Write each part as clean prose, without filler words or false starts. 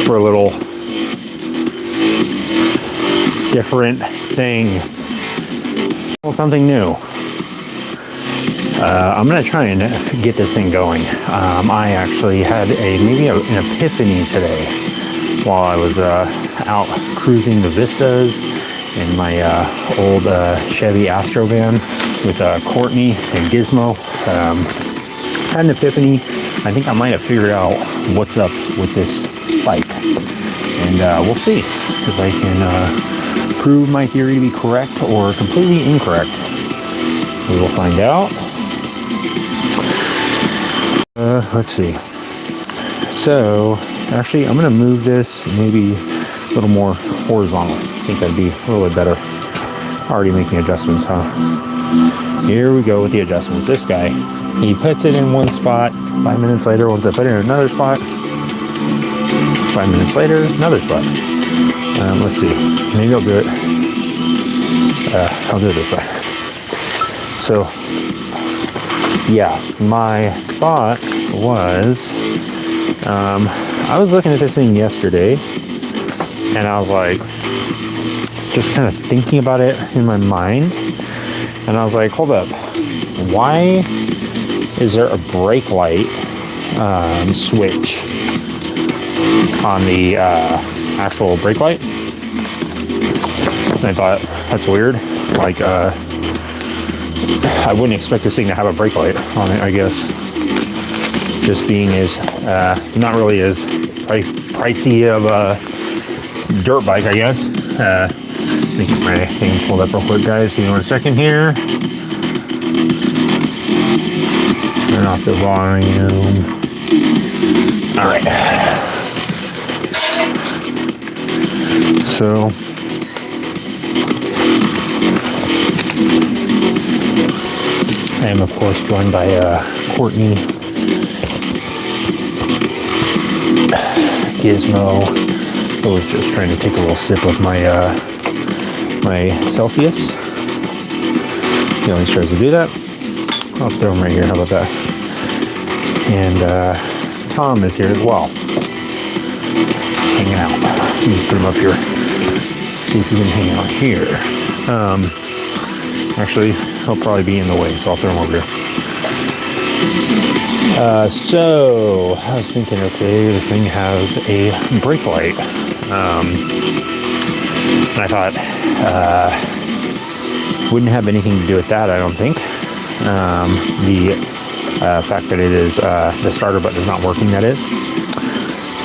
for a little different thing. Well, something new. I'm gonna try and get this thing going. I actually had maybe an epiphany today while I was out cruising the vistas in my old Chevy Astro van with Courtney and Gizmo. Had an epiphany. I think I might have figured out what's up with this bike, and we'll see if I can prove my theory to be correct or completely incorrect. We will find out. Let's see. So, actually, I'm going to move this maybe a little more horizontal. I think that'd be a little bit better. Already making adjustments, huh? Here we go with the adjustments. This guy, he puts it in one spot. 5 minutes later, once I put it in another spot. 5 minutes later, another spot. Let's see. Maybe I'll do it. I'll do it this way. So, yeah, my thought was, I was looking at this thing yesterday, and I was like, just kind of thinking about it in my mind, and I was like, hold up, why is there a brake light switch on the actual brake light? And I thought, that's weird. Like, I wouldn't expect this thing to have a brake light on it, I guess. Just being as, not really as pricey of a dirt bike, I guess. Let me get my thing pulled up real quick, guys. Give me 1 second here. Turn off the volume. All right. So, I am, of course, joined by Courtney, Gizmo. I was just trying to take a little sip of my my Celsius. He always tries to do that. I'll throw him right here. How about that? And Tom is here as well, hanging out. Let me put him up here. See if he can hang out here. Actually, he'll probably be in the way, so I'll throw him over here. So, I was thinking, okay, this thing has a brake light. And I thought, wouldn't have anything to do with that, I don't think. The fact that it is, the starter button is not working, that is.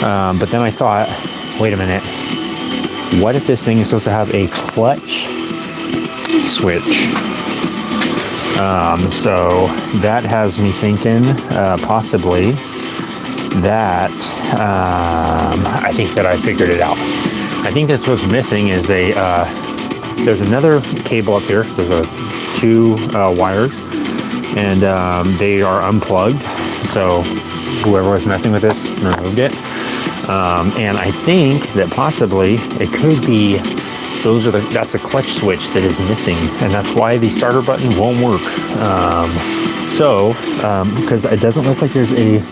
But then I thought, wait a minute, what if this thing is supposed to have a clutch switch? So that has me thinking, possibly that, I think that I figured it out. I think that's what's missing is there's another cable up here. There's two wires, and they are unplugged. So whoever was messing with this removed it. And I think that possibly it could be that's the clutch switch that is missing, and that's why the starter button won't work. Because it doesn't look like there's a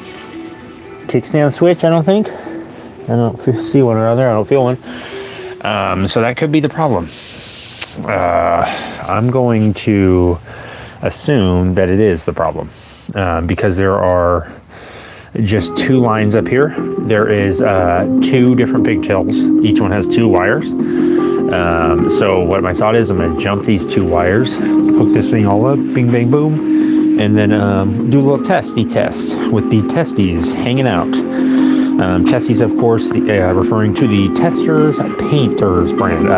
kickstand switch, I don't think. I don't see one around there. I don't feel one. So that could be the problem. I'm going to assume that it is the problem, because there are just two lines up here. There is two different pigtails. Each one has two wires. So what my thought is, I'm going to jump these two wires, hook this thing all up, bing, bang, boom, and then do a little testy test with the testes hanging out. Testes, of course, referring to the Testors Painters brand,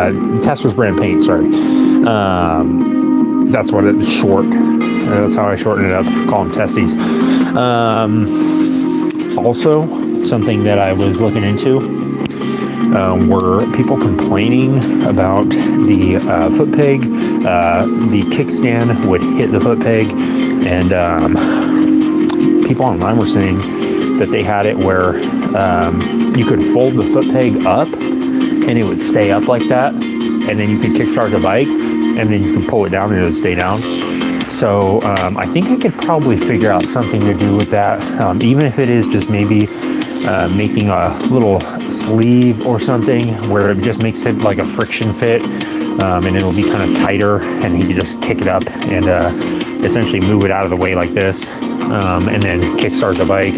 Testors brand paint, sorry. That's what it's short. That's how I shorten it up, call them testes. Also, something that I was looking into, were people complaining about the foot peg. The kickstand would hit the foot peg, and people online were saying that they had it where you could fold the foot peg up and it would stay up like that, and then you could kickstart the bike, and then you could pull it down and it would stay down. So I think I could probably figure out something to do with that, even if it is just maybe making a little sleeve or something where it just makes it like a friction fit, and it'll be kind of tighter, and he can just kick it up and essentially move it out of the way like this, and then kickstart the bike,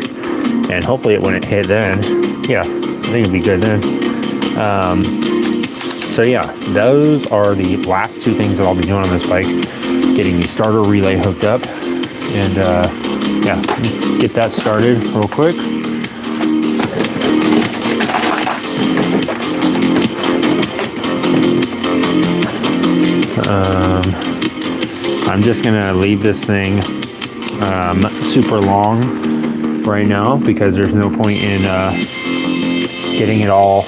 and hopefully it wouldn't hit then. Yeah, I think it'd be good then. So yeah, those are the last two things that I'll be doing on this bike: getting the starter relay hooked up, and yeah, get that started real quick. I'm just gonna leave this thing super long right now because there's no point in getting it all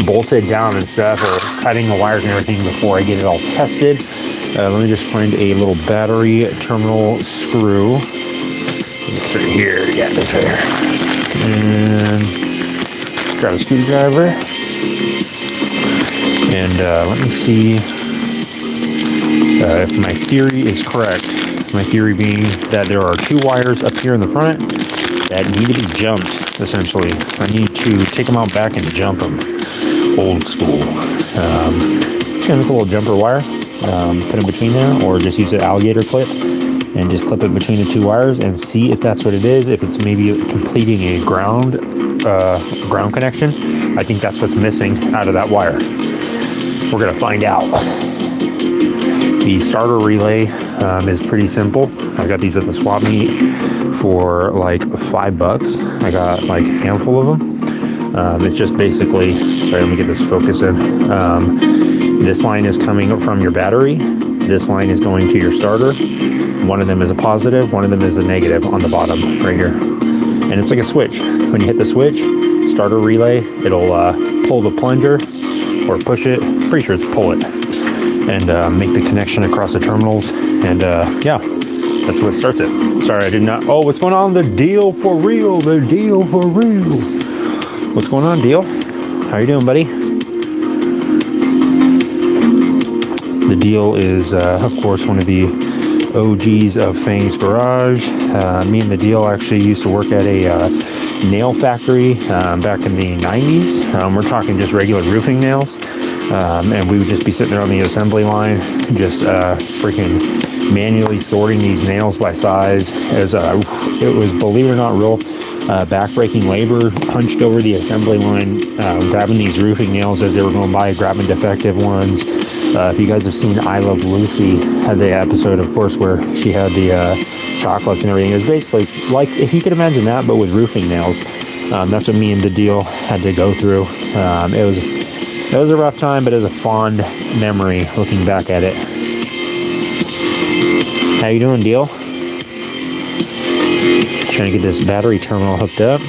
bolted down and stuff, or cutting the wires and everything before I get it all tested. Let me just find a little battery terminal screw. It's right here. Yeah, that's right here. And grab a screwdriver. And let me see if my theory is correct. My theory being that there are two wires up here in the front that need to be jumped, essentially. I need to take them out back and jump them. Old school. Just gonna make a little jumper wire, put it between there, or just use an alligator clip and just clip it between the two wires and see if that's what it is. If it's maybe completing a ground connection, I think that's what's missing out of that wire. We're gonna find out. The starter relay is pretty simple. I got these at the swap meet for like $5. I got like a handful of them. It's just basically, sorry, let me get this focus in. This line is coming from your battery. This line is going to your starter. One of them is a positive, one of them is a negative on the bottom right here. And it's like a switch. When you hit the switch, starter relay, it'll pull the plunger or push it. Pretty sure it's pull it. And make the connection across the terminals. And yeah, that's what starts it. Sorry, I did not. Oh, what's going on? The deal for real. The deal for real. What's going on, Deal? How you doing, buddy? The Deal is, of course, one of the OGs of Fang's Garage. Me and the Deal actually used to work at a nail factory back in the 90s. We're talking just regular roofing nails. And we would just be sitting there on the assembly line, just freaking manually sorting these nails by size. It was, believe it or not, real back-breaking labor, hunched over the assembly line, grabbing these roofing nails as they were going by, grabbing defective ones. If you guys have seen I Love Lucy, had the episode, of course, where she had the chocolates and everything. It was basically like, if you could imagine that, but with roofing nails. That's what me and the Deal had to go through. It was a rough time, but it was a fond memory looking back at it. How you doing, Deal? Trying to get this battery terminal hooked up.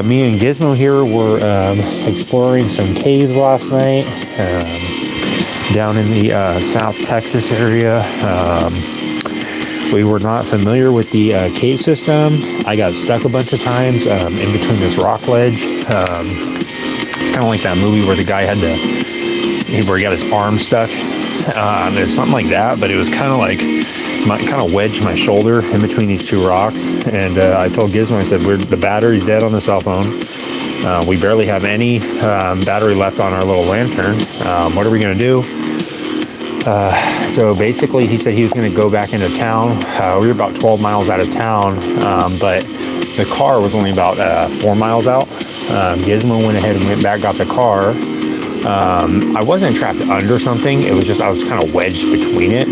Me and Gizmo here were exploring some caves last night down in the South Texas area. We were not familiar with the cave system. I got stuck a bunch of times in between this rock ledge. It's kind of like that movie where the guy had where he got his arm stuck. It's something like that, but it was kind of like, kind of wedged my shoulder in between these two rocks. And I told Gizmo, I said, the battery's dead on the cell phone. We barely have any battery left on our little lantern. What are we gonna do? So basically he said he was going to go back into town. We were about 12 miles out of town, but the car was only about 4 miles out. Gizmo went ahead and went back, got the car. I wasn't trapped under something. It was just, I was kind of wedged between it.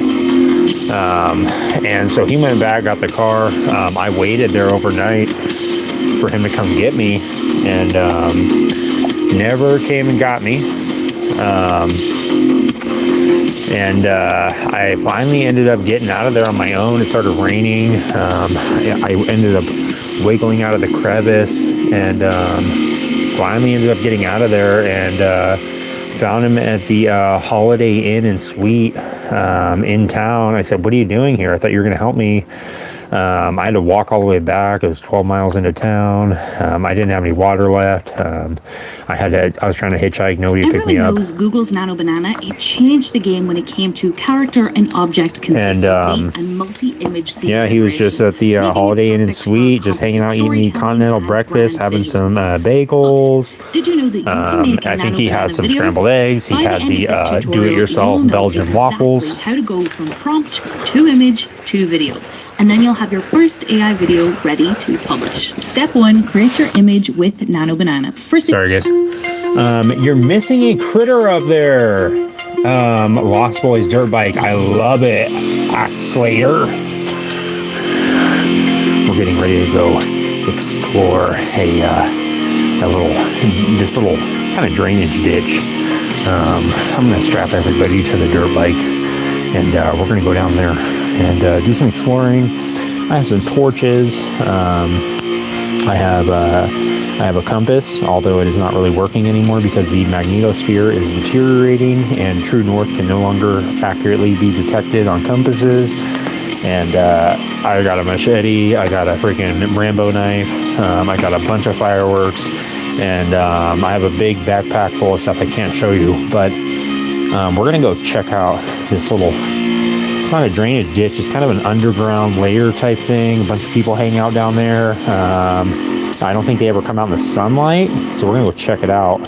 And so he went back, got the car. I waited there overnight for him to come get me, and never came and got me. And I finally ended up getting out of there on my own. It started raining. I ended up wiggling out of the crevice, and finally ended up getting out of there, and found him at the Holiday Inn and Suite in town. I said, "What are you doing here? I thought you were going to help me I had to walk all the way back. It was 12 miles into town. I didn't have any water left. I was trying to hitchhike. Nobody picked me up. Everyone knows Google's Nano Banana. It changed the game when it came to character and object consistency and multi-image scene. Yeah, he was just at the Holiday Inn and Suite, just hanging out, eating the continental breakfast, having some bagels. Did you know that you can make I think he had some videos? scrambled eggs. He had the do-it-yourself Belgian waffles. How to go from prompt to image to video. And then you'll have your first AI video ready to publish. Step 1, create your image with Nano Banana. Sorry, guys. You're missing a critter up there. Lost Boys dirt bike. I love it. Axe Slayer. We're getting ready to go explore this little kind of drainage ditch. I'm gonna strap everybody to the dirt bike, and we're gonna go down there and do some exploring. I have some torches. I have a compass, although it is not really working anymore because the magnetosphere is deteriorating and true north can no longer accurately be detected on compasses. And I got a machete, I got a freaking Rambo knife, I got a bunch of fireworks, and I have a big backpack full of stuff I can't show you. But we're gonna go check out this little, it's not a drainage ditch, it's kind of an underground layer type thing. A bunch of people hang out down there. I don't think they ever come out in the sunlight, so we're gonna go check it out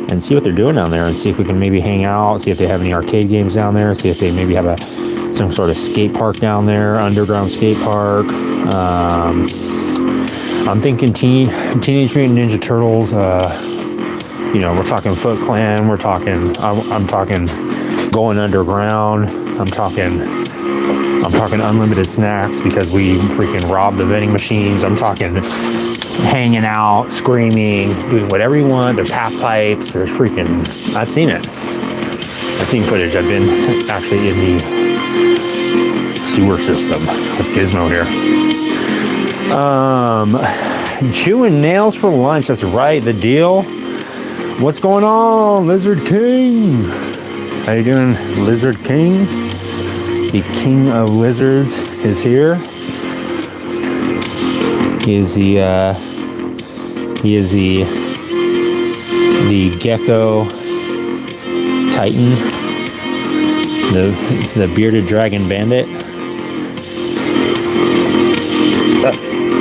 and see what they're doing down there, and see if we can maybe hang out, see if they have any arcade games down there, see if they maybe have some sort of skate park down there, underground skate park. I'm thinking Teenage Mutant Ninja Turtles. We're talking Foot Clan. I'm talking going underground. I'm talking unlimited snacks because we freaking robbed the vending machines. I'm talking hanging out, screaming, doing whatever you want. There's half pipes. There's freaking. I've seen it. I've seen footage. I've been actually in the sewer system with Gizmo here. Chewing nails for lunch. That's right. The deal. What's going on, Lizard King? How you doing, Lizard King? The king of lizards is here. He is the gecko titan, the bearded dragon bandit,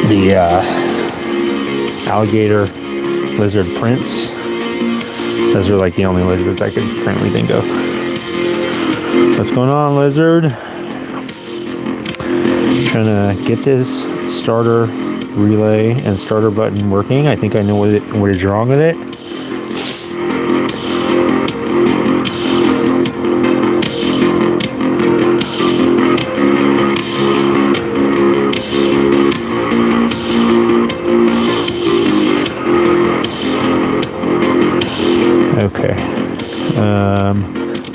the alligator lizard prince. Those are like the only lizards I could currently think of. What's going on, lizard? Trying to get this starter relay and starter button working. I think I know what is wrong with it. Okay.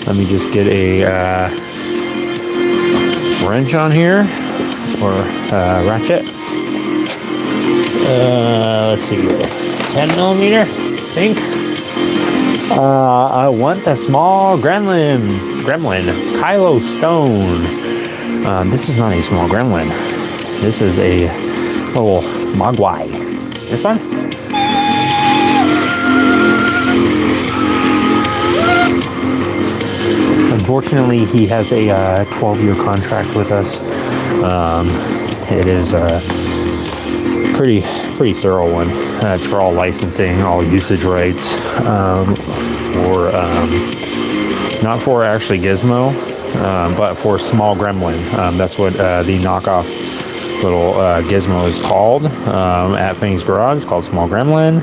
Let me just get a wrench on here, or ratchet. Let's see here. 10 millimeter, I think. I want the small gremlin, Kylo Stone. This is not a small gremlin. This is a little mogwai. This one? Unfortunately, he has a 12-year contract with us. It is a pretty thorough one. It's for all licensing, all usage rights, for not for actually Gizmo, but for Small Gremlin. That's what the knockoff little Gizmo is called at Fang's Garage. It's called Small Gremlin.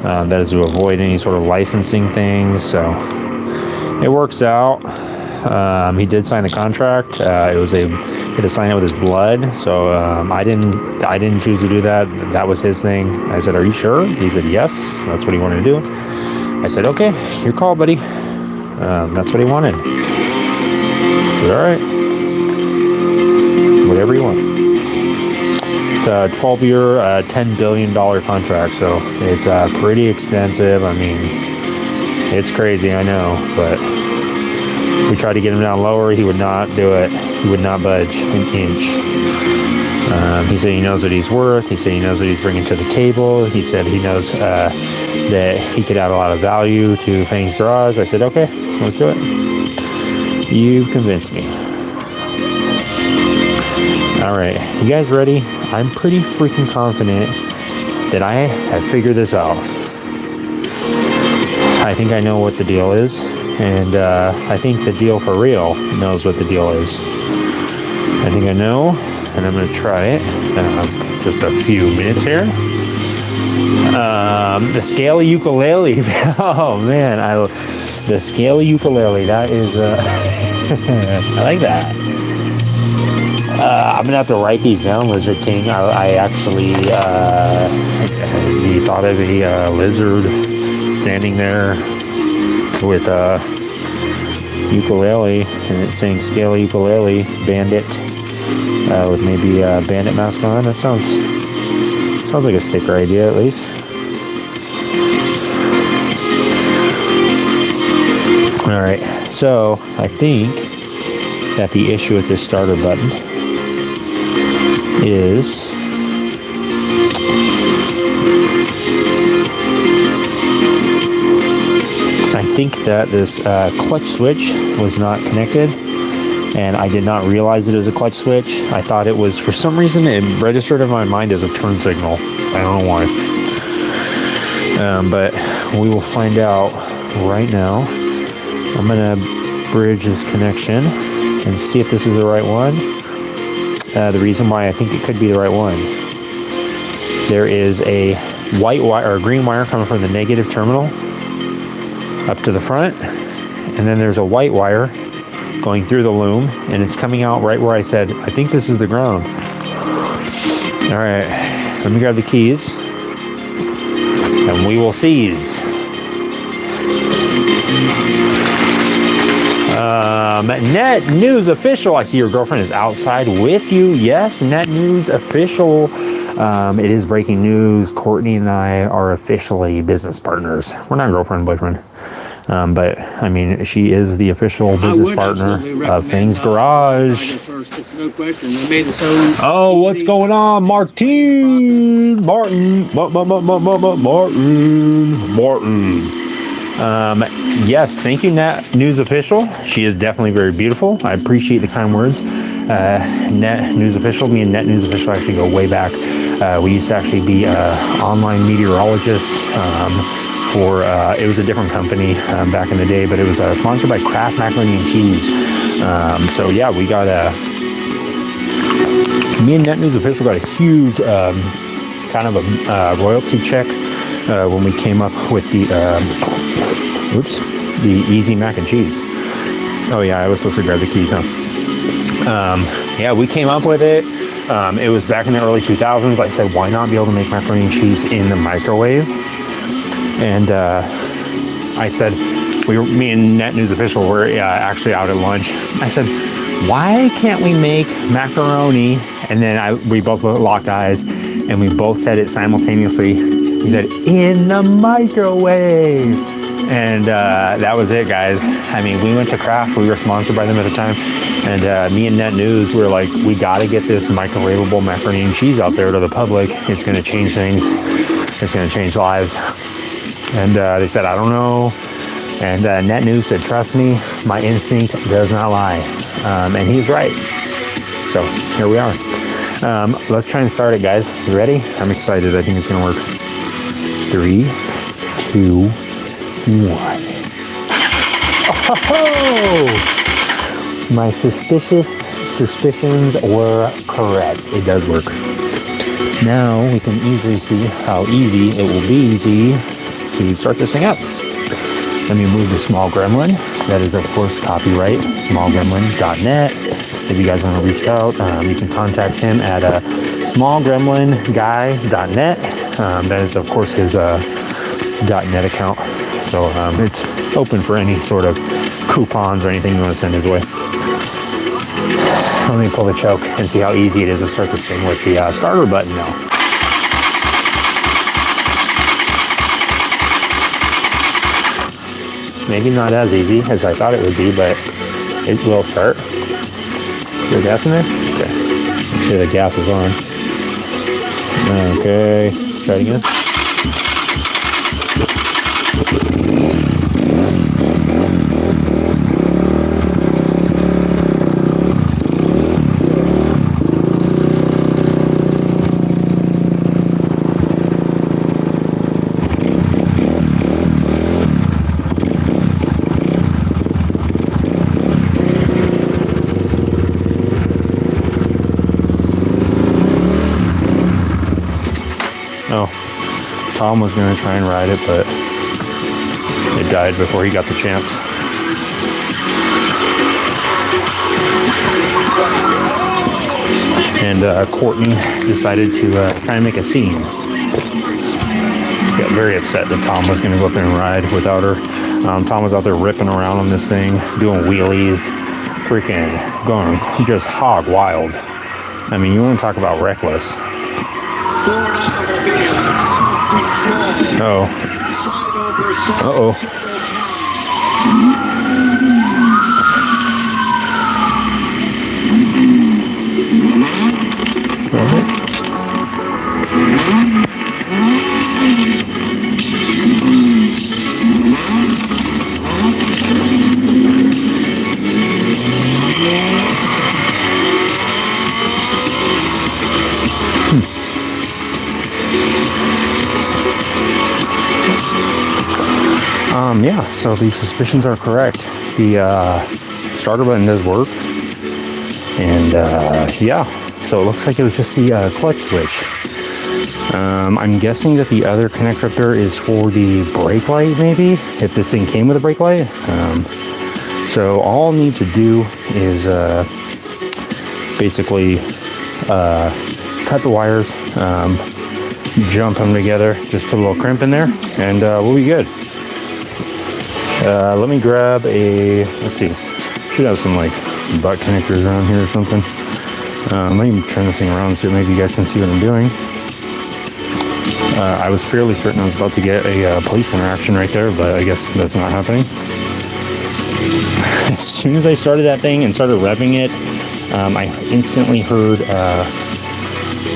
That is to avoid any sort of licensing things. So it works out. He did sign the contract. He had to sign it with his blood. So I didn't choose to do that. That was his thing. I said, "Are you sure?" He said, "Yes." That's what he wanted to do. I said, "Okay, your call, buddy." That's what he wanted. I said, "All right, whatever you want." It's a 12-year, $10 billion contract, so it's pretty extensive. I mean, it's crazy, I know, but we tried to get him down lower. He would not do it. He would not budge an inch. He said he knows what he's worth. He said he knows what he's bringing to the table. He said he knows that he could add a lot of value to Fang's garage. I said, okay, let's do it. You've convinced me. All right, you guys ready? I'm pretty freaking confident that I have figured this out. I think I know what the deal is, and I think the deal for real knows what the deal is. I think I know, and I'm going to try it. Just a few minutes here. The scaly ukulele. Oh man, the scaly ukulele. That is, I like that. I'm gonna have to write these down, Lizard King. I actually you thought of a lizard standing there with a ukulele, and it's saying scaly ukulele bandit with maybe a bandit mask on. That sounds like a sticker idea, at least. All right, so I think that the issue with this starter button is I think that this clutch switch was not connected, and I did not realize it was a clutch switch. I thought it was, for some reason, it registered in my mind as a turn signal. I don't know why. But we will find out right now. I'm going to bridge this connection and see if this is the right one. The reason why I think it could be the right one. There is a white wire or a green wire coming from the negative terminal up to the front, and then there's a white wire going through the loom, and it's coming out right where I said, I think this is the ground. All right, let me grab the keys, and we will seize. Net News Official. I see your girlfriend is outside with you. Yes, Net News Official. It is breaking news. Courtney and I are officially business partners. We're not girlfriend, boyfriend. But I mean, she is the official business partner of Fang's Garage. Oh, what's going on, Martin? Yes, thank you, Net News Official. She is definitely very beautiful. I appreciate the kind words. Net News Official, me and Net News Official actually go way back. We used to actually be online meteorologists for, it was a different company back in the day, but it was sponsored by Kraft Macaroni and Cheese. So yeah, we got me and Net News Official got a huge kind of a royalty check when we came up with the easy mac and cheese. Oh yeah, I was supposed to grab the keys, huh? Yeah, we came up with it. It was back in the early 2000s. I said, why not be able to make macaroni and cheese in the microwave? And I said, me and Net News Official were actually out at lunch. I said, why can't we make macaroni? And then we both locked eyes, and we both said it simultaneously. He said, in the microwave. And that was it, guys. I mean, we went to Kraft. We were sponsored by them at the time. And me and Net News were like, we got to get this microwavable macaroni and cheese out there to the public. It's going to change things. It's going to change lives. And they said, I don't know. And Net News said, trust me, my instinct does not lie. And he was right. So here we are. Let's try and start it, guys. You ready? I'm excited. I think it's going to work. 3, 2, 1. Oh! My suspicions were correct. It does work. Now we can easily see how easy it will be to start this thing up. Let me move the small gremlin. That is, of course, copyright smallgremlin.net. If you guys want to reach out, you can contact him at smallgremlinguy.net. That is, of course, his .net account. So it's open for any sort of coupons or anything you want to send his way. Let me pull the choke and see how easy it is to start this thing with the starter button now. Maybe not as easy as I thought it would be, but it will start. Is there gas in there? Okay. Make sure the gas is on. Okay, try it again. Oh, Tom was going to try and ride it, but it died before he got the chance. And Courtney decided to try and make a scene. She got very upset that Tom was going to go up and ride without her. Tom was out there ripping around on this thing, doing wheelies, freaking going just hog wild. I mean, you want to talk about reckless. Oh. Uh-oh. Yeah, so the suspicions are correct. The starter button does work. And yeah, so it looks like it was just the clutch switch. I'm guessing that the other connector up there is for the brake light, maybe, if this thing came with a brake light. So all I'll need to do is basically cut the wires, jump them together, just put a little crimp in there, and we'll be good. Let me grab a, let's see, should have some like butt connectors around here or something. Let me turn this thing around so maybe you guys can see what I'm doing. I was fairly certain I was about to get a police interaction right there, but I guess that's not happening. As soon as I started that thing and started revving it, I instantly heard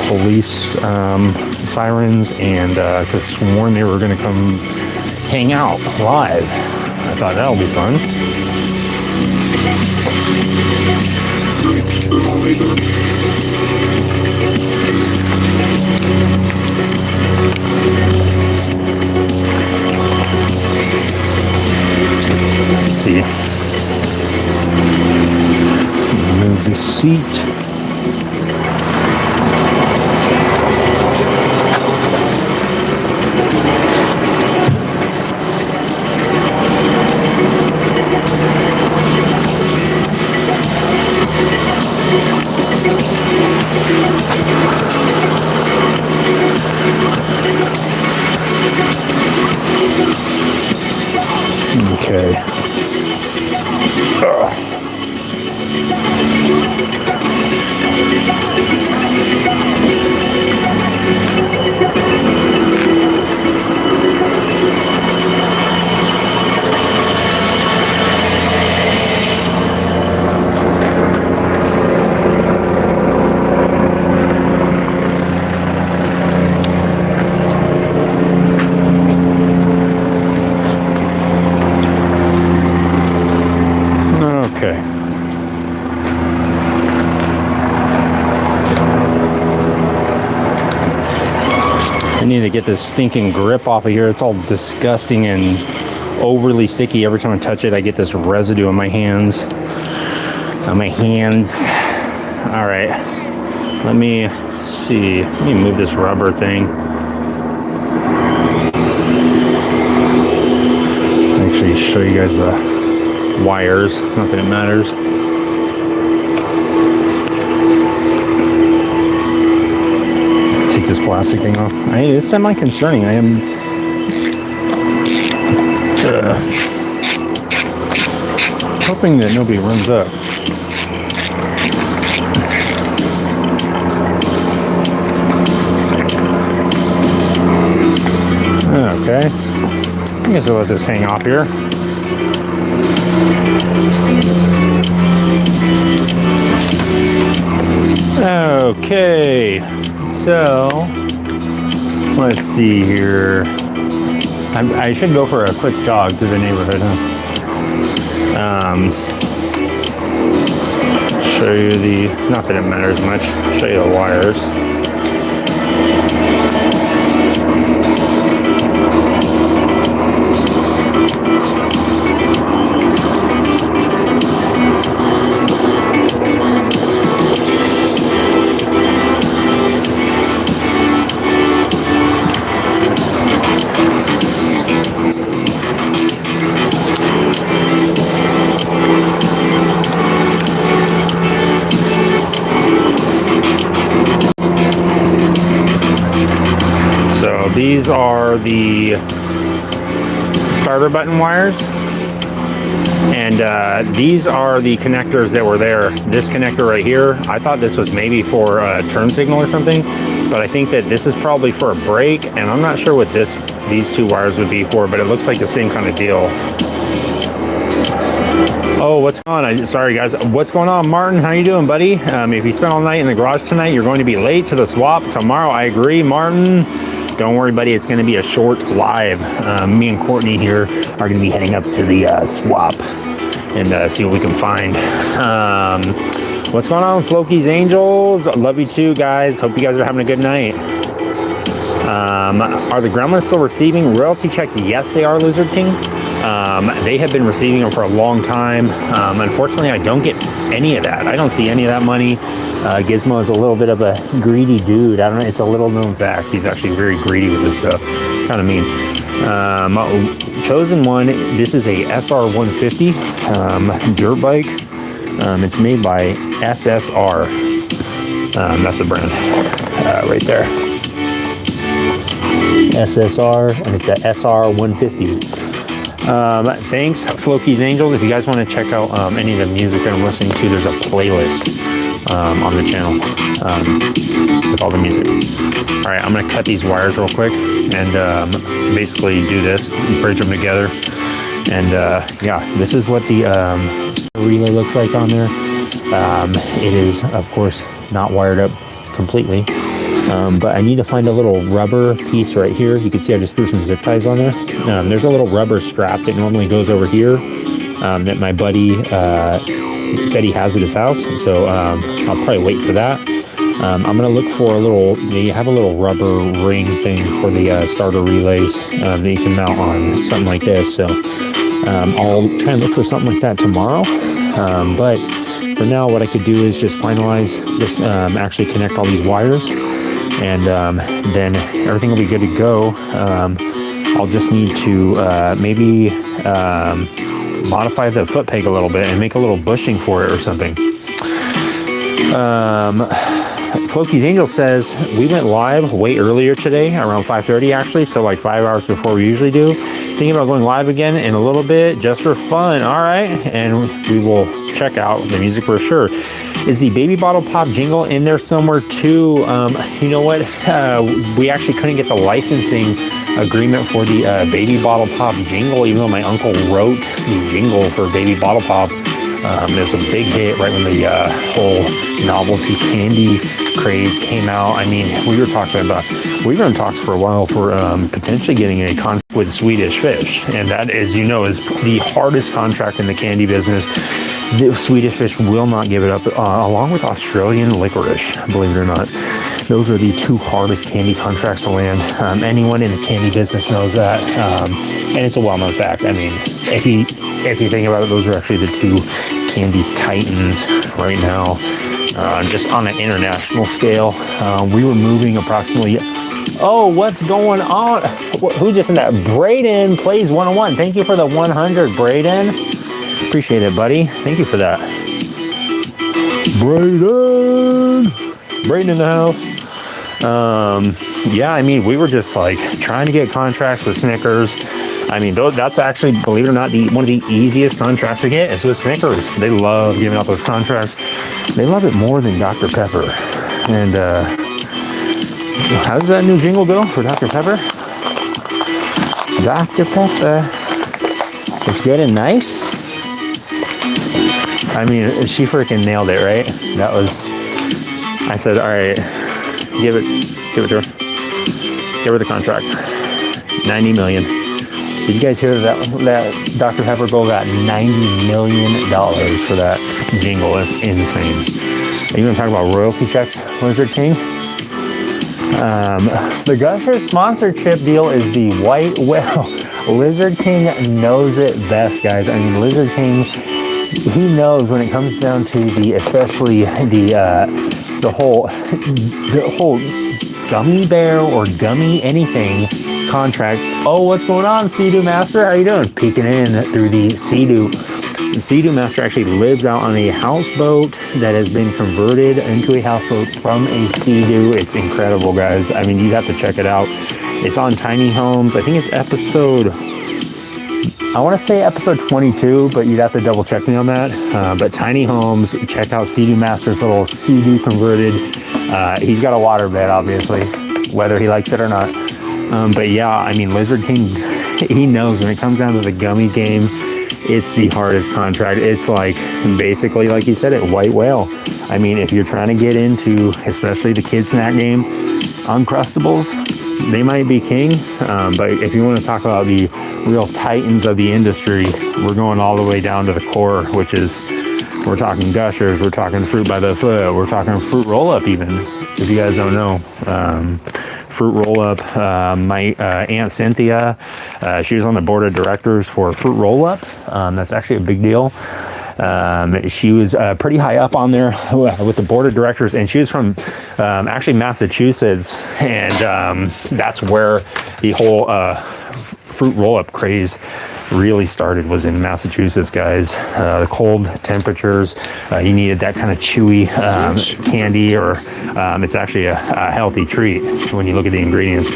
police sirens, and I could have sworn they were going to come hang out live. I thought that'll be fun. Let's see. Move the seat. Okay. Okay. I need to get this stinking grip off of here. It's all disgusting and overly sticky. Every time I touch it, I get this residue on my hands. All right. Let me see. Let me move this rubber thing. Actually, show you guys the wires. Not that it matters. Take this plastic thing off. It's semi-concerning. I am hoping that nobody runs up. Okay. I guess I'll let this hang off here. So, let's see here. I should go for a quick jog through the neighborhood, huh? Show you the, not that it matters much, show you the wires. These are the starter button wires, and these are the connectors that were there. This connector right here, I thought this was maybe for a turn signal or something, but I think that this is probably for a brake, and I'm not sure what these two wires would be for, but it looks like the same kind of deal. Oh, what's going on? Sorry guys, what's going on, Martin? How you doing, buddy? If you spent all night in the garage tonight, you're going to be late to the swap tomorrow. I agree, Martin. Don't worry, buddy. It's going to be a short live. Me and Courtney here are going to be heading up to the swap and see what we can find. What's going on, Floki's Angels? Love you too, guys. Hope you guys are having a good night. Are the gremlins still receiving royalty checks? Yes, they are, Lizard King. They have been receiving them for a long time. Unfortunately, I don't get any of that. I don't see any of that money. Gizmo is a little bit of a greedy dude. I don't know. It's a little known fact. He's actually very greedy with this stuff. Kind of mean. Chosen one. This is a SR150 dirt bike. It's made by SSR. That's the brand right there. SSR, and it's a SR150. Thanks, Floki's Angels. If you guys want to check out any of the music that I'm listening to, there's a playlist on the channel with all the music. All right, I'm gonna cut these wires real quick and basically do this, bridge them together, and yeah, this is what the relay looks like on there. It is, of course, not wired up completely, but I need to find a little rubber piece right here. You can see I just threw some zip ties on there. There's a little rubber strap that normally goes over here that my buddy said he has at his house, so I'll probably wait for that. I'm gonna look for a little, they have a little rubber ring thing for the starter relays that you can mount on something like this, so I'll try and look for something like that tomorrow, but for now what I could do is just finalize this, actually connect all these wires, and then everything will be good to go. I'll just need to maybe modify the foot peg a little bit and make a little bushing for it or something. Floki's Angel says we went live way earlier today, around 5:30 actually, so like 5 hours before we usually do. Thinking about going live again in a little bit just for fun. All right, and we will check out the music for sure. Is the baby bottle pop jingle in there somewhere too? You know what? We actually couldn't get the licensing agreement for the baby bottle pop jingle, even though my uncle wrote the jingle for baby bottle pop. There's a big hit right when the whole novelty candy craze came out. I mean, we were in talks for a while for potentially getting a contract with Swedish Fish, and that, as you know, is the hardest contract in the candy business. The Swedish Fish will not give it up, along with Australian licorice, believe it or not. Those are the two hardest candy contracts to land. Anyone in the candy business knows that, and it's a well-known fact. I mean, if you think about it, those are actually the two candy titans right now, just on an international scale. We were moving approximately. Oh, what's going on? Who just in that? Braden plays 101. Thank you for the 100, Braden. Appreciate it, buddy. Thank you for that. Braden in the house. Yeah, I mean, we were just like trying to get contracts with Snickers. I mean, that's actually, believe it or not, one of the easiest contracts to get is with Snickers. They love giving out those contracts. They love it more than Dr. Pepper. And how does that new jingle go for Dr. Pepper? Dr. Pepper. It's good and nice. I mean, she freaking nailed it, right? That was, I said, all right, Give it to her. Give her the contract. 90 million. Did you guys hear that Dr. Pepper girl got $90 million for that jingle? That's insane. Are you going to talk about royalty checks, Lizard King? The Gusher sponsorship deal is the white whale. Lizard King knows it best, guys. I mean, Lizard King, he knows when it comes down to especially the whole gummy bear or gummy anything contract. Oh, what's going on, Sea-Doo Master? How you doing? Peeking in through the Sea-Doo. The Sea-Doo Master actually lives out on a houseboat that has been converted into a houseboat from a Sea-Doo. It's incredible, guys. I mean, you have to check it out. It's on Tiny Homes. I think it's I want to say episode 22, but you'd have to double check me on that. But Tiny Homes, check out Sea-Doo Master's little Sea-Doo converted. He's got a waterbed, obviously, whether he likes it or not. But yeah, I mean, Lizard King, he knows when it comes down to the gummy game, it's the hardest contract. It's like, basically, like you said, white whale. I mean, if you're trying to get into, especially the kid snack game, Uncrustables, they might be king. But if you want to talk about the real titans of the industry, we're going all the way down to the core, which is, we're talking Gushers, we're talking Fruit by the Foot, we're talking Fruit Roll-Up even, if you guys don't know. Fruit Roll-Up, my Aunt Cynthia, she was on the board of directors for Fruit Roll-Up. That's actually a big deal. She was pretty high up on there with the board of directors, and she was from actually Massachusetts, and that's where the whole fruit roll-up craze really started, was in Massachusetts, guys. The cold temperatures, you needed that kind of chewy candy, or it's actually a healthy treat when you look at the ingredients.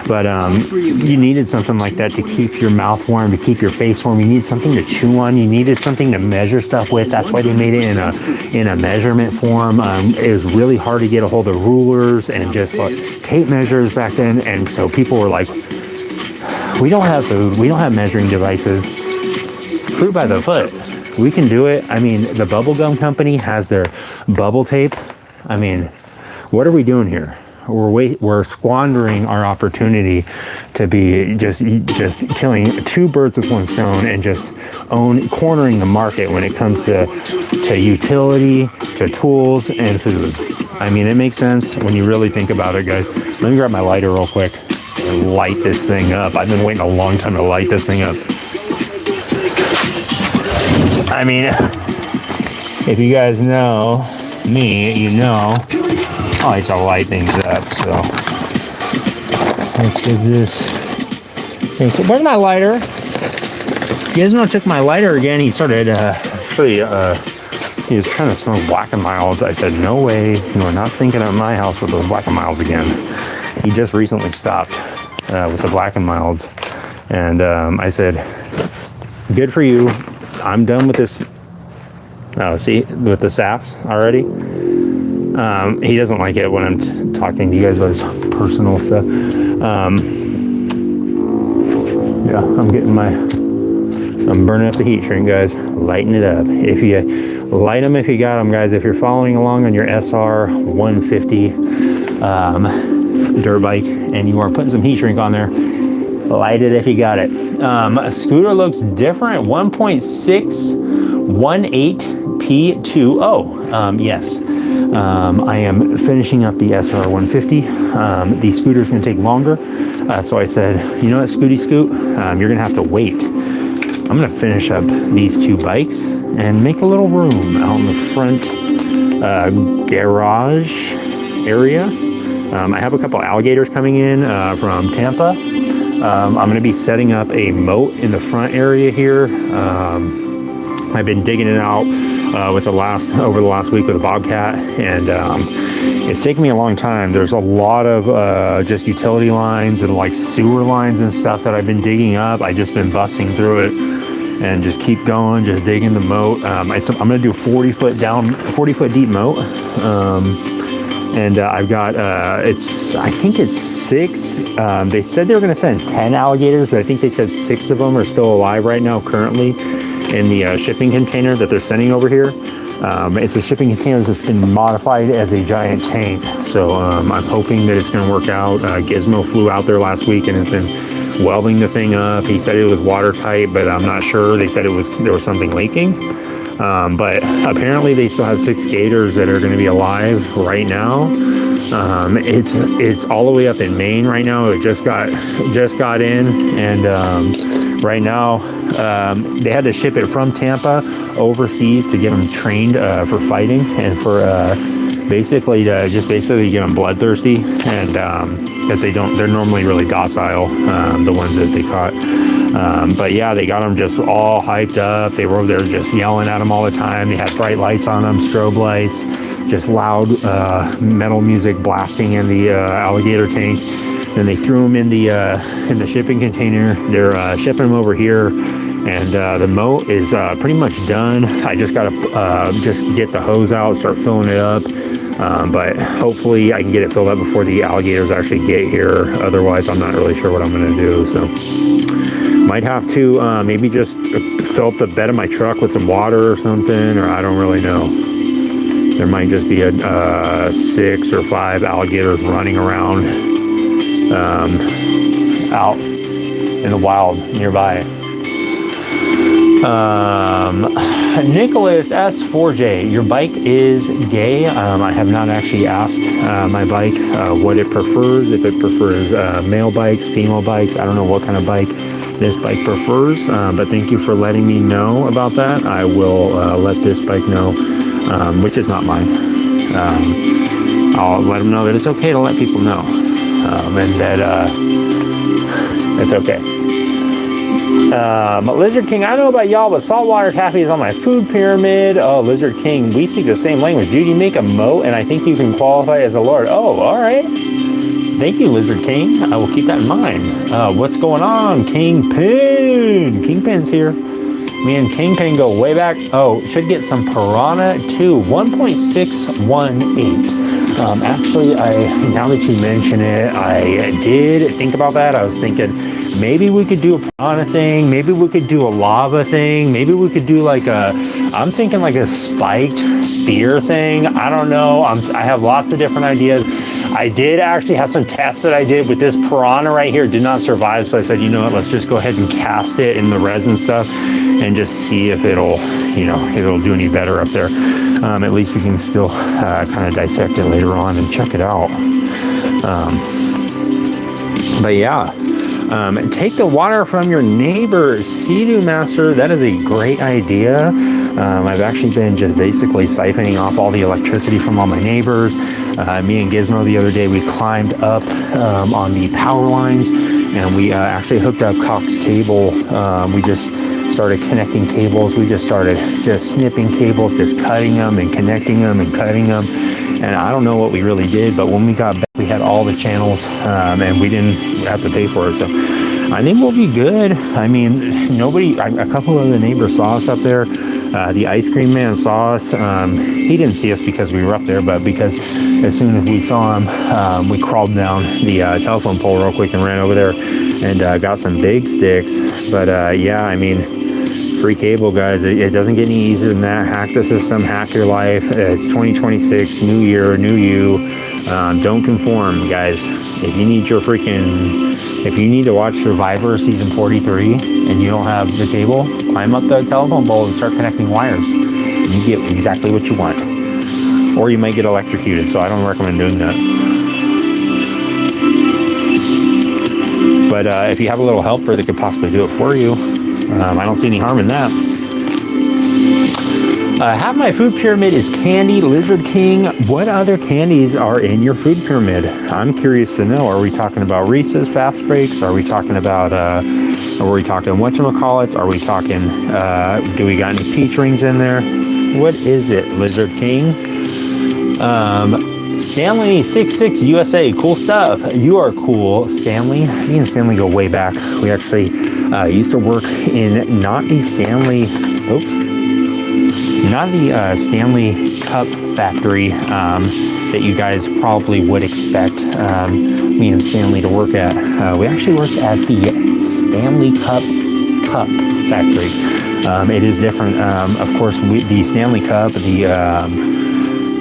But you needed something like that to keep your mouth warm, to keep your face warm. You need something to chew on. You needed something to measure stuff with. That's why they made it in a measurement form. It was really hard to get a hold of rulers and just like tape measures back then. And so people were like, we don't have food. We don't have measuring devices. Fruit by the Foot. We can do it. I mean, the bubblegum company has their bubble tape. I mean, what are we doing here? We're squandering our opportunity to be just killing two birds with one stone and just cornering the market when it comes to utility, to tools, and food. I mean, it makes sense when you really think about it, guys. Let me grab my lighter real quick and light this thing up. I've been waiting a long time to light this thing up. I mean, if you guys know me, you know I like to light things up, so let's get this. Okay, so where's my lighter? You guys know I took my lighter again. He started, he was trying to smoke Black and Milds. I said, no way, you are not stinking at my house with those Black and Milds again. He just recently stopped with the Black and Milds. And I said, good for you. I'm done with this. Oh, see, with the sass already. He doesn't like it when I'm talking to you guys about his personal stuff. Yeah, I'm burning up the heat shrink, guys. Lighten it up. If you light them, if you got them, guys. If you're following along on your SR 150 dirt bike and you are putting some heat shrink on there, light it if you got it. A scooter looks different. 1.618 P20. Yes. I am finishing up the SR 150. The scooter's going to take longer. So I said, you know what, Scooty Scoot, you're going to have to wait. I'm going to finish up these two bikes and make a little room out in the front garage area. I have a couple alligators coming in from Tampa. I'm going to be setting up a moat in the front area here. I've been digging it out over the last week with a bobcat, and it's taken me a long time. There's a lot of just utility lines and like sewer lines and stuff that I've been digging up. I've just been busting through it and just keep going, just digging the moat. I'm gonna do 40 foot deep moat. And I've got, I think it's 6. They said they were going to send 10 alligators, but I think they said 6 of them are still alive right now currently. in the shipping container that they're sending over here. It's a shipping container that's been modified as a giant tank. So I'm hoping that it's going to work out. Gizmo flew out there last week and has been welding the thing up. He said it was watertight, but I'm not sure. They said there was something leaking. But apparently they still have 6 gators that are going to be alive right now. It's all the way up in Maine right now. It just got in, and right now they had to ship it from Tampa overseas to get them trained for fighting and for basically to get them bloodthirsty, and because they're normally really docile, the ones that they caught. But yeah, they got them just all hyped up. They were over there just yelling at them all the time. They had bright lights on them, strobe lights, just loud metal music blasting in the alligator tank. Then they threw them in the shipping container. They're shipping them over here, and the moat is pretty much done. I just gotta just get the hose out, start filling it up. But hopefully I can get it filled up before the alligators actually get here. Otherwise, I'm not really sure what I'm gonna do. So might have to maybe just fill up the bed of my truck with some water or something, or I don't really know. There might just be a 6 or 5 alligators running around out in the wild nearby. Nicholas S4J, your bike is gay. I have not actually asked my bike what it prefers, if it prefers male bikes, female bikes. I don't know what kind of bike this bike prefers, but thank you for letting me know about that. I will let this bike know, which is not mine. I'll let them know that it's okay to let people know, and that it's okay. Lizard King, I don't know about y'all, but saltwater taffy is on my food pyramid. Oh, Lizard King, we speak the same language. Dude, you make a moat, and I think you can qualify as a lord. Oh, all right. Thank you, Lizard King. I will keep that in mind. What's going on, Kingpin? Kingpin's here. Me and Kingpin go way back. Oh, should get some piranha too. 1.618. Actually, now that you mention it, I did think about that. I was thinking maybe we could do a piranha thing. Maybe we could do a lava thing. Maybe we could do I'm thinking like a spiked spear thing. I don't know. I have lots of different ideas. I did actually have some tests that I did with this piranha right here. It did not survive, so I said, you know what, let's just go ahead and cast it in the resin stuff and just see if it'll do any better up there. At least we can still kind of dissect it later on and check it out. But yeah, take the water from your neighbor, Sea-Doo Master. That is a great idea. I've actually been just basically siphoning off all the electricity from all my neighbors. Me and Gizmo the other day, we climbed up on the power lines, and we actually hooked up Cox cable. We just started connecting cables. We just started snipping cables, just cutting them and connecting them and cutting them. And I don't know what we really did, but when we got back, we had all the channels, and we didn't have to pay for it. So I think we'll be good. I mean, a couple of the neighbors saw us up there. The ice cream man saw us. He didn't see us because we were up there, but because as soon as we saw him, we crawled down the telephone pole real quick and ran over there and got some big sticks. But yeah, I mean, free cable, guys. It doesn't get any easier than that. Hack the system, hack your life. It's 2026, new year, new you. Don't conform, guys. If you need to watch Survivor season 43 and you don't have the cable, climb up the telephone pole and start connecting wires. You get exactly what you want. Or you might get electrocuted, so I don't recommend doing that. But if you have a little helper that could possibly do it for you, I don't see any harm in that. Half my food pyramid is candy. Lizard King, what other candies are in your food pyramid? I'm curious to know. Are we talking about Reese's Fast Breaks? Are we talking about, whatchamacallits? Are we talking, do we got any peach rings in there? What is it, Lizard King? Stanley66 USA, cool stuff. You are cool, Stanley. Me and Stanley go way back. We actually used to work in not the Stanley Cup factory that you guys probably would expect me and Stanley to work at. We actually worked at the Stanley Cup factory. It is different. Of course, the Stanley Cup,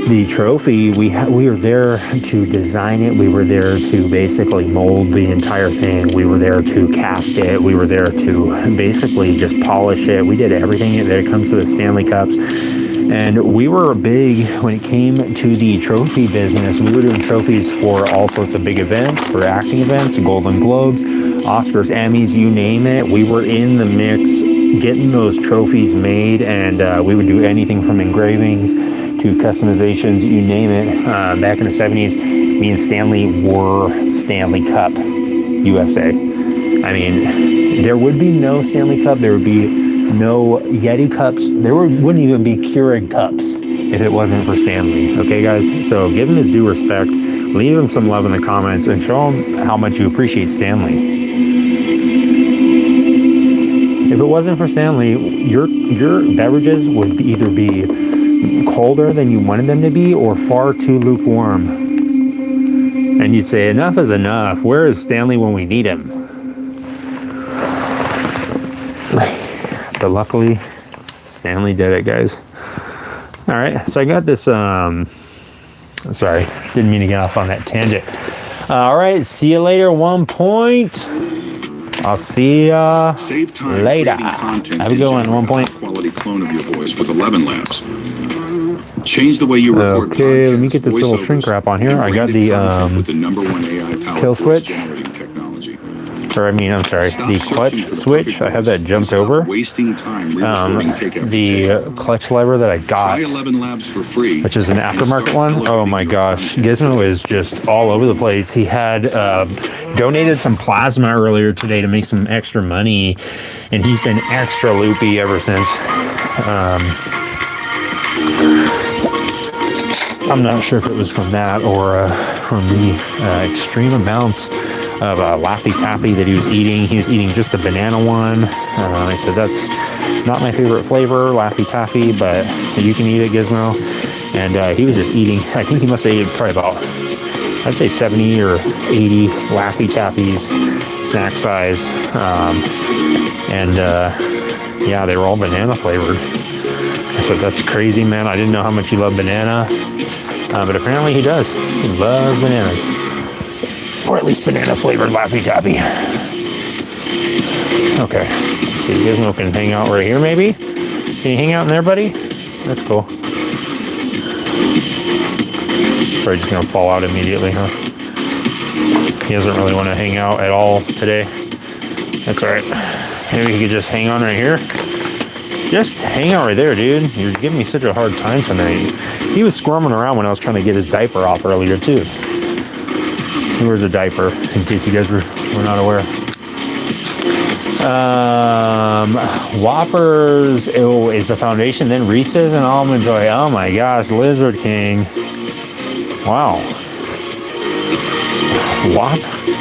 the trophy, we were there to design it. We were there to basically mold the entire thing. We were there to cast it. We were there to basically just polish it. We did everything that comes to the Stanley Cups. And we were big when it came to the trophy business. We were doing trophies for all sorts of big events, for acting events, Golden Globes, Oscars, Emmys, you name it. We were in the mix getting those trophies made, and we would do anything from engravings to customizations, you name it. Back in the 70s, me and Stanley were Stanley Cup USA. I mean, there would be no Stanley Cup. There would be no Yeti cups. Wouldn't even be Keurig cups if it wasn't for Stanley. Okay, guys? So give him his due respect. Leave him some love in the comments and show him how much you appreciate Stanley. If it wasn't for Stanley, your beverages would either be colder than you wanted them to be or far too lukewarm. And you'd say, enough is enough. Where is Stanley when we need him? But luckily, Stanley did it, guys. All right, so I got this, sorry, didn't mean to get off on that tangent. All right, see you later, 1 Point. I'll see ya later. Have a good one, 1 Point. Quality clone of your voice with 11 Labs. Change the way you record. Okay, let me get this little shrink wrap on here. I got the kill switch. Or I'm sorry, the clutch switch. I have that jumped over. The clutch lever that I got, which is an aftermarket one. Oh my gosh, Gizmo is just all over the place. He had donated some plasma earlier today to make some extra money, and he's been extra loopy ever since. I'm not sure if it was from that or from the extreme amounts of Laffy Taffy that he was eating. He was eating just the banana one. I said, that's not my favorite flavor, Laffy Taffy, but you can eat it, Gizmo. And he was just eating, I think he must have eaten probably about, I'd say 70 or 80 Laffy Taffies, snack size. Yeah, they were all banana flavored. I said, that's crazy, man. I didn't know how much he loved banana. But apparently he does. He loves bananas. Or at least banana flavored Laffy Taffy. Okay. Let's see, Gizmo can hang out right here maybe? Can you hang out in there, buddy? That's cool. Probably just gonna fall out immediately, huh? He doesn't really want to hang out at all today. That's alright. Maybe he could just hang on right here. Just hang out right there, dude. You're giving me such a hard time tonight. He was squirming around when I was trying to get his diaper off earlier, too. He wears a diaper, in case you guys were not aware. Whoppers is the foundation, then Reese's and Almond Joy. Oh my gosh, Lizard King. Wow.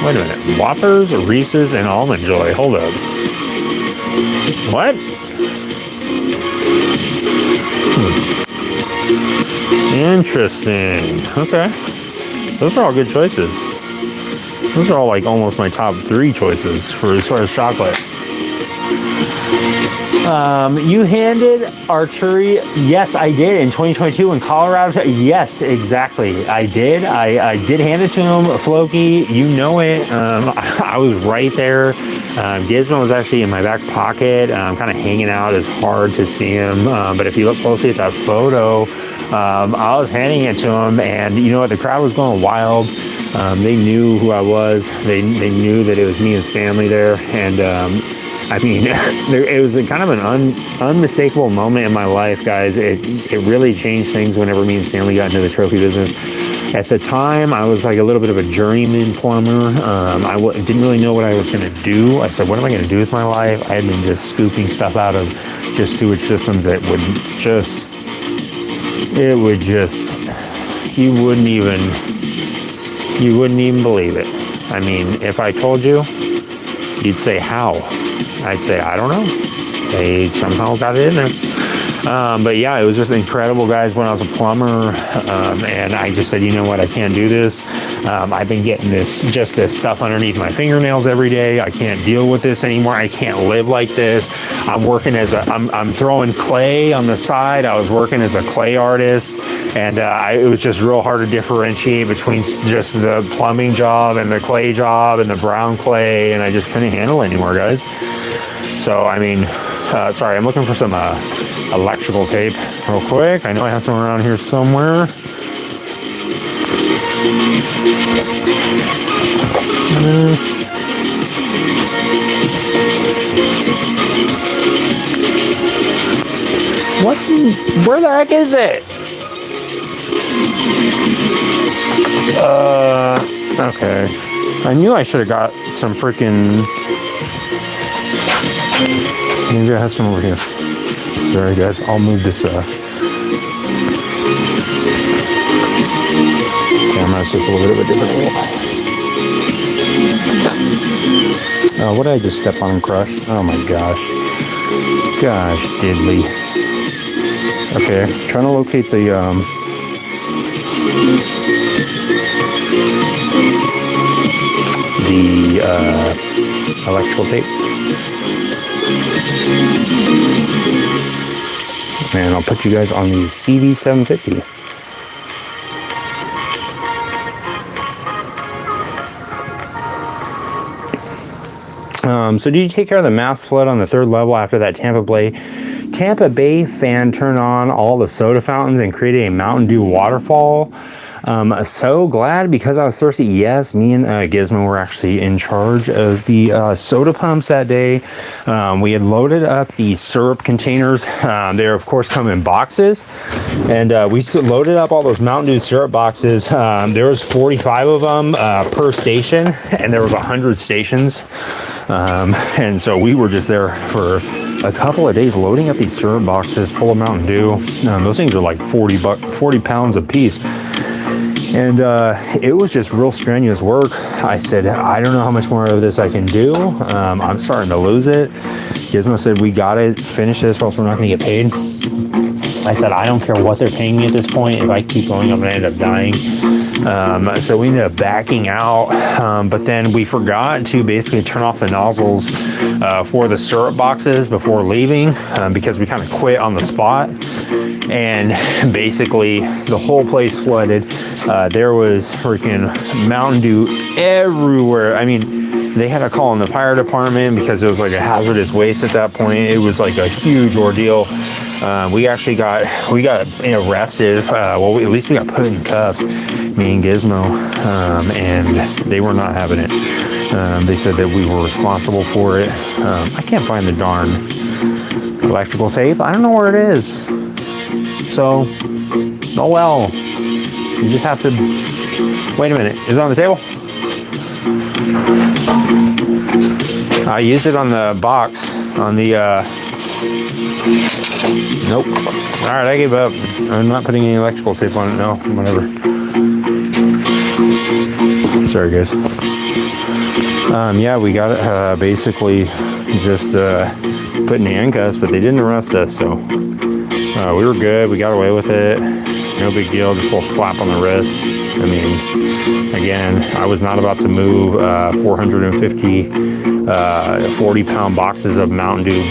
Wait a minute. Whoppers, Reese's, and Almond Joy. Hold up. What? Interesting. Okay. Those are all good choices. Those are all like almost my top 3 choices for as far as chocolate. You handed archery. Yes, I did in 2022 in Colorado. Yes, exactly. I did. I did hand it to him. Floki, you know it. I was right there. Gizmo was actually in my back pocket, kind of hanging out. It's hard to see him. But if you look closely at that photo, I was handing it to him, and you know what? The crowd was going wild. They knew who I was. They knew that it was me and Stanley there, and I mean, it was kind of an unmistakable moment in my life, guys. It really changed things whenever me and Stanley got into the trophy business. At the time, I was like a little bit of a journeyman plumber. I didn't really know what I was going to do. I said, what am I going to do with my life? I had been just scooping stuff out of just sewage systems that would just, you wouldn't even believe it. I mean, if I told you, you'd say, how? I'd say, I don't know. They somehow got it in there. But yeah, it was just incredible, guys, when I was a plumber. And I just said, you know what, I can't do this. I've been getting this stuff underneath my fingernails every day. I can't deal with this anymore. I can't live like this. I'm working as I'm throwing clay on the side. I was working as a clay artist, and it was just real hard to differentiate between just the plumbing job and the clay job and the brown clay, and I just couldn't handle it anymore, guys. So, I mean, sorry, I'm looking for some electrical tape real quick. I know I have some around here somewhere. Where the heck is it? Okay. I knew I should have got some freaking... Maybe I have some over here. Sorry, guys. I'll move this, camera. It's just a little bit of a different angle. Oh, what did I just step on and crush? Oh my gosh. Gosh diddly. Okay, trying to locate the, electrical tape. And I'll put you guys on the CV750. So did you take care of the mass flood on the 3rd level after that Tampa Bay fan turned on all the soda fountains and created a Mountain Dew waterfall? So glad because I was thirsty. Yes, me and Gizmo were actually in charge of the soda pumps that day. We had loaded up the syrup containers. They of course come in boxes, and we loaded up all those Mountain Dew syrup boxes. There was 45 of them per station, and there was 100 stations. And so we were just there for a couple of days loading up these syrup boxes full of Mountain Dew. Those things are like 40 pounds a piece. And it was just real strenuous work. I said, I don't know how much more of this I can do. I'm starting to lose it. Gizmo said, we gotta finish this or else we're not gonna get paid. I said, I don't care what they're paying me at this point. If I keep going, I'm gonna end up dying. So we ended up backing out, but then we forgot to basically turn off the nozzles for the syrup boxes before leaving, because we kind of quit on the spot. And basically the whole place flooded. There was freaking Mountain Dew everywhere. I mean, they had to call in the fire department because it was like a hazardous waste at that point. It was like a huge ordeal. We actually got arrested. Well, at least we got put in cuffs, me and Gizmo, and they were not having it. They said that we were responsible for it. I can't find the darn electrical tape. I don't know where it is. So, oh well. You just have to... Wait a minute. Is it on the table? I used it on the box. On the... Nope. Alright, I gave up. I'm not putting any electrical tape on it. No, whatever. Sorry, guys. Yeah, we got it basically just put in handcuffs, but they didn't arrest us, so we were good. We got away with it. No big deal, just a little slap on the wrist. I mean, again, I was not about to move 450 40-pound boxes of Mountain Dew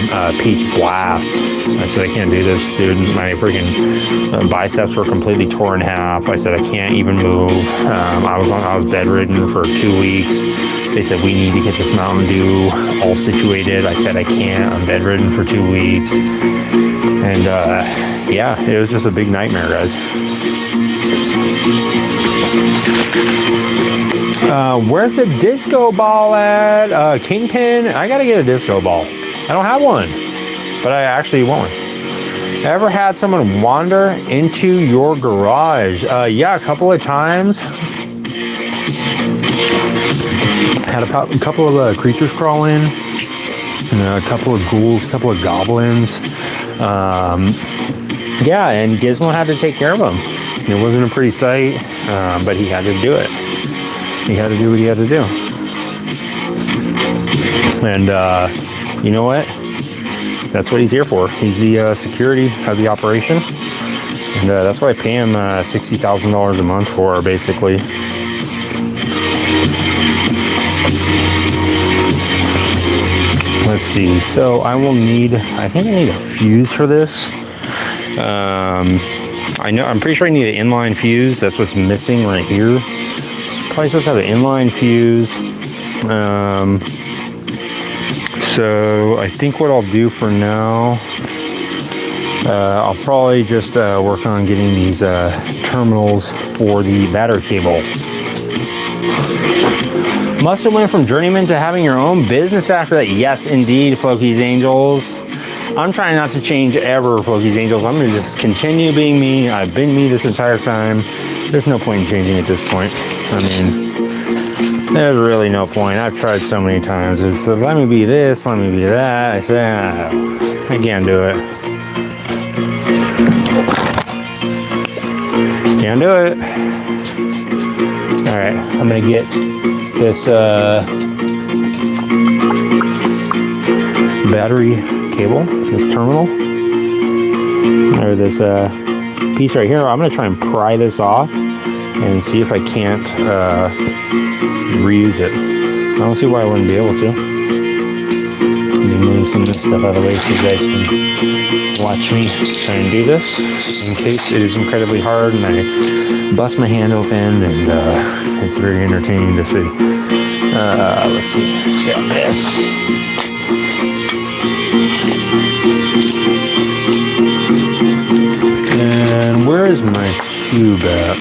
Peach Blast. I said, I can't do this, dude. My freaking biceps were completely torn in half. I said, I can't even move. I was bedridden for 2 weeks. They said, we need to get this Mountain Dew all situated. I said, I can't. I'm bedridden for 2 weeks. And yeah, it was just a big nightmare, guys. Where's the disco ball at? Kingpin? I gotta get a disco ball. I don't have one, but I actually want one. Ever had someone wander into your garage? Yeah, a couple of times. Had a couple of creatures crawl in, a couple of ghouls, a couple of goblins. Yeah, and Gizmo had to take care of them. It wasn't a pretty sight, but he had to do it. He had to do what he had to do. And you know what? That's what he's here for. He's the security of the operation. And that's what I pay him $60,000 a month for, basically. Let's see. So I will need, I think I need a fuse for this. I'm pretty sure I need an inline fuse. That's what's missing right here. Probably supposed to have an inline fuse. So I think what I'll do for now, I'll probably just work on getting these terminals for the battery cable. Must have went from journeyman to having your own business after that. Yes, indeed, Floki's Angels. I'm trying not to change ever, Floki's Angels. I'm going to just continue being me. I've been me this entire time. There's no point in changing at this point. I mean, there's really no point. I've tried so many times. It's let me be this, let me be that. I said, I can't do it. Can't do it. All right, I'm going to get this battery cable, this terminal, or this piece right here. I'm going to try and pry this off and see if I can't reuse it. I don't see why I wouldn't be able to. Let me move some of this stuff out of the way so you guys can watch me try and do this in case it is incredibly hard and I bust my hand open, and it's very entertaining to see. Let's see. Got this. And where is my tube at?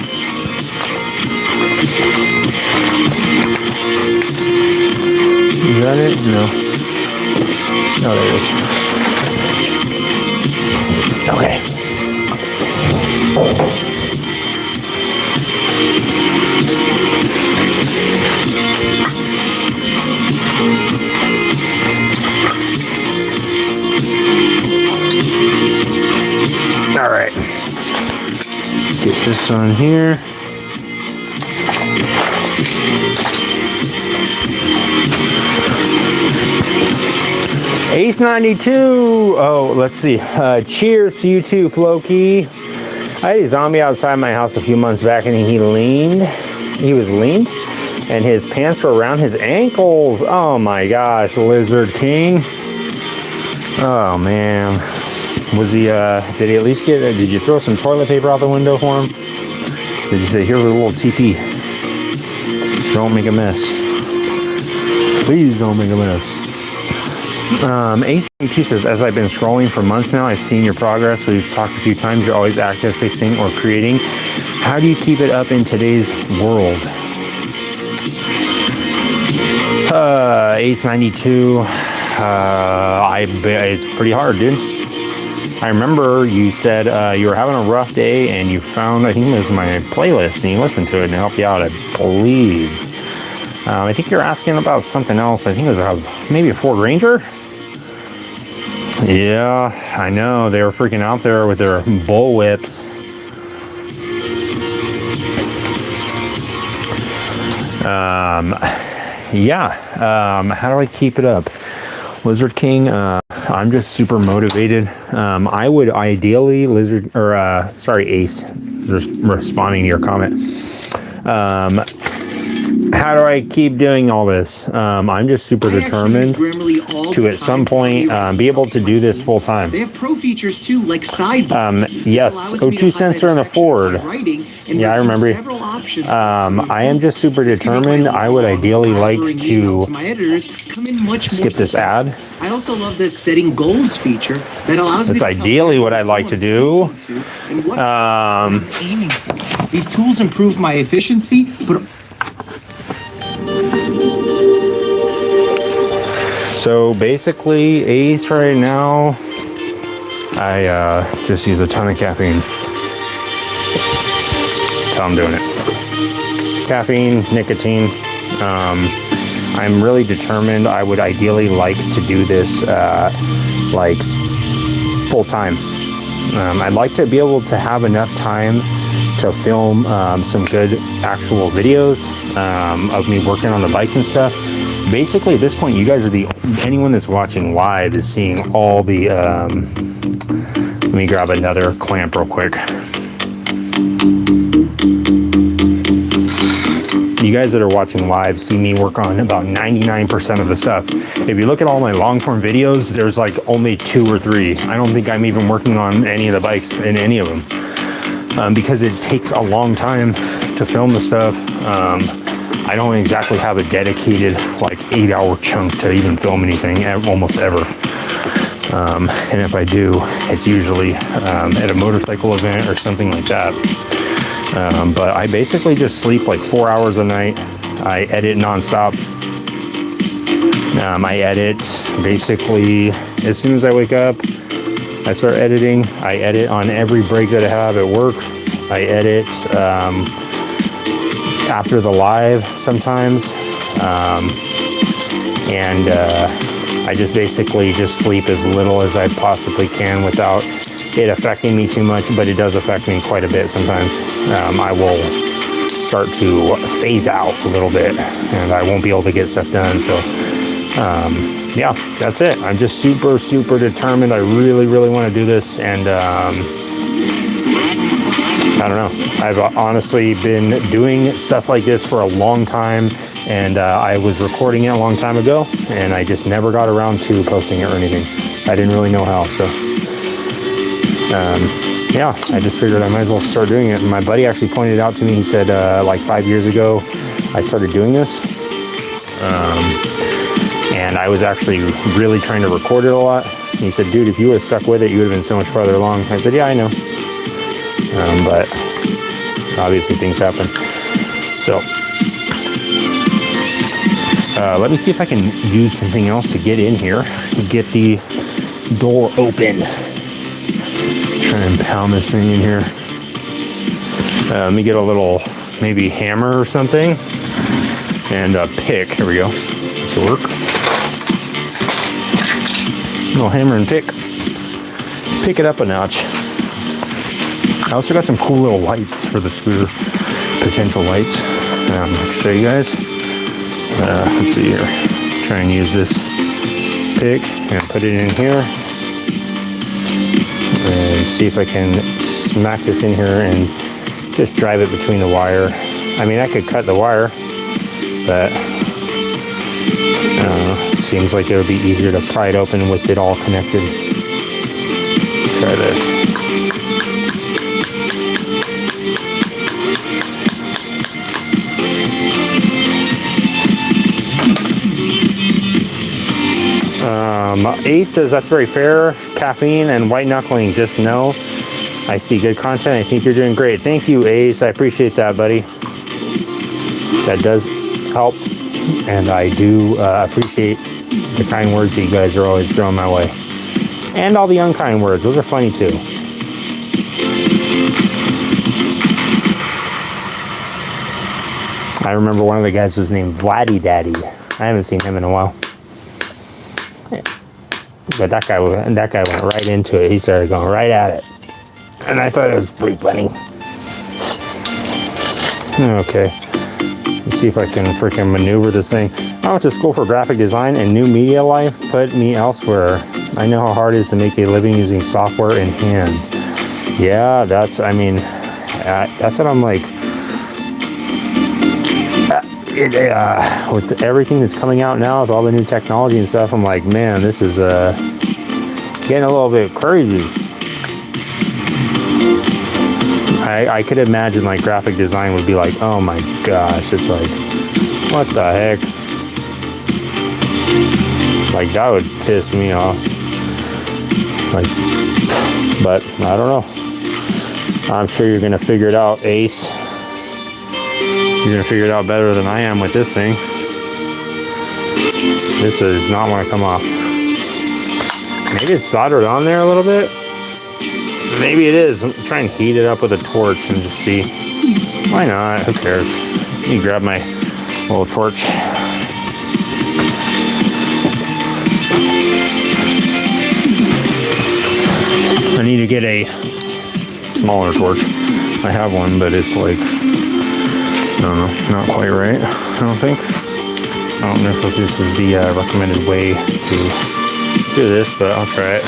Is that it? No. No, there it is. Okay. All right. Get this on here. Ace 92. Oh, let's see. Cheers to you too, Floki. I had a zombie outside my house a few months back, and he was leaned, and his pants were around his ankles. Oh my gosh, Lizard King. Oh man. Was he, did he at least get, did you throw some toilet paper out the window for him? Did you say, here's a little TP. Don't make a mess. Please don't make a mess. AC2 says, as I've been scrolling for months now, I've seen your progress. We've talked a few times. You're always active, fixing, or creating. How do you keep it up in today's world? Ace 92. It's pretty hard, dude. I remember you said you were having a rough day and you found, I think it was my playlist, and you listened to it and it helped you out, I believe. I think you're asking about something else. I think it was maybe a Ford Ranger. Yeah, I know. They were freaking out there with their bull whips. How do I keep it up? Lizard King, I'm just super motivated. I would ideally, Ace, responding to your comment. How do I keep doing all this? I'm just super determined to at some point be able to do this full time. They have pro features too, like sidebars. Yes, O2 sensor and a Ford. Yeah, I remember. I am just super determined. I would ideally like to skip this ad. I also love this setting goals feature that allows me That's to ideally what I'd like to do. And what I'm aiming for. These tools improve my efficiency, but so basically, Ace right now, I just use a ton of caffeine. That's how I'm doing it. Caffeine, nicotine. I'm really determined. I would ideally like to do this like full time. I'd like to be able to have enough time to film some good actual videos of me working on the bikes and stuff. basically at this point, you guys are anyone that's watching live is seeing all the, let me grab another clamp real quick. You guys that are watching live see me work on about 99% of the stuff. If you look at all my long-form videos, there's like only 2 or 3. I don't think I'm even working on any of the bikes in any of them, because it takes a long time to film the stuff. I don't exactly have a dedicated like 8-hour chunk to even film anything almost ever. And if I do, it's usually at a motorcycle event or something like that. But I basically just sleep like 4 hours a night. I edit nonstop. I edit basically as soon as I wake up. I start editing. I edit on every break that I have at work. I edit after the live sometimes. And I just basically just sleep as little as I possibly can without it affecting me too much, but it does affect me quite a bit sometimes. I will start to phase out a little bit and I won't be able to get stuff done. So yeah, that's it. I'm just super, super determined. I really, really want to do this. And I don't know. I've honestly been doing stuff like this for a long time. And I was recording it a long time ago and I just never got around to posting it or anything. I didn't really know how, so yeah, I just figured I might as well start doing it. And my buddy actually pointed out to me, he said like 5 years ago I started doing this, and I was actually really trying to record it a lot. And he said, dude, if you would have stuck with it, you would have been so much farther along. I said, yeah, I know, but obviously things happen. So let me see if I can use something else to get in here and get the door open. Try and pound this thing in here. Let me get a little maybe hammer or something and a pick. Here we go. This will work. Little hammer and pick. Pick it up a notch. I also got some cool little lights for the scooter. Potential lights. I'll show you guys. Let's see here. Try and use this pick and put it in here. And see if I can smack this in here and just drive it between the wire. I mean, I could cut the wire, but I don't know. Seems like it would be easier to pry it open with it all connected. Try this. Ace says that's very fair. Caffeine and white knuckling, just no. I see good content. I think you're doing great. Thank you, Ace. I appreciate that, buddy. That does help, and I do appreciate the kind words that you guys are always throwing my way, and all the unkind words. Those are funny too. I remember one of the guys was named Vladdy Daddy. I haven't seen him in a while. But that guy went right into it. He started going right at it. And I thought it was pretty funny. Okay. Let's see if I can freaking maneuver this thing. I went to school for graphic design and new media life put me elsewhere. I know how hard it is to make a living using software and hands. Yeah, that's what I'm like. With everything that's coming out now, with all the new technology and stuff, I'm like, man, this is getting a little bit crazy. I could imagine like graphic design would be like, oh my gosh, it's like, what the heck? Like that would piss me off. Like, but I don't know. I'm sure you're gonna figure it out, Ace. You're gonna figure it out better than I am with this thing. This does not want to come off. Maybe it's soldered on there a little bit. Maybe it is. I'm trying to heat it up with a torch and just see. Why not? Who cares? Let me grab my little torch. I need to get a smaller torch. I have one, but it's like, I don't know, not quite right, I don't think. I don't know if this is the recommended way to do this, but I'll try it.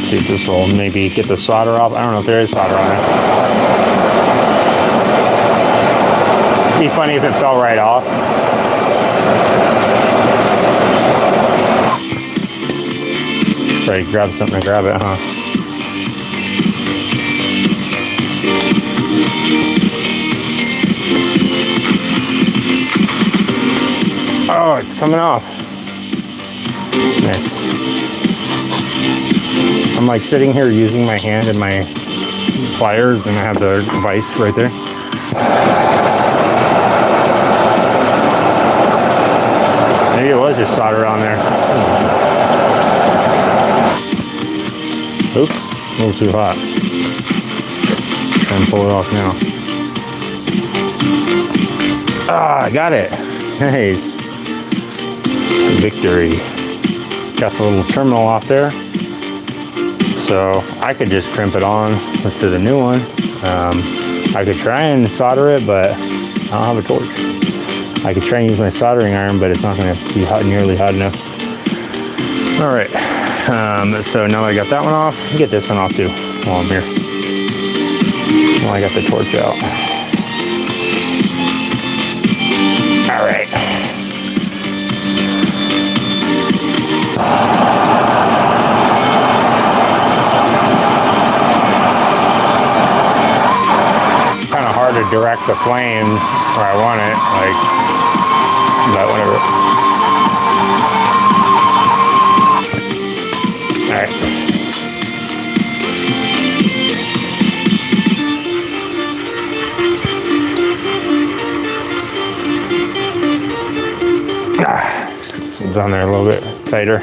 See if this will maybe get the solder off. I don't know if there is solder on it. It'd be funny if it fell right off. Sorry, grab something to grab it, huh? Oh, it's coming off. Nice. I'm like sitting here using my hand and my pliers, and I have the vise right there. Maybe it was just solder on there. Oops, a little too hot. Try and pull it off now. Ah, I got it. Nice. Victory. Got the little terminal off there. So I could just crimp it on to the new one. I could try and solder it, but I don't have a torch. I could try and use my soldering iron, but it's not going to be nearly hot enough. All right. So now that I got that one off, get this one off too while I'm here. Well, I got the torch out. All right. Kind of hard to direct the flame where I want it, like, but whatever. All right. This one's on there a little bit tighter.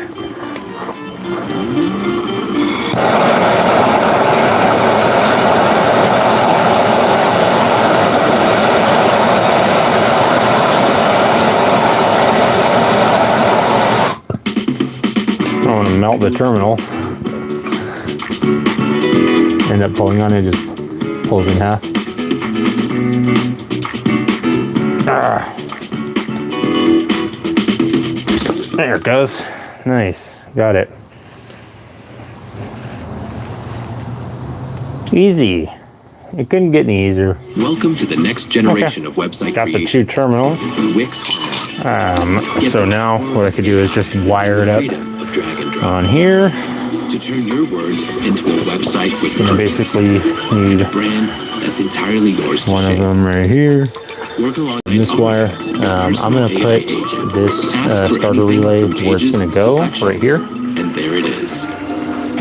I want to melt the terminal. End up pulling on it, just pulls in half. There it goes. Nice. Got it. Easy. It couldn't get any easier. Welcome to the next generation of website Got the creation. two terminals. Wix So now what I could do is just wire it up of drag and drop on here. to turn your words into a website with And I purpose. basically need A brand that's entirely yours to one of shape. them right here. Work along This wire. I'm going to put this starter relay where it's going to go, right here, and there it is.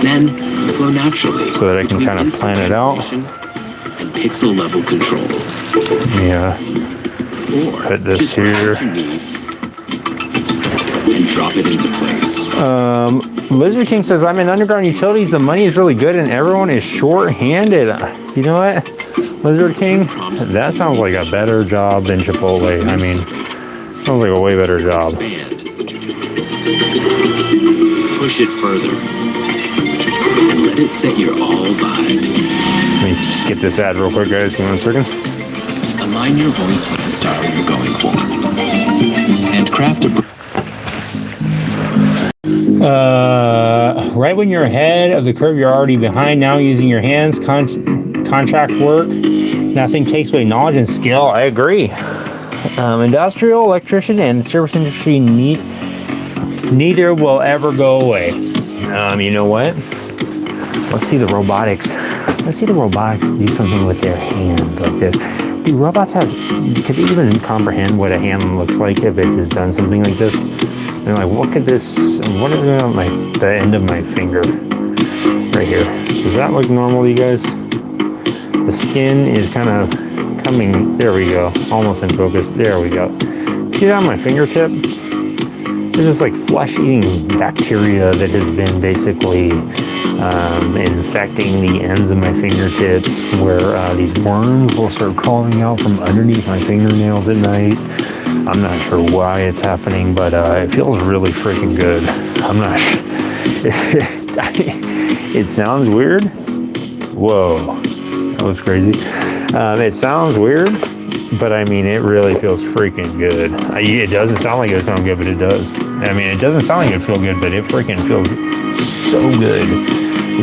Then flow naturally so that I can kind of plan it out. and pixel level control. Yeah. Or Put this just grab here. what you need and drop it into place. Lizard King says, I'm in underground utilities. The money is really good and everyone is short-handed. You know what, Lizard King? That sounds like a better job than Chipotle. I mean, sounds like a way better job. Expand. Push it further. And let it set your all vibe. Let me skip this ad real quick, guys. Give me 1 second. Align your voice with the style you're going for. And craft a Right when you're ahead of the curve, you're already behind. Now using your hands, contract work, nothing takes away knowledge and skill. I agree. Industrial, electrician, and service industry neither will ever go away. You know what? Let's see the robotics. Let's see the robotics do something with their hands like this. Do robots have, could they even comprehend what a hand looks like if it has done something like this? And like, what could this, what is it on the end of my finger right here? Does that look normal to you guys? The skin is kind of coming, there we go, almost in focus, there we go. See that on my fingertip? There's this like flesh-eating bacteria that has been basically infecting the ends of my fingertips, where these worms will start crawling out from underneath my fingernails at night. I'm not sure why it's happening, but it feels really freaking good. I'm not sure. It sounds weird. Whoa, that was crazy. It sounds weird, but I mean, it really feels freaking good. It doesn't sound like it sounds good, but it does. I mean, it doesn't sound like it feels good, but it freaking feels so good.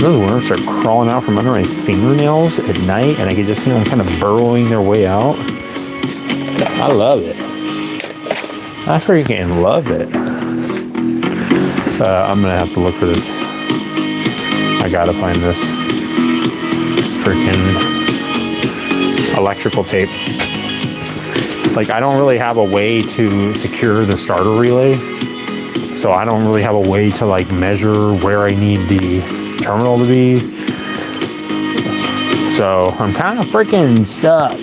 Those worms start crawling out from under my fingernails at night, and I can just feel them kind of burrowing their way out. I love it. I freaking love it. I'm gonna have to look for this. I gotta find this freaking electrical tape. Like, I don't really have a way to secure the starter relay, so I don't really have a way to like measure where I need the terminal to be. So I'm kind of freaking stuck.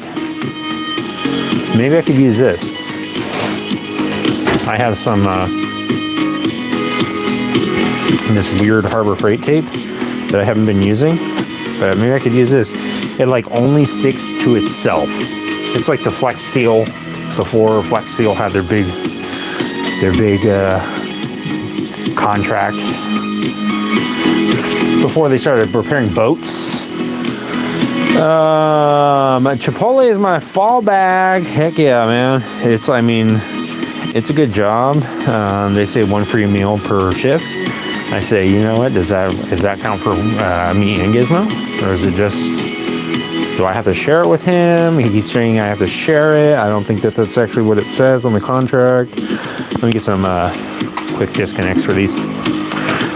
Maybe I could use this. I have some this weird Harbor Freight tape that I haven't been using, but maybe I could use this. It like only sticks to itself. It's like the Flex Seal before Flex Seal had their big contract before they started repairing boats. Chipotle is my fallback. Heck yeah, man. It's a good job. They say 1 free meal per shift. I say, you know what? Does that count for me and Gizmo, or is it just? Do I have to share it with him? He keeps saying I have to share it. I don't think that's actually what it says on the contract. Let me get some quick disconnects for these.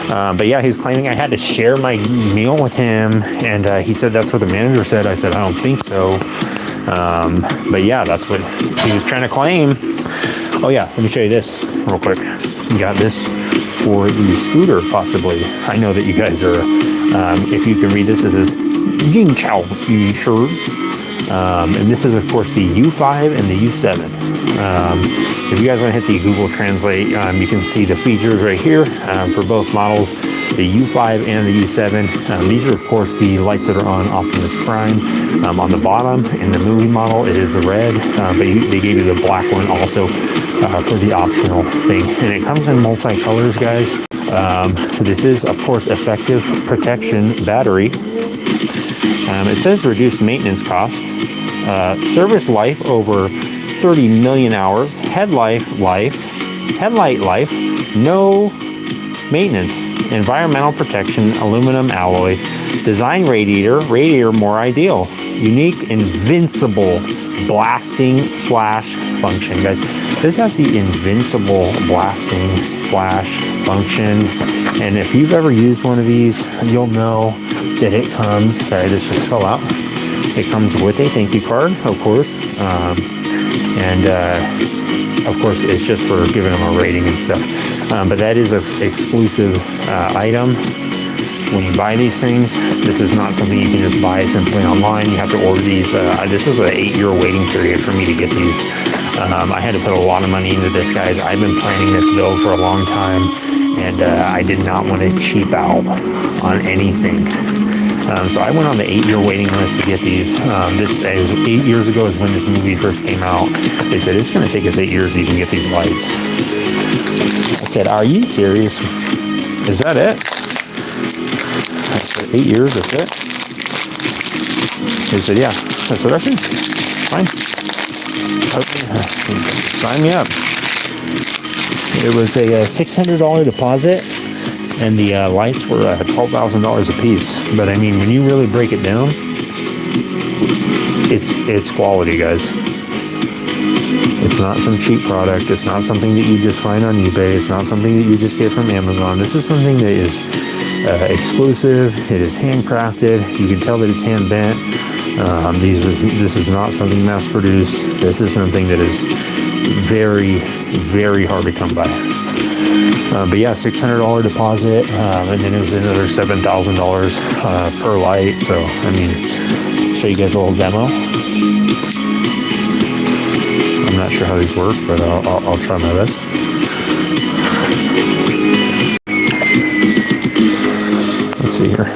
But yeah, he's claiming I had to share my meal with him, and he said that's what the manager said. I said I don't think so. But yeah, that's what he was trying to claim. Oh yeah, let me show you this real quick. You got this for the scooter, possibly. I know that you guys are, if you can read this, this is Jing Chao shirt. And this is, of course, the U5 and the U7. If you guys want to hit the Google Translate, you can see the features right here for both models, the U5 and the U7. These are, of course, the lights that are on Optimus Prime. On the bottom, in the movie model, it is the red, but they gave you the black one also for the optional thing. And it comes in multi-colors, guys. This is, of course, effective protection battery. It says reduced maintenance cost, service life over 30 million hours, headlight life, no maintenance, environmental protection, aluminum alloy, design radiator more ideal, unique invincible blasting flash function. Guys, this has the invincible blasting flash function, and if you've ever used one of these, you'll know that it comes, sorry, this just fell out. It comes with a thank you card, of course. Of course, it's just for giving them a rating and stuff. But that is an exclusive item. When you buy these things, this is not something you can just buy simply online. You have to order these. This was an 8-year waiting period for me to get these. I had to put a lot of money into this, guys. I've been planning this build for a long time, and I did not want to cheap out on anything. So I went on the 8-year waiting list to get these. This 8 years ago is when this movie first came out. They said, it's going to take us 8 years to even get these lights. I said, are you serious? Is that it? I said, 8 years, that's it? They said, yeah. I said, okay, fine. Okay. Sign me up. It was a $600 deposit. And the lights were $12,000 a piece. But I mean, when you really break it down, it's quality, guys. It's not some cheap product. It's not something that you just find on eBay. It's not something that you just get from Amazon. This is something that is exclusive. It is handcrafted. You can tell that it's hand bent. This is not something mass produced. This is something that is very, very hard to come by. But yeah, $600 deposit, and then it was another $7,000 per light. So, I mean, show you guys a little demo. I'm not sure how these work, but I'll try my best. Let's see here.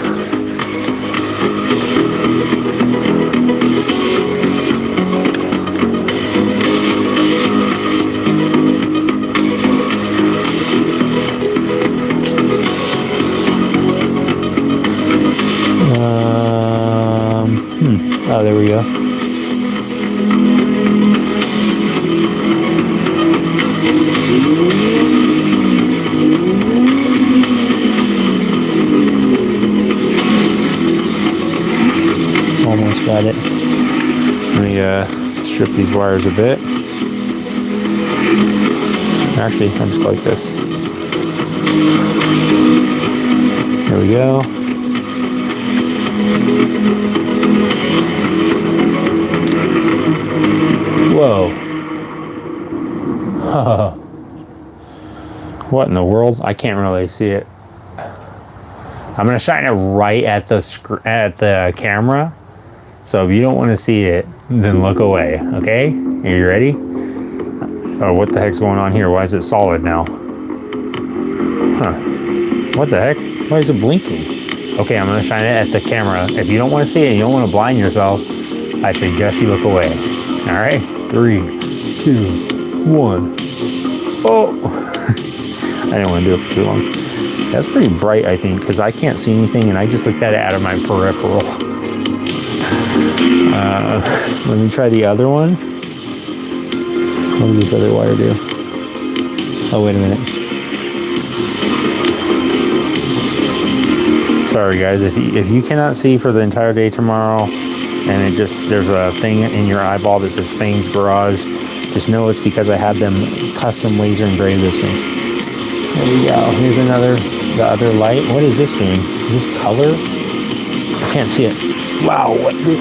strip these wires a bit. Actually, I'll just go like this. There we go. Whoa. What in the world? I can't really see it. I'm gonna shine it right at the camera. So if you don't want to see it, then look away. Okay? Are you ready? Oh, what the heck's going on here? Why is it solid now? Huh? What the heck? Why is it blinking? Okay, I'm gonna shine it at the camera. If you don't want to see it, you don't want to blind yourself, I suggest you look away. All right? 3, 2, 1. Oh! I didn't want to do it for too long. That's pretty bright, I think, because I can't see anything, and I just looked at it out of my peripheral. Let me try the other one. What does this other wire do? Oh, wait a minute. Sorry, guys. If you cannot see for the entire day tomorrow, and there's a thing in your eyeball that says Fang's Garage, just know it's because I had them custom laser engrave this thing. There we go. Here's the other light. What is this thing? Is this color? I can't see it. Wow,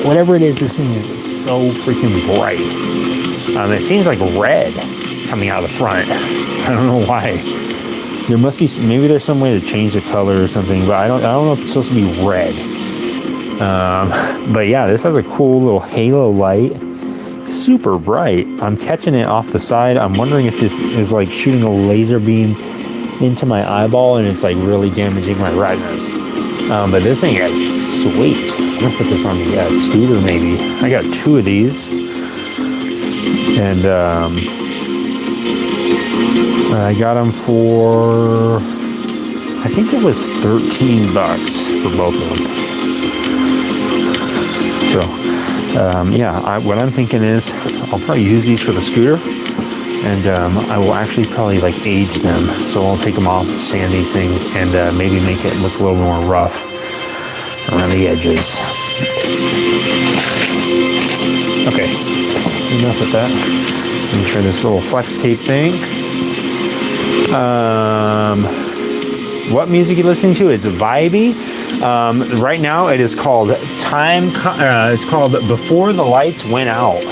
whatever it is, this thing is so freaking bright. It seems like red coming out of the front. I don't know why. There must be, maybe there's some way to change the color or something, but I don't know if it's supposed to be red. But yeah, this has a cool little halo light. Super bright. I'm catching it off the side. I'm wondering if this is like shooting a laser beam into my eyeball and it's like really damaging my retinas. But this thing is sweet. I'm gonna put this on the scooter maybe. I got 2 of these. And I got them for, I think it was $13 for both of them. So, yeah, what I'm thinking is I'll probably use these for the scooter, and I will actually probably like age them. So I'll take them off, sand these things, and maybe make it look a little more rough around the edges. Okay, enough with that. Let me try this little flex tape thing. What music you listening to? It's vibey. Right now it is called it's called Before the Lights Went Out.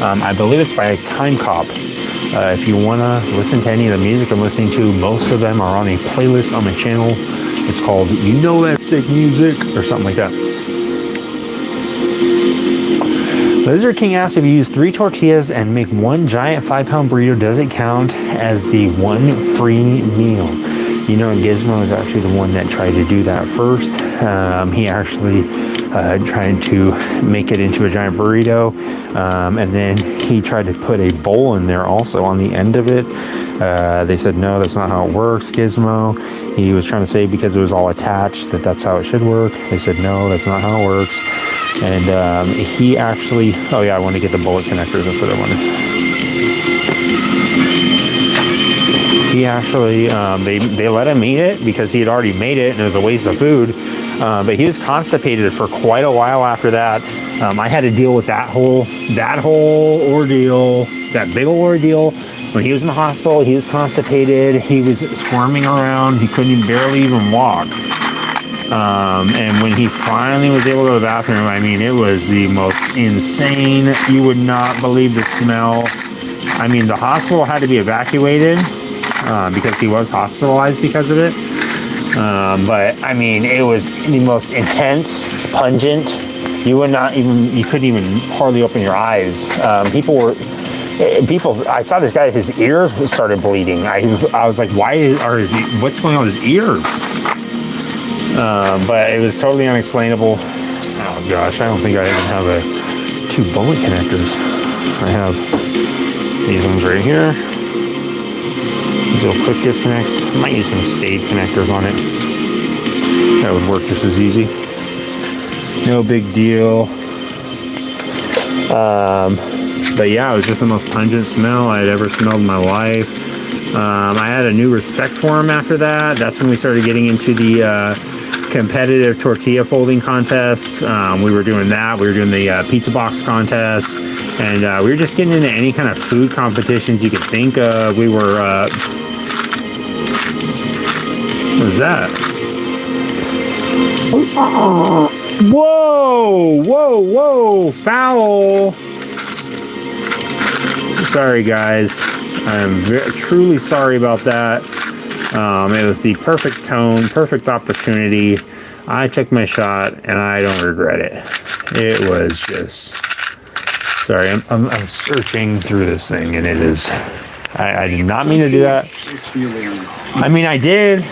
I believe it's by Time Cop. If you want to listen to any of the music I'm listening to, most of them are on a playlist on my channel. It's called You Know That Sick Music or something like that. Lizard King asks if you use 3 tortillas and make 1 giant 5-pound burrito, does it count as the 1 free meal? You know, Gizmo is actually the one that tried to do that first. He actually tried to make it into a giant burrito, and then he tried to put a bowl in there also on the end of it. They said, no, that's not how it works, Gizmo. He was trying to say because it was all attached that's how it should work. They said, no, that's not how it works. And he actually, oh yeah, I want to get the bullet connectors. That's what I wanted. He actually, they let him eat it because he had already made it and it was a waste of food. But he was constipated for quite a while after that. I had to deal with that whole ordeal, that big old ordeal. When he was in the hospital, he was constipated. He was squirming around. He couldn't barely even walk. And when he finally was able to go to the bathroom, I mean, it was the most insane. You would not believe the smell. I mean, the hospital had to be evacuated because he was hospitalized because of it. But I mean, it was the most intense, pungent. You couldn't even hardly open your eyes. I saw this guy, his ears started bleeding. I was like, what's going on with his ears? But it was totally unexplainable. Oh gosh, I don't think I even have 2 bullet connectors. I have these ones right here. These little quick disconnects. I might use some spade connectors on it. That would work just as easy. No big deal. But yeah, it was just the most pungent smell I had ever smelled in my life. I had a new respect for him after that. That's when we started getting into the competitive tortilla folding contests. We were doing that. We were doing the pizza box contest. And we were just getting into any kind of food competitions you could think of. We were, what was that? Whoa, whoa, whoa, foul. Sorry, guys. I'm truly sorry about that. It was the perfect tone, perfect opportunity. I took my shot, and I don't regret it. It was just... Sorry, I'm searching through this thing, and it is... I did not mean to do that. I mean, I did,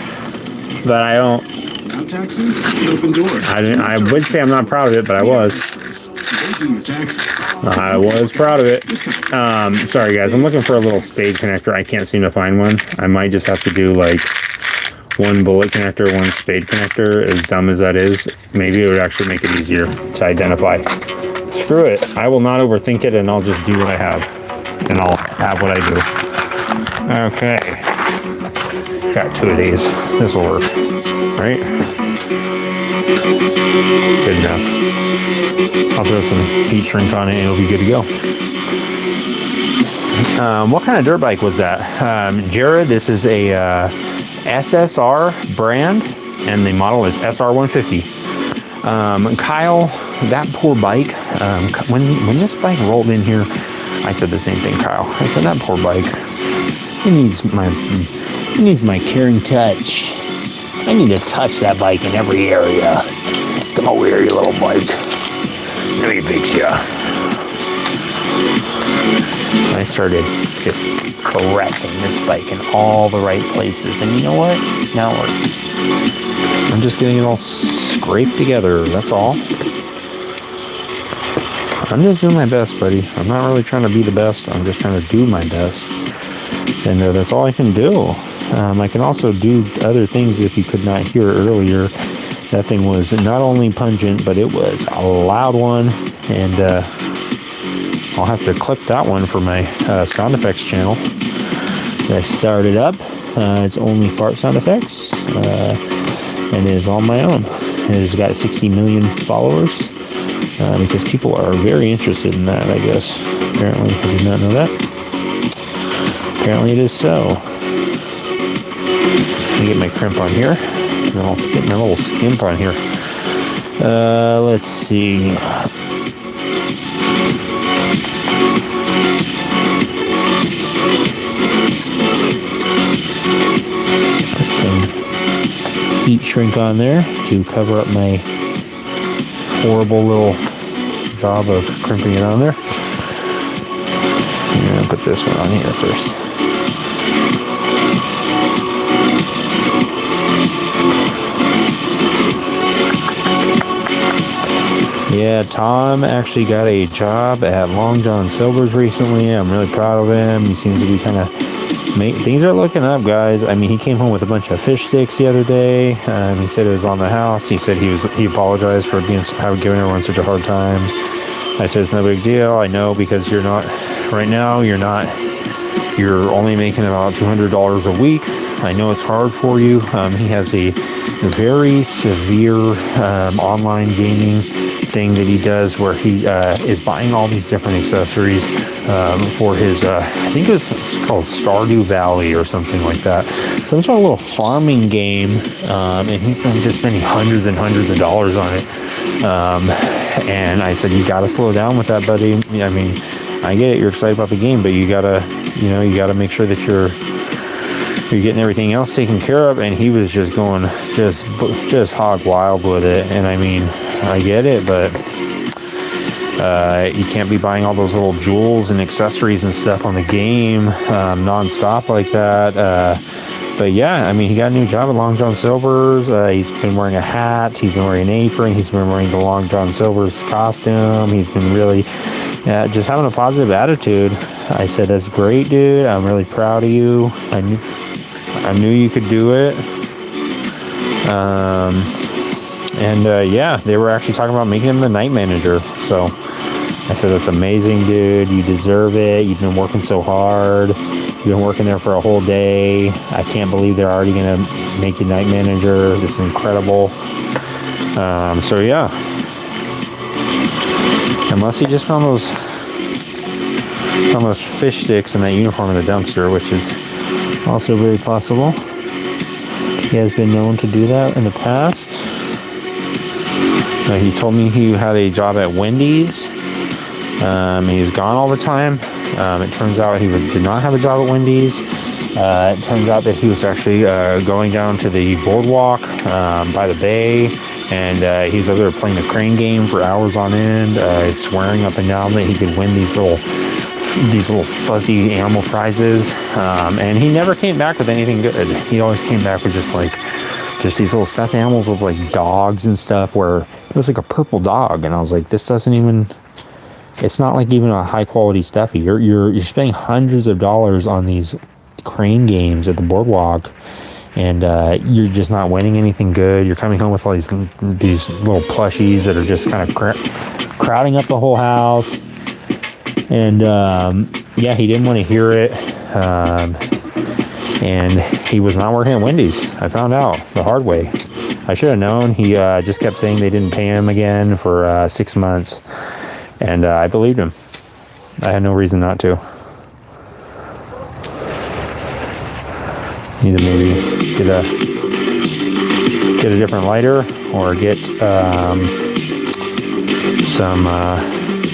but I don't... Now taxes, open door. I would say I'm not proud of it, but I was. I was proud of it. Sorry, guys. I'm looking for a little spade connector. I can't seem to find one. I might just have to do, like, one bullet connector, one spade connector. As dumb as that is, maybe it would actually make it easier to identify. Screw it. I will not overthink it, and I'll just do what I have. And I'll have what I do. Okay. Got 2 of these. This will work. Right? Good enough. I'll throw some heat shrink on it and it'll be good to go. What kind of dirt bike was that? Jared, this is a SSR brand and the model is SR150. Kyle, that poor bike, when this bike rolled in here, I said the same thing, Kyle. I said, that poor bike, it needs my caring touch. I need to touch that bike in every area. Come over here, you little bike. Let me fix ya. I started just caressing this bike in all the right places. And you know what? Now it works. I'm just getting it all scraped together. That's all. I'm just doing my best, buddy. I'm not really trying to be the best. I'm just trying to do my best. And that's all I can do. I can also do other things if you could not hear earlier. That thing was not only pungent, but it was a loud one. And I'll have to clip that one for my sound effects channel. I started up. It's only fart sound effects. And it is all my own. It has got 60 million followers. Because people are very interested in that, I guess. Apparently, I did not know that. Apparently it is so. Let me get my crimp on here. And then I'll get my little skimp on here. Let's see. Put some heat shrink on there to cover up my horrible little job of crimping it on there. I'm gonna put this one on here first. Yeah, Tom actually got a job at Long John Silver's recently. I'm really proud of him. He seems to be kind of... Things are looking up, guys. I mean, he came home with a bunch of fish sticks the other day. He said it was on the house. He said he apologized for giving everyone such a hard time. I said, it's no big deal. I know, because you're not... Right now, you're only making about $200 a week. I know it's hard for you. He has a very severe online gaming thing that he does where he is buying all these different accessories for his I think it's called Stardew Valley or something like that, some sort of little farming game, and he's been just spending hundreds and hundreds of dollars on it, and I said, you gotta slow down with that, buddy. I mean, I get it, you're excited about the game, but you gotta make sure that you're getting everything else taken care of. And he was just going just hog wild with it. And I mean, I get it, but you can't be buying all those little jewels and accessories and stuff on the game non-stop like that. But yeah, I mean, he got a new job at Long John Silver's. He's been wearing a hat, he's been wearing an apron, he's been wearing the Long John Silver's costume. He's been really just having a positive attitude. I said, that's great, dude. I'm really proud of you. I knew you could do it. Yeah, they were actually talking about making him the night manager. So I said, that's amazing, dude. You deserve it. You've been working so hard. You've been working there for a whole day. I can't believe they're already going to make you night manager. This is incredible. So yeah. Unless he just found those almost fish sticks in that uniform in the dumpster, which is also very possible. He has been known to do that in the past. He told me he had a job at Wendy's. He's gone all the time. It turns out he did not have a job at Wendy's. It turns out that he was actually going down to the boardwalk by the bay, and he's over there playing the crane game for hours on end, swearing up and down that he could win these little fuzzy animal prizes. And he never came back with anything good. He always came back with just these little stuffed animals with like dogs and stuff, where it was like a purple dog, and I was like, this doesn't even. It's not like even a high quality stuffy. You're spending hundreds of dollars on these crane games at the boardwalk, and you're just not winning anything good. You're coming home with all these little plushies that are just kind of crowding up the whole house. And yeah, he didn't want to hear it. And he was not working at Wendy's. I found out the hard way. I should have known. He just kept saying they didn't pay him again for 6 months. And I believed him. I had no reason not to. Need to maybe get a different lighter, or get some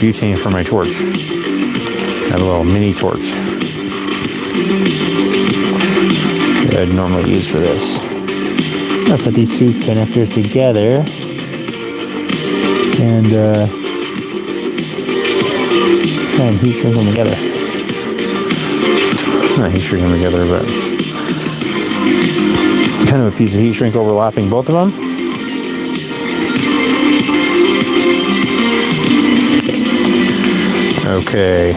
butane for my torch. I have a little mini torch that I'd normally use for this. I'll put these two connectors together and try and heat shrink them together. Not heat shrink them together, but kind of a piece of heat shrink overlapping both of them. Okay,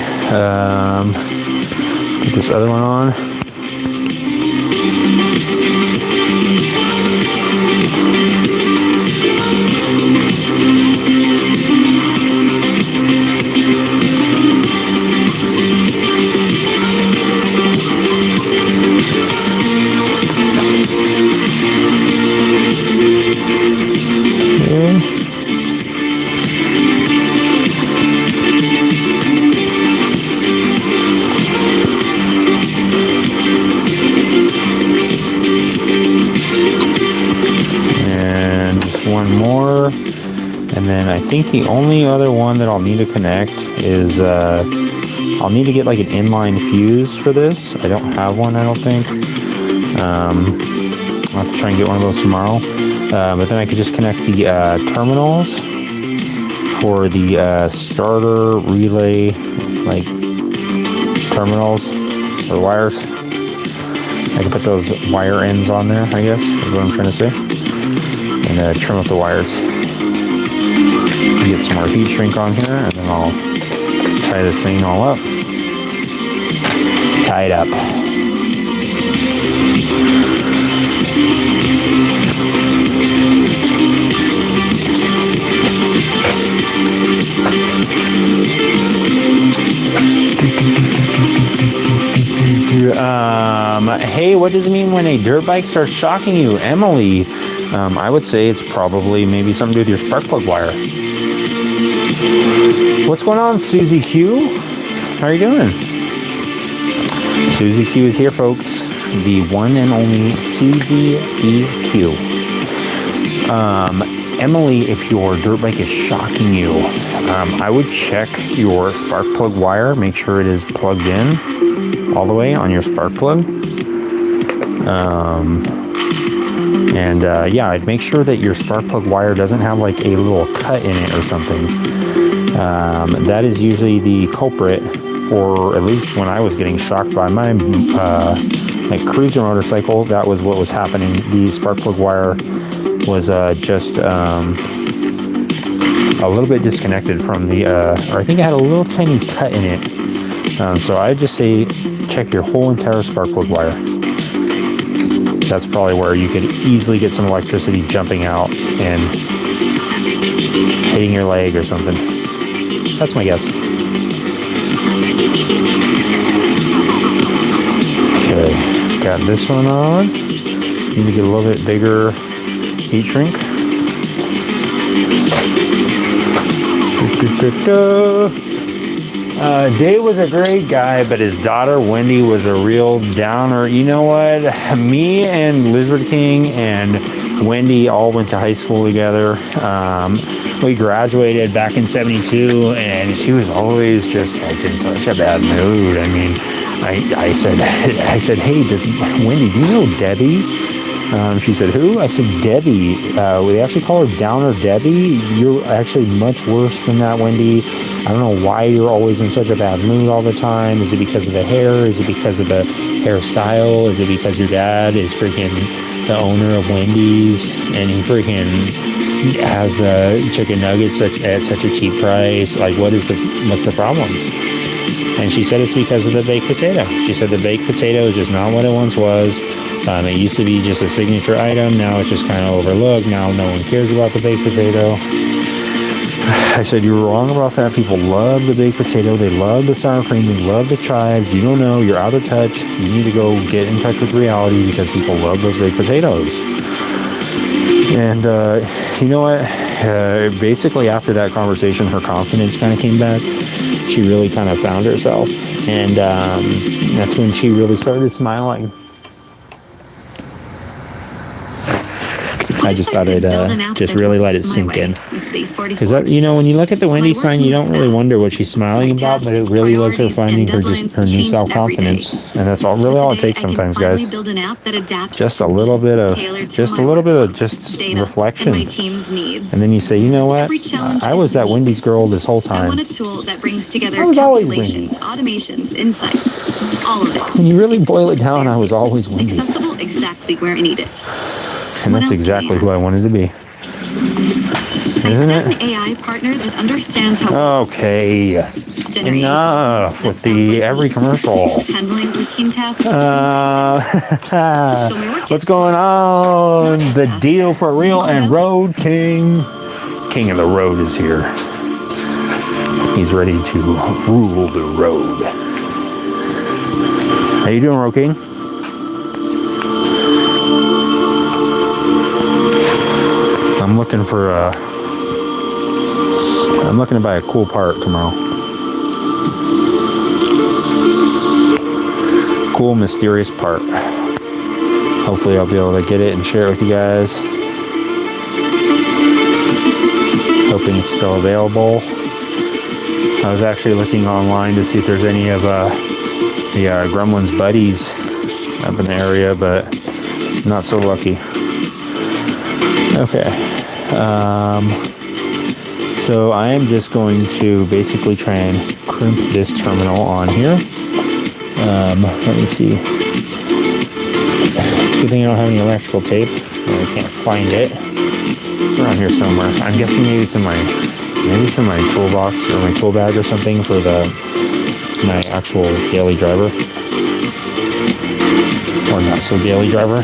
put this other one on. One more, and then I think the only other one that I'll need to connect is I'll need to get like an inline fuse for this. I don't have one, I don't think. I'll have to try and get one of those tomorrow. But then I could just connect the terminals for the starter relay, like terminals or wires. I can put those wire ends on there, I guess, is what I'm trying to say. And trim up the wires. Get some more heat shrink on here, and then I'll tie this thing all up. Tie it up. Hey, what does it mean when a dirt bike starts shocking you? Emily, I would say it's probably maybe something to do with your spark plug wire. What's going on, Susie Q? How are you doing? Susie Q is here, folks. The one and only Susie EQ. Emily, if your dirt bike is shocking you, I would check your spark plug wire. Make sure it is plugged in all the way on your spark plug. Yeah, I'd make sure that your spark plug wire doesn't have like a little cut in it or something. That is usually the culprit, or at least when I was getting shocked by my cruiser motorcycle, that was what was happening. The spark plug wire was just a little bit disconnected from the, or I think it had a little tiny cut in it. So I'd just say check your whole entire spark plug wire. That's probably where you could easily get some electricity jumping out and hitting your leg or something. That's my guess. Okay, got this one on. Need to get a little bit bigger heat shrink. Dave was a great guy, but his daughter Wendy was a real downer. You know what? Me and Lizard King and Wendy all went to high school together. We graduated back in '72, and she was always just like in such a bad mood. I mean, I said, hey, Wendy, do you know Debbie? She said, who? I said, Debbie. We actually call her Downer Debbie. You're actually much worse than that, Wendy. I don't know why you're always in such a bad mood all the time. Is it because of the hair? Is it because of the hairstyle? Is it because your dad is freaking the owner of Wendy's and he freaking has the chicken nuggets at such a cheap price? Like, what's the problem? And she said it's because of the baked potato. She said the baked potato is just not what it once was. It used to be just a signature item. Now it's just kind of overlooked. Now no one cares about the baked potato. I said, you're wrong about that. People love the baked potato. They love the sour cream. They love the chives. You don't know. You're out of touch. You need to go get in touch with reality because people love those baked potatoes. And you know what? Basically, after that conversation, her confidence kind of came back. She really kind of found herself. And that's when she really started smiling. I just thought I'd just really let it sink in. Because, you know, when you look at the Wendy sign, you don't really wonder what she's smiling about, but it really was her finding her new self-confidence. And that's all it takes sometimes, guys. Just a little bit of reflection. And then you say, you know what? I was that Wendy's girl this whole time. I was always Wendy. When you really boil it down, I was always Wendy. Accessible exactly where I need it. And that's exactly who I wanted to be. Isn't it? An AI partner that understands how. Okay. Enough with every commercial. Handling routine tasks. What's going on? The deal for real and Road King. King of the Road is here. He's ready to rule the road. How you doing, Road King? I'm looking to buy a cool part tomorrow. Cool, mysterious part. Hopefully I'll be able to get it and share it with you guys. Hoping it's still available. I was actually looking online to see if there's any of the Gremlins buddies up in the area, but not so lucky. Okay. So I am just going to basically try and crimp this terminal on here. Let me see. It's a good thing I don't have any electrical tape. I can't find it. It's around here somewhere. I'm guessing maybe it's in my toolbox or my tool bag or something for my actual daily driver. Or not so daily driver.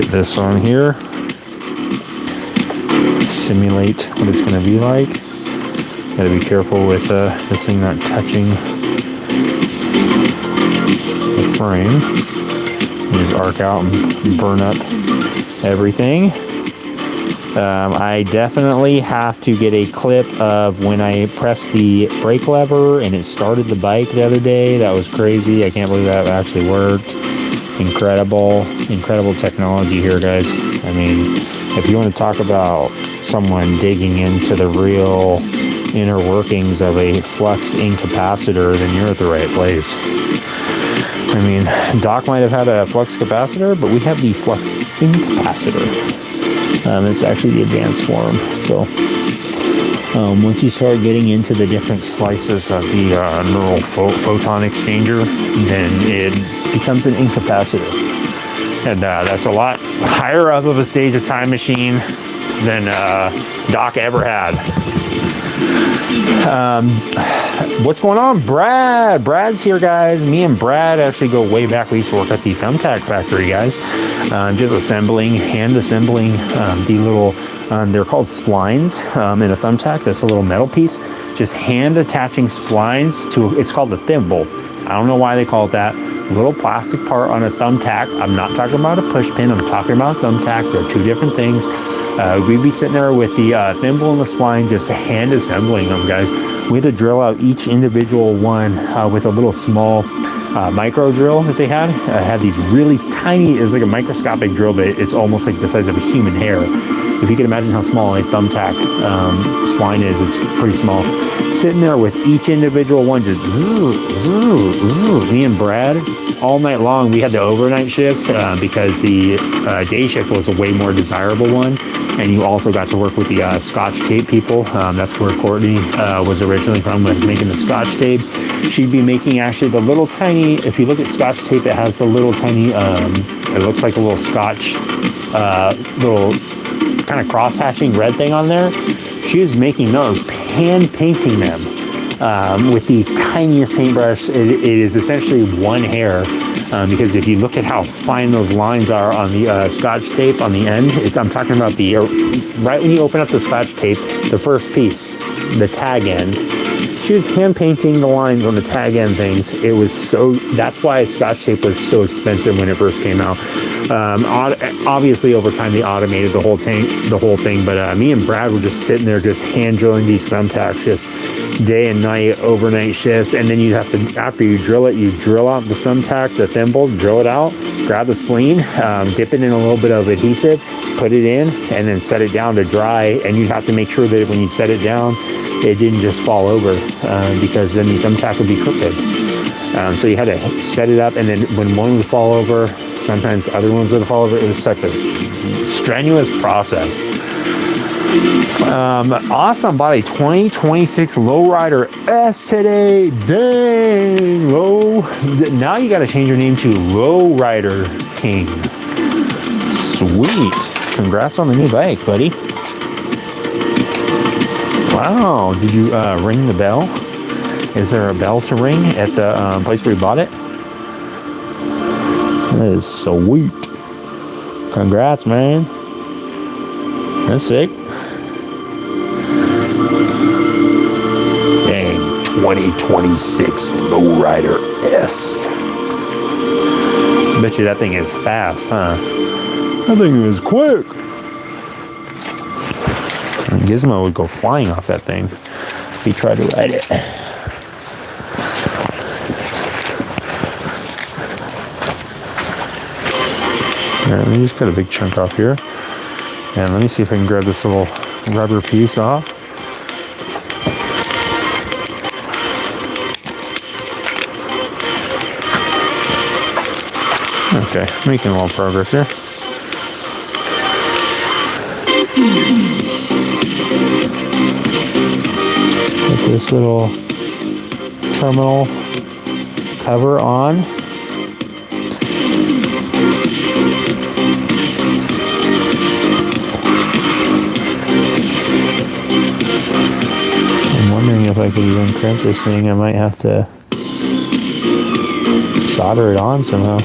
This on here, simulate what it's going to be like. Got to be careful with this thing not touching the frame. You just arc out and burn up everything. I definitely have to get a clip of when I pressed the brake lever and it started the bike the other day. That was crazy. I can't believe that actually worked. Incredible technology here, guys. I mean, if you want to talk about someone digging into the real inner workings of a flux incapacitor, then you're at the right place. I mean, Doc might have had a flux capacitor, but we have the flux incapacitor. It's actually the advanced form. So once you start getting into the different slices of the neural photon exchanger, then it becomes an incapacitor. And that's a lot higher up of a stage of Time Machine than Doc ever had. What's going on? Brad's here, guys. Me and Brad actually go way back. We used to work at the Thumbtack factory, guys. Just hand assembling the little They're called splines in a thumbtack. That's a little metal piece. Just hand attaching splines to, it's called the thimble. I don't know why they call it that. Little plastic part on a thumbtack. I'm not talking about a push pin. I'm talking about a thumbtack. They're two different things. We'd be sitting there with the thimble and the spline, just hand assembling them, guys. We had to drill out each individual one with a little small micro drill that they had. Had these really tiny, it's like a microscopic drill, but it's almost like the size of a human hair. If you can imagine how small a thumbtack spline is, it's pretty small. Sitting there with each individual one, just me and Brad, all night long. We had the overnight shift because the day shift was a way more desirable one. And you also got to work with the Scotch tape people. That's where Courtney was originally from, was making the Scotch tape. She'd be making actually the little tiny, if you look at Scotch tape, it has the little tiny, it looks like a little Scotch, little kind of cross-hatching red thing on there. She was making those, hand painting them with the tiniest paintbrush. It is essentially one hair. Because if you look at how fine those lines are on the Scotch tape on the end, I'm talking about the, right when you open up the Scotch tape, the first piece, the tag end, she was hand painting the lines on the tag end things. It was so, that's why Scotch tape was so expensive when it first came out. Obviously over time they automated the whole thing, but me and Brad were just sitting there just hand drilling these thumbtacks, just day and night, overnight shifts. And then you have to, after you drill it, you drill out the thumbtack, the thimble, drill it out, grab the spleen, dip it in a little bit of adhesive, put it in, and then set it down to dry. And you have to make sure that when you set it down, it didn't just fall over, because then the thumbtack would be crooked. So you had to set it up, and then when one would fall over, sometimes other ones would fall over. It was such a strenuous process. Awesome. Bought a 2026 Lowrider S today. Dang. Now you got to change your name to Lowrider King. Sweet. Congrats on the new bike, buddy. Wow. Did you ring the bell? Is there a bell to ring at the place where you bought it? That is sweet. Congrats, man. That's sick. Dang, 2026 Lowrider S. Bet you that thing is fast, huh? That thing is quick. Gizmo would go flying off that thing if he tried to ride it. Alright, let me just cut a big chunk off here. And let me see if I can grab this little rubber piece off. Okay, making a little progress here. Put this little terminal cover on. I'm wondering if I could even crimp this thing. I might have to solder it on somehow.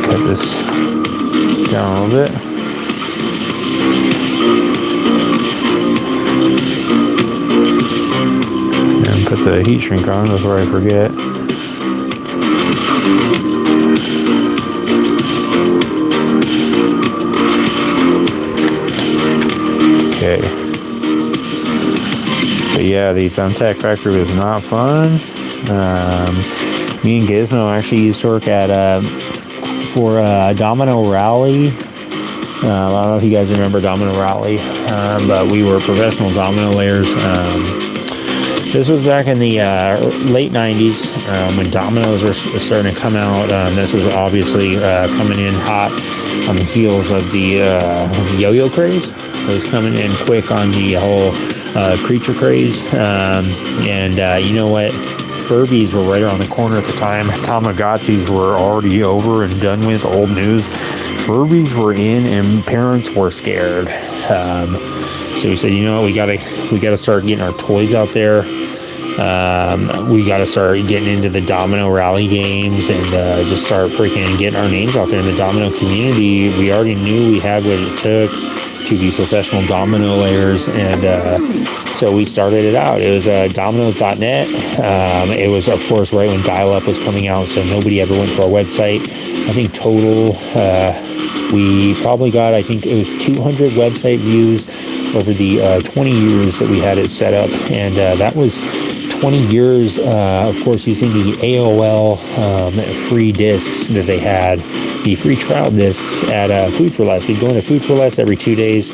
Cut this down a little bit. And put the heat shrink on before I forget. Okay. But yeah, the thumbtack factory was not fun. Me and Gizmo actually used to work at for Domino Rally. I don't know if you guys remember Domino Rally, but we were professional domino layers. This was back in the late 90s when dominoes were starting to come out. This was obviously coming in hot on the heels of the yo-yo craze. It was coming in quick on the whole creature craze. You know what? Furbies were right around the corner at the time. Tamagotchis were already over and done with, old news. Furbies were in and parents were scared. So we said, you know what, we gotta start getting our toys out there. We got to start getting into the domino rally games and just start freaking getting our names out there in the domino community. We already knew we had what it took to be professional domino layers, and so we started it out. It was dominoes.net. It was, of course, right when dial-up was coming out, so nobody ever went to our website. I think total, we probably got, I think it was 200 website views over the 20 years that we had it set up, and that was 20 years, of course, using the AOL free discs that they had, the free trial discs at Food for Less. We'd go into Food for Less every 2 days,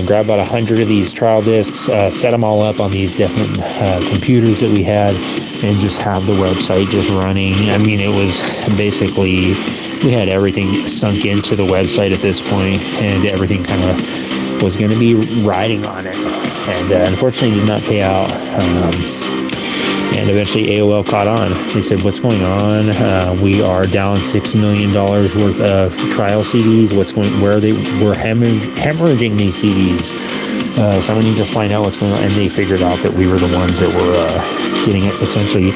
grab about 100 of these trial discs, set them all up on these different computers that we had, and just have the website just running. I mean, it was basically, we had everything sunk into the website at this point, and everything kind of was going to be riding on it. And unfortunately, did not pay out. And eventually AOL caught on. They said, what's going on? We are down $6 million worth of trial CDs. We're hemorrhaging these CDs. Someone needs to find out what's going on. And they figured out that we were the ones that were getting essentially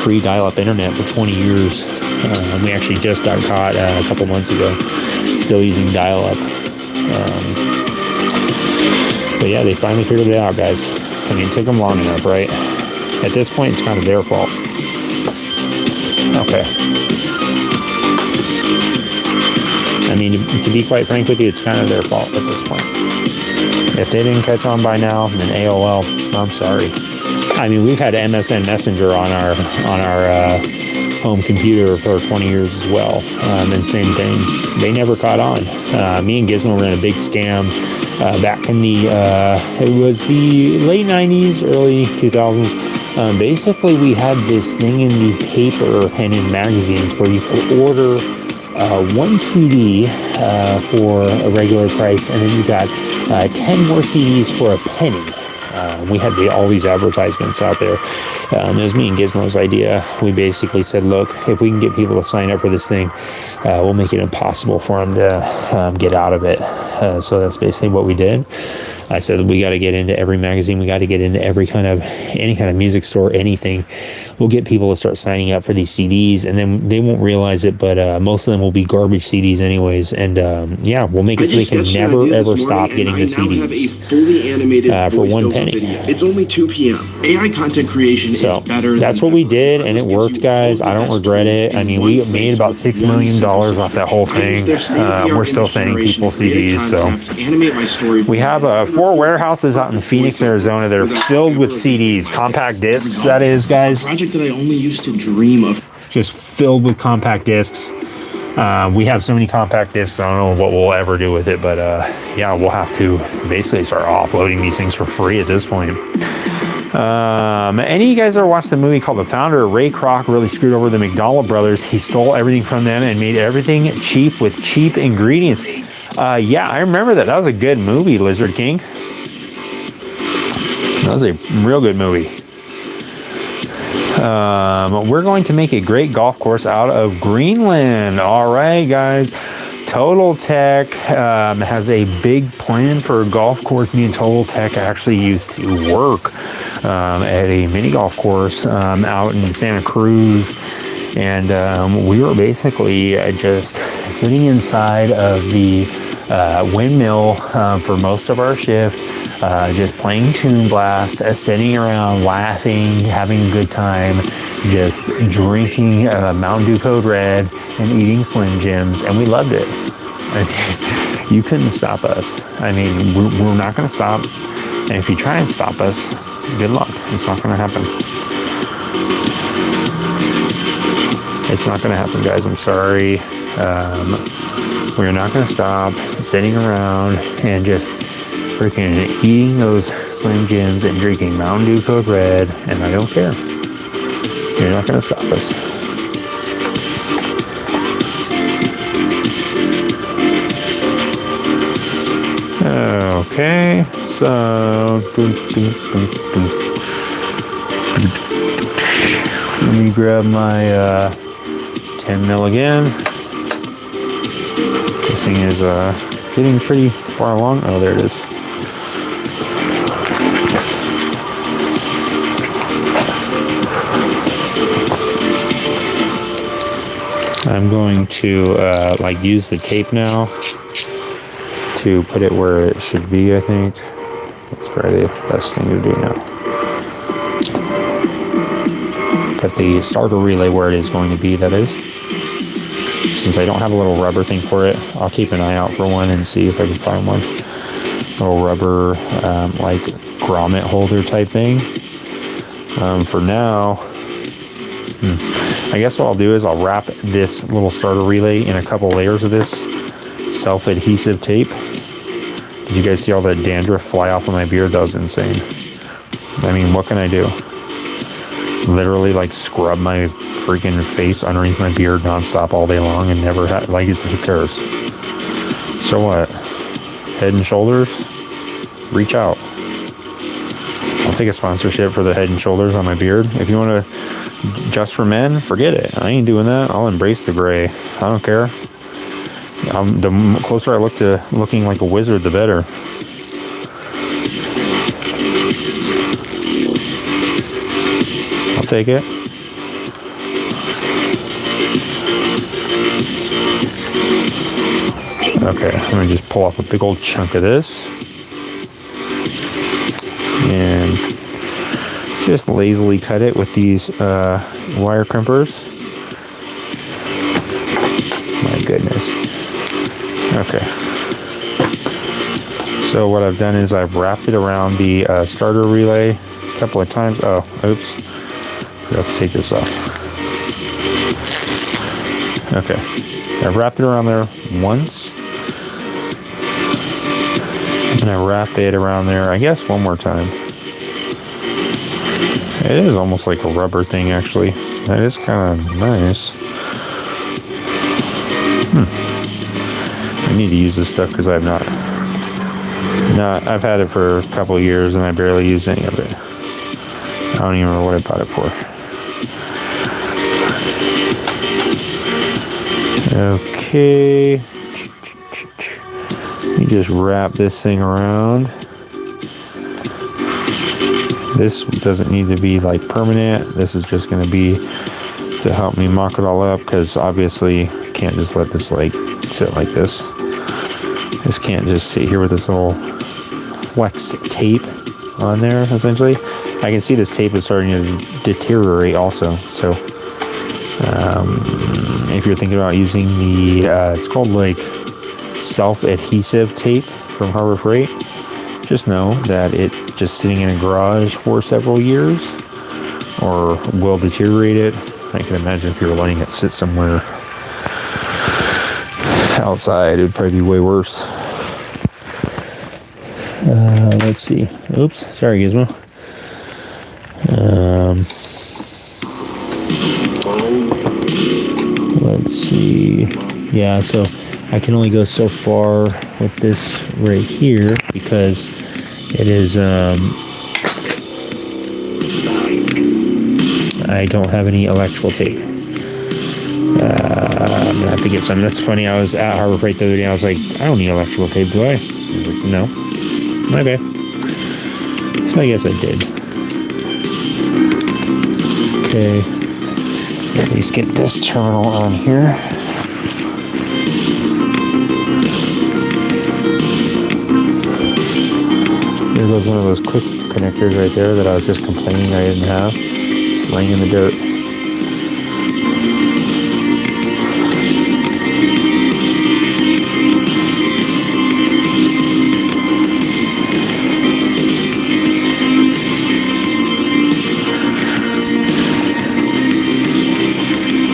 free dial-up internet for 20 years. We actually just got caught a couple months ago, still using dial-up. But yeah, they finally figured it out, guys. I mean, it took them long enough, right? At this point, it's kind of their fault. Okay. I mean, to be quite frank with you, it's kind of their fault at this point. If they didn't catch on by now, then AOL, I'm sorry. I mean, we've had MSN Messenger on our home computer for 20 years as well. And same thing. They never caught on. Me and Gizmo were in a big scam back in the, it was the late 90s, early 2000s. Basically, we had this thing in the paper and in magazines where you could order one CD for a regular price, and then you got 10 more CDs for a penny. We had all these advertisements out there. It was me and Gizmo's idea. We basically said, look, if we can get people to sign up for this thing, we'll make it impossible for them to get out of it. So that's basically what we did. I said, we got to get into every magazine. We got to get into any kind of music store, anything. We'll get people to start signing up for these CDs, and then they won't realize it, but most of them will be garbage CDs anyways. And yeah, we'll make it so they can never, ever stop getting the CDs for one penny. It's only 2 p.m. AI content creation is better. That's what we did, and it worked, guys. I don't regret it. I mean, we made about $6 million off that whole thing. We're still sending people CDs, so we have 4 warehouses out in Phoenix, Arizona that are filled with CDs, compact discs, that is, guys. Project that I only used to dream of. Just filled with compact discs. We have so many compact discs, I don't know what we'll ever do with it, but yeah, we'll have to basically start offloading these things for free at this point. Any of you guys ever watched the movie called The Founder? Ray Kroc really screwed over the McDonald brothers. He stole everything from them and made everything cheap with cheap ingredients. Yeah, I remember that. That was a good movie, Lizard King. That was a real good movie. We're going to make a great golf course out of Greenland. All right, guys. Total Tech has a big plan for a golf course. Me and Total Tech actually used to work at a mini golf course out in Santa Cruz. And we were basically just sitting inside of the windmill for most of our shift, just playing Toon Blast, sitting around laughing, having a good time, just drinking Mountain Dew Code Red and eating Slim Jims, and we loved it. You couldn't stop us. I mean, we're not going to stop, and if you try and stop us, good luck. It's not going to happen. It's not going to happen, guys. I'm sorry. We're not going to stop sitting around and just freaking eating those Slim Jims and drinking Mountain Dew Code Red, and I don't care. You're not going to stop us. Okay, so let me grab my 10 mil again. This thing is getting pretty far along. Oh, there it is. I'm going to like use the tape now to put it where it should be, I think. That's probably the best thing to do now. Put the starter relay where it is going to be, that is. Since I don't have a little rubber thing for it, I'll keep an eye out for one and see if I can find one. Little rubber, like grommet holder type thing. For now, I guess what I'll do is I'll wrap this little starter relay in a couple layers of this self-adhesive tape. Did you guys see all that dandruff fly off of my beard? That was insane. I mean, what can I do? Literally, like, scrub my freaking face underneath my beard nonstop all day long and never had, like, who cares? So what? Head and Shoulders? Reach out. I'll take a sponsorship for the Head and Shoulders on my beard. If you want to just for men, forget it. I ain't doing that. I'll embrace the gray. I don't care. The closer I look to looking like a wizard, the better. I'll take it. Okay, I'm gonna just pull off a big old chunk of this and just lazily cut it with these wire crimpers. My goodness. Okay. So what I've done is I've wrapped it around the starter relay a couple of times. Oh, oops. Forgot to take this off. Okay. I've wrapped it around there once. And I wrap it around there, I guess, one more time. It is almost like a rubber thing, actually. That is kind of nice. I need to use this stuff because I've not. I've had it for a couple of years and I barely use any of it. I don't even remember what I bought it for. Okay. You just wrap this thing around. This doesn't need to be like permanent. This is just going to be to help me mock it all up, because obviously can't just let this like sit like this. This can't just sit here with this little flex tape on there, essentially. I can see this tape is starting to deteriorate also. So if you're thinking about using the it's called like self-adhesive tape from Harbor Freight, just know that it just sitting in a garage for several years or will deteriorate it. I can imagine if you were letting it sit somewhere outside, it would probably be way worse. Let's see. Oops, sorry, Gizmo. Let's see. Yeah, so I can only go so far with this right here because it is I don't have any electrical tape. I'm gonna have to get some. That's funny, I was at Harbor Freight the other day and I was like, I don't need electrical tape, do I? I was like, no. My bad. So I guess I did. Okay. At least get this terminal on here. There goes one of those quick connectors right there that I was just complaining I didn't have. Just laying in the dirt.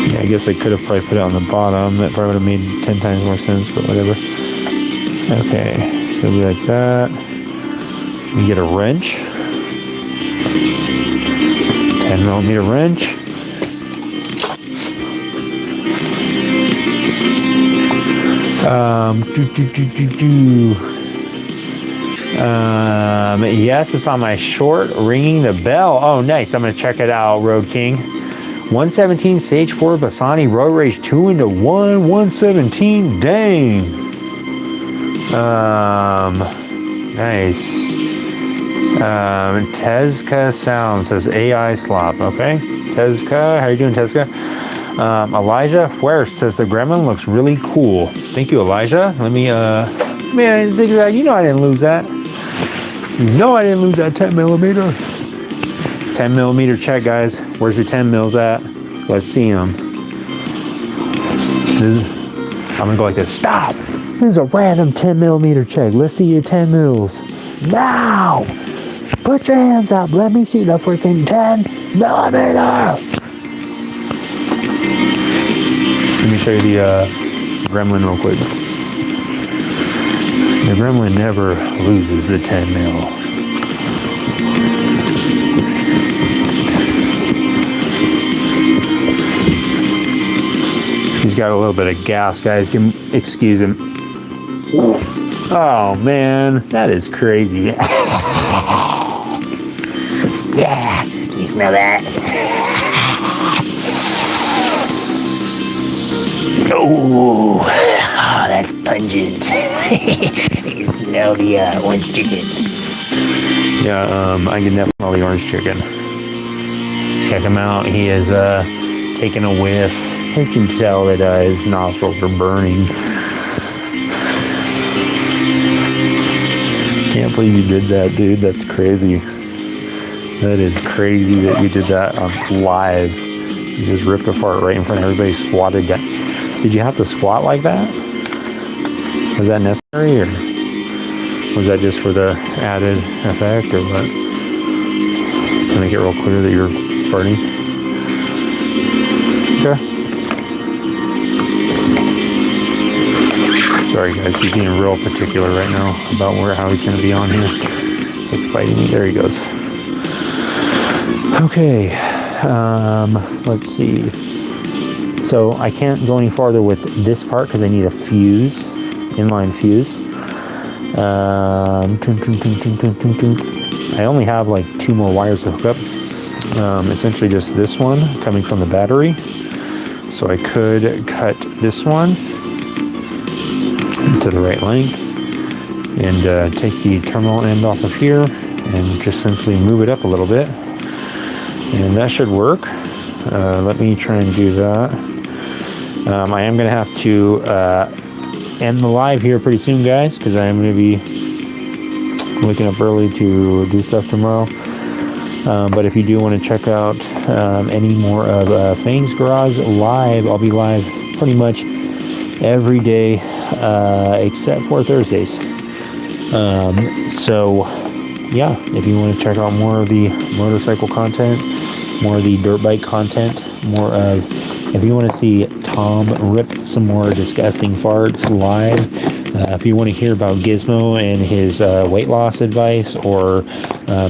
Yeah, I guess I could have probably put it on the bottom. That probably would have made 10 times more sense, but whatever. Okay, it's gonna be like that. You get a wrench, 10mm wrench. Yes, it's on my short, ringing the bell. Oh, nice. I'm gonna check it out, Road King. 117 Stage 4 Bassani Road Rage 2-1, 117. Dang. Nice. Tezca Sound says AI slop. Okay. Tezca, how you doing, Tezca? Elijah Fuerst says the gremlin looks really cool. Thank you, Elijah. Let me, man, Zigzag, you know I didn't lose that. You know I didn't lose that 10 millimeter. 10 millimeter check, guys. Where's your 10 mils at? Let's see them. I'm gonna go like this. Stop! This is a random 10 millimeter check. Let's see your 10 mils. Now! Put your hands up. Let me see the freaking 10 millimeter. Let me show you the gremlin real quick. The gremlin never loses the 10 mil. He's got a little bit of gas, guys. Excuse him. Oh man, that is crazy. Yeah, can you smell that? Oh, that's pungent. You can smell the orange chicken. Yeah, I can definitely smell the orange chicken. Check him out. He is taking a whiff. You can tell that his nostrils are burning. Can't believe you did that, dude. That's crazy. That is crazy that you did that on live. You just ripped a fart right in front of everybody, squatted down. Did you have to squat like that? Was that necessary, or was that just for the added effect, or what? To make it real clear that you're farting? Okay. Sorry guys, he's being real particular right now about how he's going to be on here. It's like fighting me. There he goes. Okay, let's see. So I can't go any farther with this part because I need a fuse, inline fuse. I only have like 2 more wires to hook up. Essentially just this one coming from the battery. So I could cut this one to the right length and take the terminal end off of here and just simply move it up a little bit, and that should work. Let me try and do that. I am going to have to end the live here pretty soon, guys, because I am going to be waking up early to do stuff tomorrow. But if you do want to check out any more of Fang's Garage live, I'll be live pretty much every day except for Thursdays. So yeah, if you want to check out more of the motorcycle content, more of the dirt bike content, more of, if you want to see Tom rip some more disgusting farts live, if you want to hear about Gizmo and his weight loss advice, or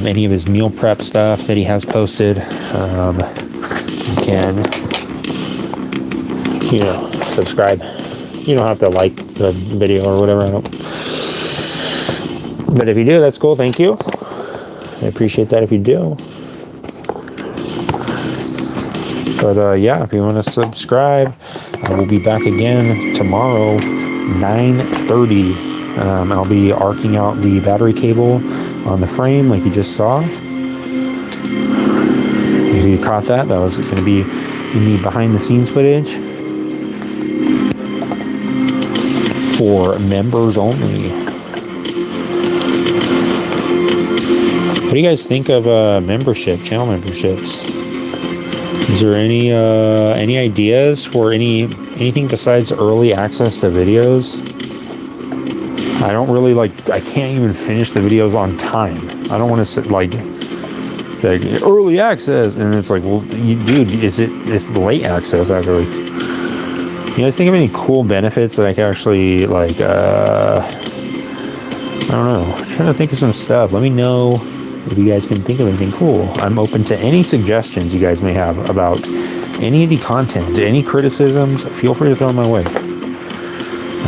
any of his meal prep stuff that he has posted, you can, subscribe. You don't have to like the video or whatever. But if you do, that's cool. Thank you. I appreciate that if you do. But yeah, if you want to subscribe, I will be back again tomorrow, 9:30. I'll be arcing out the battery cable on the frame like you just saw. If you caught that, that was going to be in the behind the scenes footage for members only. What do you guys think of channel memberships? Is there any ideas for anything besides early access to videos? I don't really I can't even finish the videos on time. I don't want to sit like early access, and it's like, well, dude, it's late access actually. You guys think of any cool benefits that I can actually I don't know. I'm trying to think of some stuff. Let me know if you guys can think of anything cool. I'm open to any suggestions you guys may have about any of the content, any criticisms. Feel free to throw them my way.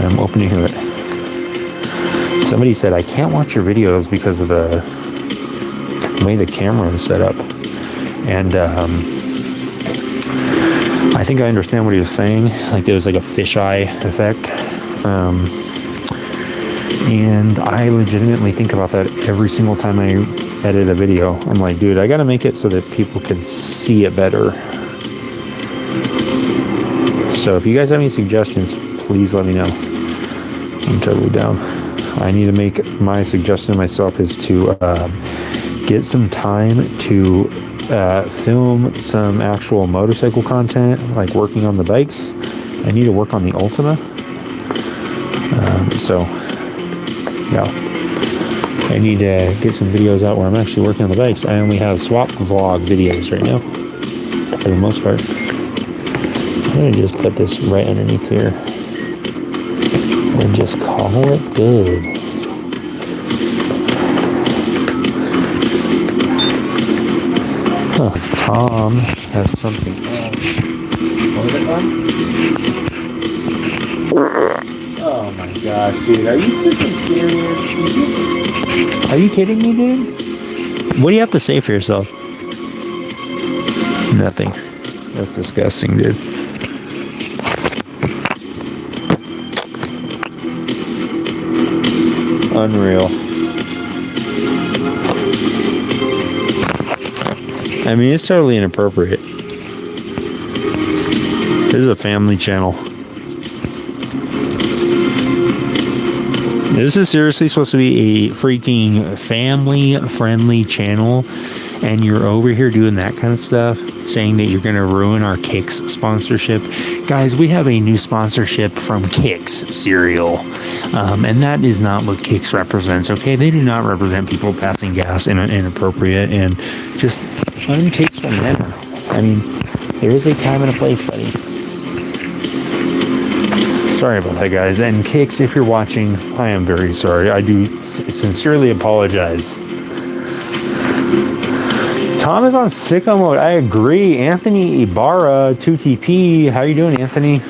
I'm open to hear it. Somebody said I can't watch your videos because of the way the camera is set up, and I think I understand what he was saying. Like there was like a fisheye effect. And I legitimately think about that every single time I edit a video. I'm like, dude, I gotta make it so that people can see it better. So if you guys have any suggestions, please let me know. I'm totally down. I need to make my suggestion myself is to get some time to film some actual motorcycle content, like working on the bikes. I need to work on the Ultima. So, yeah. I need to get some videos out where I'm actually working on the bikes. I only have swap vlog videos right now, for the most part. I'm going to just put this right underneath here. And just call it good. Huh, Tom has something else. What was it on? Oh my gosh, dude. Are you freaking serious? Are you kidding me, dude? What do you have to say for yourself? Nothing. That's disgusting, dude. Unreal. I mean, it's totally inappropriate. This is a family channel. This is seriously supposed to be a freaking family-friendly channel, and you're over here doing that kind of stuff, saying that you're going to ruin our Kix sponsorship. Guys, we have a new sponsorship from Kix cereal, and that is not what Kix represents, okay? They do not represent people passing gas in an inappropriate and just untasteful manner. I mean, there is a time and a place, buddy. Sorry about that, guys. And Kix, if you're watching, I am very sorry. I do sincerely apologize. Tom is on sicko mode. I agree. Anthony Ibarra, 2TP. How you doing, Anthony?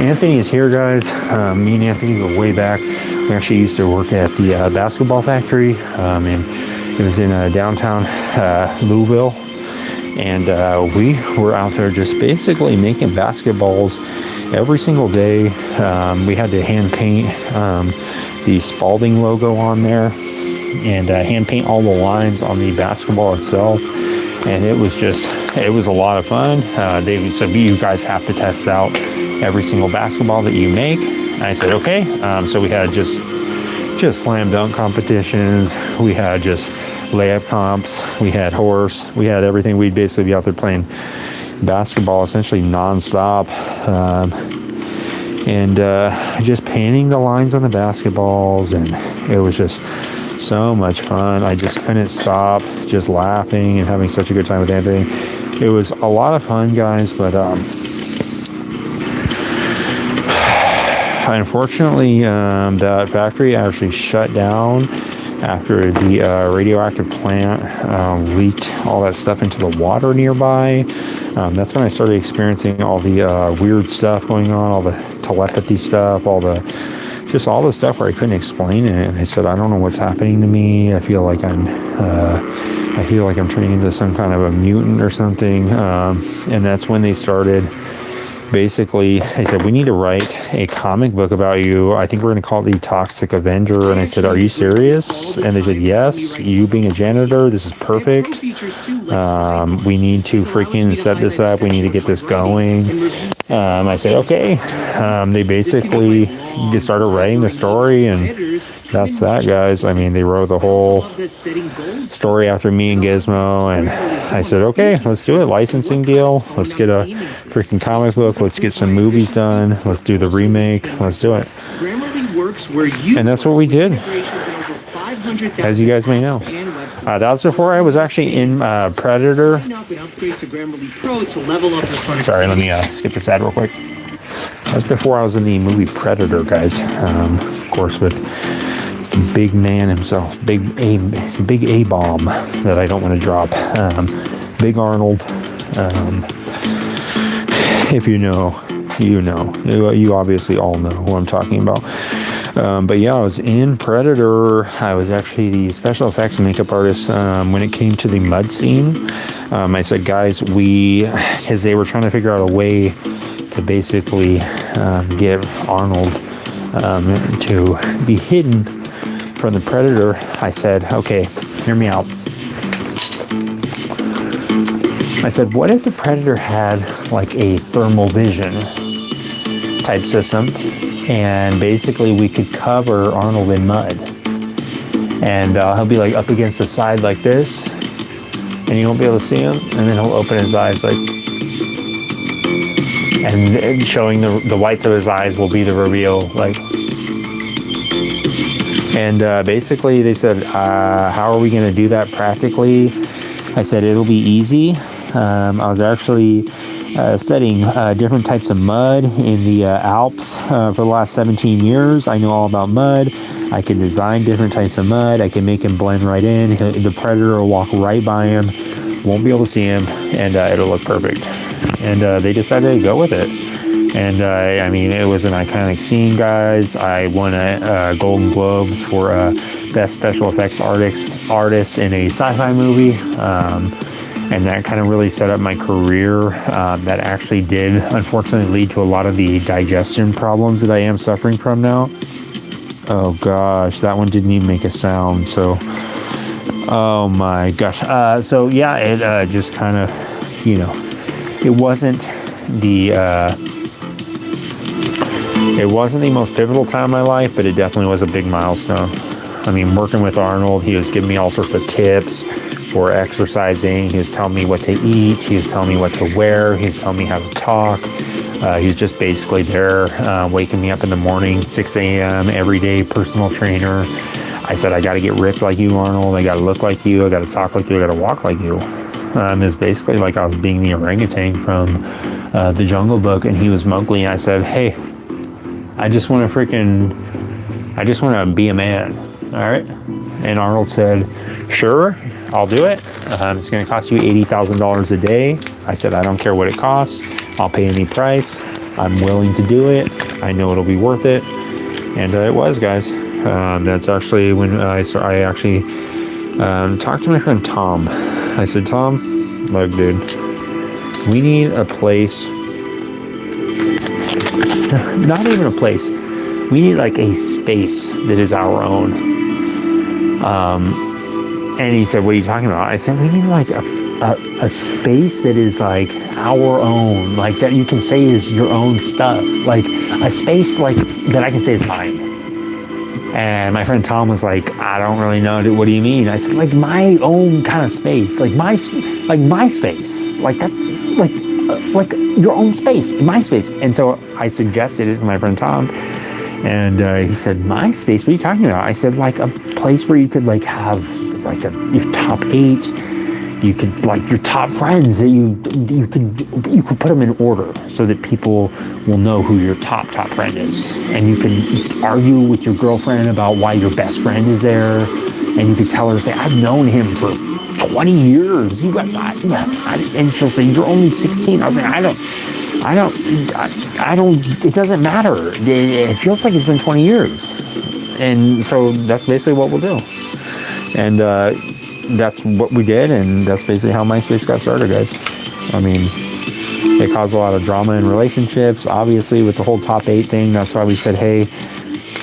Anthony is here, guys. Me and Anthony go way back. We actually used to work at the basketball factory, and it was in downtown Louisville. And we were out there just basically making basketballs every single day. We had to hand paint the Spalding logo on there, and hand paint all the lines on the basketball itself. And it was a lot of fun. David said, you guys have to test out every single basketball that you make. And I said, okay. So we had just slam dunk competitions. We had just layup comps. We had horse. We had everything. We'd basically be out there playing basketball essentially nonstop, and just painting the lines on the basketballs, and it was just so much fun. I just couldn't stop just laughing and having such a good time with Anthony. It was a lot of fun, guys, but unfortunately that factory actually shut down after the radioactive plant leaked all that stuff into the water nearby. That's when I started experiencing all the weird stuff going on, all the telepathy stuff, all the stuff where I couldn't explain it. And I said, I don't know what's happening to me. I feel like I'm turning into some kind of a mutant or something. And that's when they started. Basically, they said, we need to write a comic book about you. I think we're going to call it the Toxic Avenger. And I said, are you serious? And they said, yes, you being a janitor, this is perfect. We need to freaking set this up. We need to get this going. I said, okay. They basically started writing the story, and that's that, guys. I mean, they wrote the whole story after me and Gizmo, and I said, okay, let's do it. Licensing deal. Let's get a freaking comic book. Let's get some movies done. Let's do the remake. Let's do it. And that's what we did, as you guys may know. That was before I was actually in Predator. Sorry, let me skip this ad real quick. That's before I was in the movie Predator, guys. Of course, with big man himself, big A-bomb that I don't want to drop. Big Arnold. If you know, you know. You obviously all know who I'm talking about. But yeah, I was in Predator. I was actually the special effects and makeup artist when it came to the mud scene. I said, guys, because they were trying to figure out a way to basically get Arnold to be hidden from the Predator. I said, okay, hear me out. I said, what if the Predator had like a thermal vision type system, and basically we could cover Arnold in mud, and he'll be like up against the side like this, and you won't be able to see him, and then he'll open his eyes like, and showing the whites of his eyes will be the reveal, like. And basically they said, how are we going to do that practically? I said, it'll be easy. I was actually studying different types of mud in the Alps for the last 17 years. I know all about mud. I can design different types of mud. I can make him blend right in. The Predator will walk right by him, won't be able to see him, and it'll look perfect. And they decided to go with it. And I mean, it was an iconic scene, guys. I won a Golden Globes for Best Special Effects Artist in a sci-fi movie. And that kind of really set up my career. That actually did, unfortunately, lead to a lot of the digestion problems that I am suffering from now. Oh gosh, that one didn't even make a sound. So, oh my gosh. So yeah, it just kind of, you know, it wasn't the most pivotal time in my life, but it definitely was a big milestone. I mean, working with Arnold, he was giving me all sorts of tips for exercising. He was telling me what to eat. He was telling me what to wear. He was telling me how to talk. He was just basically there, waking me up in the morning, 6 a.m. every day, personal trainer. I said, I got to get ripped like you, Arnold. I got to look like you. I got to talk like you. I got to walk like you. It's basically like I was being the orangutan from the Jungle Book, and he was Mowgli. And I said, hey, I just want to be a man. All right. And Arnold said, sure, I'll do it. It's going to cost you $80,000 a day. I said, I don't care what it costs. I'll pay any price. I'm willing to do it. I know it'll be worth it. And it was, guys. That's actually when I actually talked to my friend Tom. I said, Tom, look, dude, we need a place. Not even a place. We need like a space that is our own. And he said, what are you talking about? I said, we need like a space that is like our own, like that you can say is your own stuff, like a space like that I can say is mine. And my friend Tom was like, I don't really know, what do you mean? I said, like my own kind of space, like my space, like that, like your own space, my space. And so I suggested it to my friend Tom. And he said, my space? What are you talking about? I said, like a place where you could like have like your top 8. You could like your top friends that you could put them in order so that people will know who your top friend is. And you can argue with your girlfriend about why your best friend is there. And you could tell her, say, I've known him for 20 years. And she'll say, you're only 16. I was like, I don't, it doesn't matter. It feels like it's been 20 years. And so that's basically what we'll do. And that's what we did. And that's basically how MySpace got started, guys. I mean, it caused a lot of drama in relationships, obviously, with the whole top 8 thing. That's why we said, hey,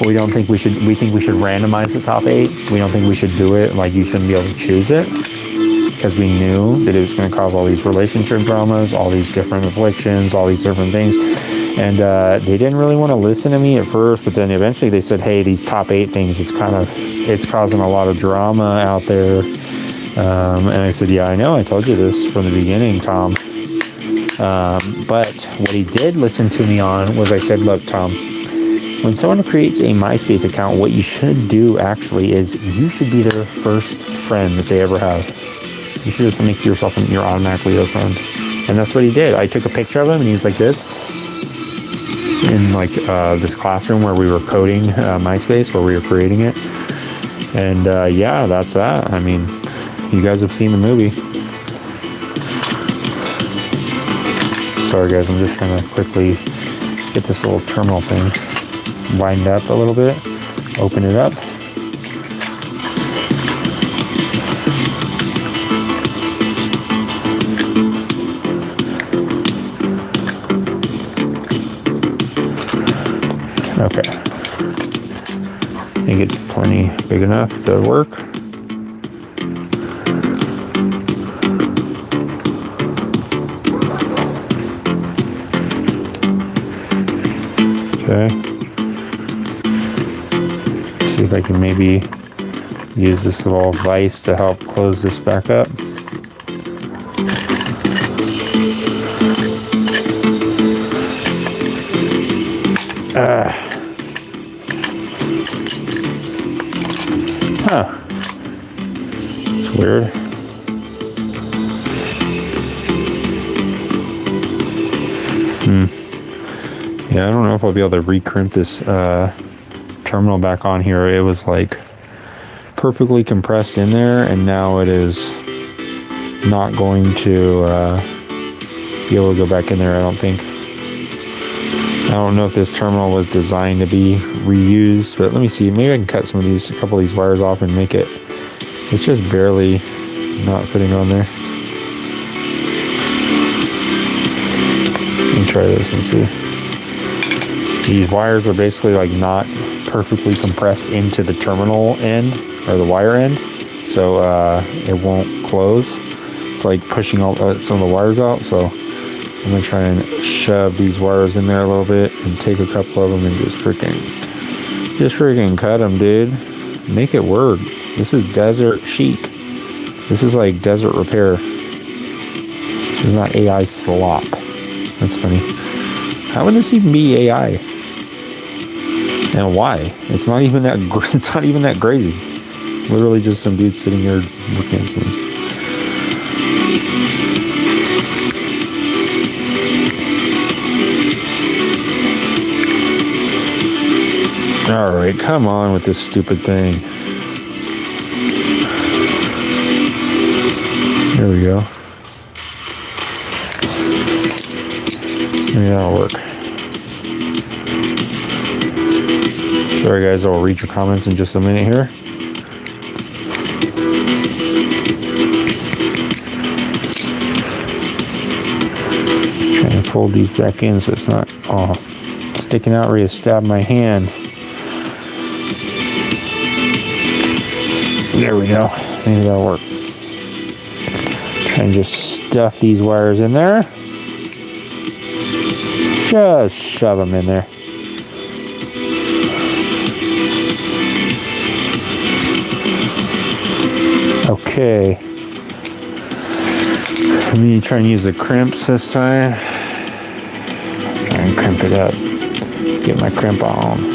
we think we should randomize the top 8. We don't think we should do it. Like, you shouldn't be able to choose it. Because we knew that it was going to cause all these relationship dramas, all these different afflictions, all these different things. And they didn't really want to listen to me at first, but then eventually they said, hey, these top 8 things, it's causing a lot of drama out there. And I said, yeah, I know. I told you this from the beginning, Tom. But what he did listen to me on was I said, look, Tom, when someone creates a MySpace account, what you should do actually is you should be their first friend that they ever have. You should just make yourself your automatically their friend. And that's what he did. I took a picture of him and he was like this. In like this classroom where we were coding MySpace, where we were creating it. And yeah, that's that. I mean, you guys have seen the movie. Sorry guys, I'm just trying to quickly get this little terminal thing wind up a little bit. Open it up. Okay. I think it's plenty big enough to work. Okay. See if I can maybe use this little vise to help close this back up. Huh. It's weird. Yeah, I don't know if I'll be able to recrimp this terminal back on here. It was like perfectly compressed in there, and now it is not going to be able to go back in there, I don't think. I don't know if this terminal was designed to be reused, but let me see. Maybe I can cut a couple of these wires off and make it. It's just barely not fitting on there. Let me try this and see. These wires are basically like not perfectly compressed into the terminal end or the wire end, so it won't close. It's like pushing all some of the wires out. So I'm gonna try and shove these wires in there a little bit and take a couple of them and just freaking cut them, dude. Make it work. This is desert chic. This is like desert repair. This is not AI slop. That's funny. How would this even be AI? And why? It's not even that. It's not even that crazy. Literally just some dude sitting here looking at something. All right, come on with this stupid thing. There we go. Maybe that'll work. Sorry guys, I'll read your comments in just a minute here. Trying to fold these back in so it's not all sticking out where you stab my hand. There we go. Maybe that'll work. Try and just stuff these wires in there. Just shove them in there. Okay. Let me try and use the crimps this time. Try and crimp it up. Get my crimp on.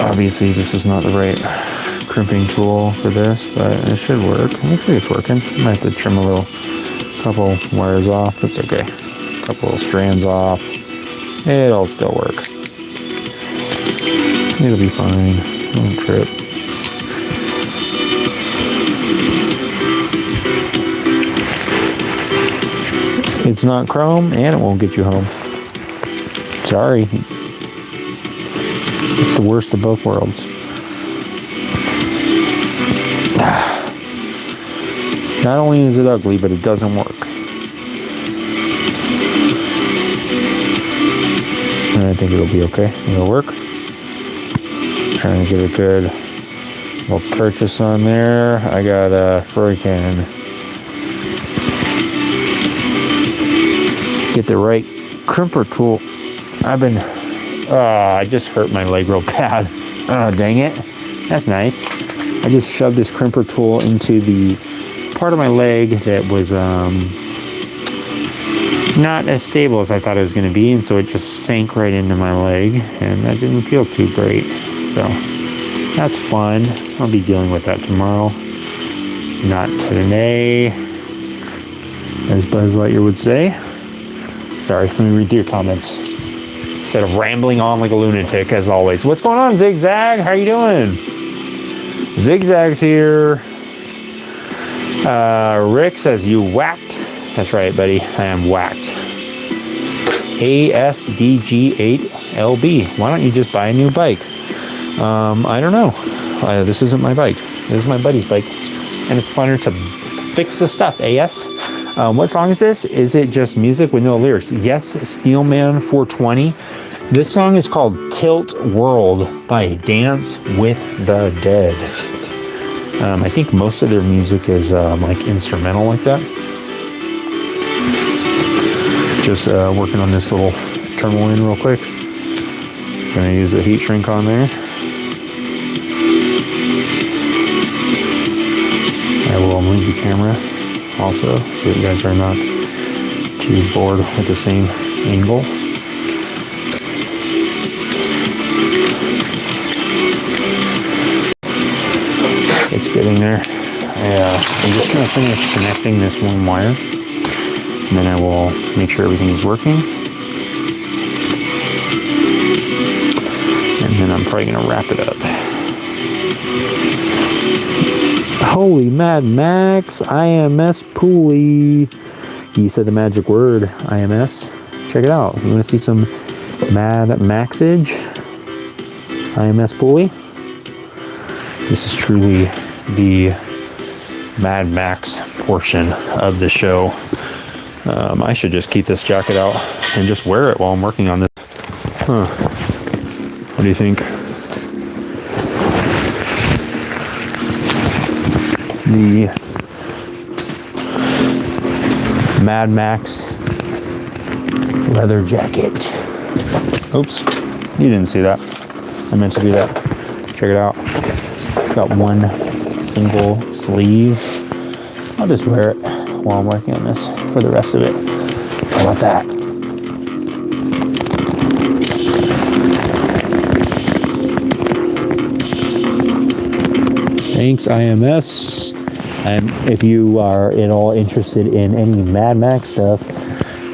Obviously, this is not the right crimping tool for this, but it should work. Looks like it's working. I might have to trim a couple wires off. That's okay. A couple of strands off. It'll still work. It'll be fine. Don't trip. It's not chrome, and it won't get you home. Sorry. It's the worst of both worlds. Not only is it ugly, but it doesn't work. And I think it'll be okay. It'll work. Trying to get a good little purchase on there. I got a freaking get the right crimper tool. I just hurt my leg real bad. Oh, dang it. That's nice. I just shoved this crimper tool into the part of my leg that was not as stable as I thought it was going to be, and so it just sank right into my leg, and that didn't feel too great. So that's fun. I'll be dealing with that tomorrow. Not today, as Buzz Lightyear would say. Sorry, let me read your comments instead of rambling on like a lunatic, as always. What's going on, Zigzag? How you doing? Zigzag's here. Rick says, you whacked. That's right, buddy. I am whacked. ASDG8LB. Why don't you just buy a new bike? I don't know. This isn't my bike. This is my buddy's bike. And it's funner to fix the stuff. AS? What song is this? Is it just music with no lyrics? Yes, Steelman 420. This song is called Tilt World by Dance with the Dead. I think most of their music is like instrumental like that. Just working on this little tourmaline real quick. Gonna use the heat shrink on there. I will move the camera also so that you guys are not too bored with the same angle. It's getting there. I'm just going to finish connecting this one wire, and then I will make sure everything is working. And then I'm probably going to wrap it up. Holy Mad Max, IMS pulley. You said the magic word, IMS. Check it out. You want to see some Mad Maxage? IMS pulley. This is truly the Mad Max portion of the show. I should just keep this jacket out and just wear it while I'm working on this. Huh. What do you think? The Mad Max leather jacket. Oops, you didn't see that. I meant to do that. Check it out. Got one single sleeve. I'll just wear it while I'm working on this for the rest of it. How about that? Thanks, IMS. And if you are at all interested in any Mad Max stuff,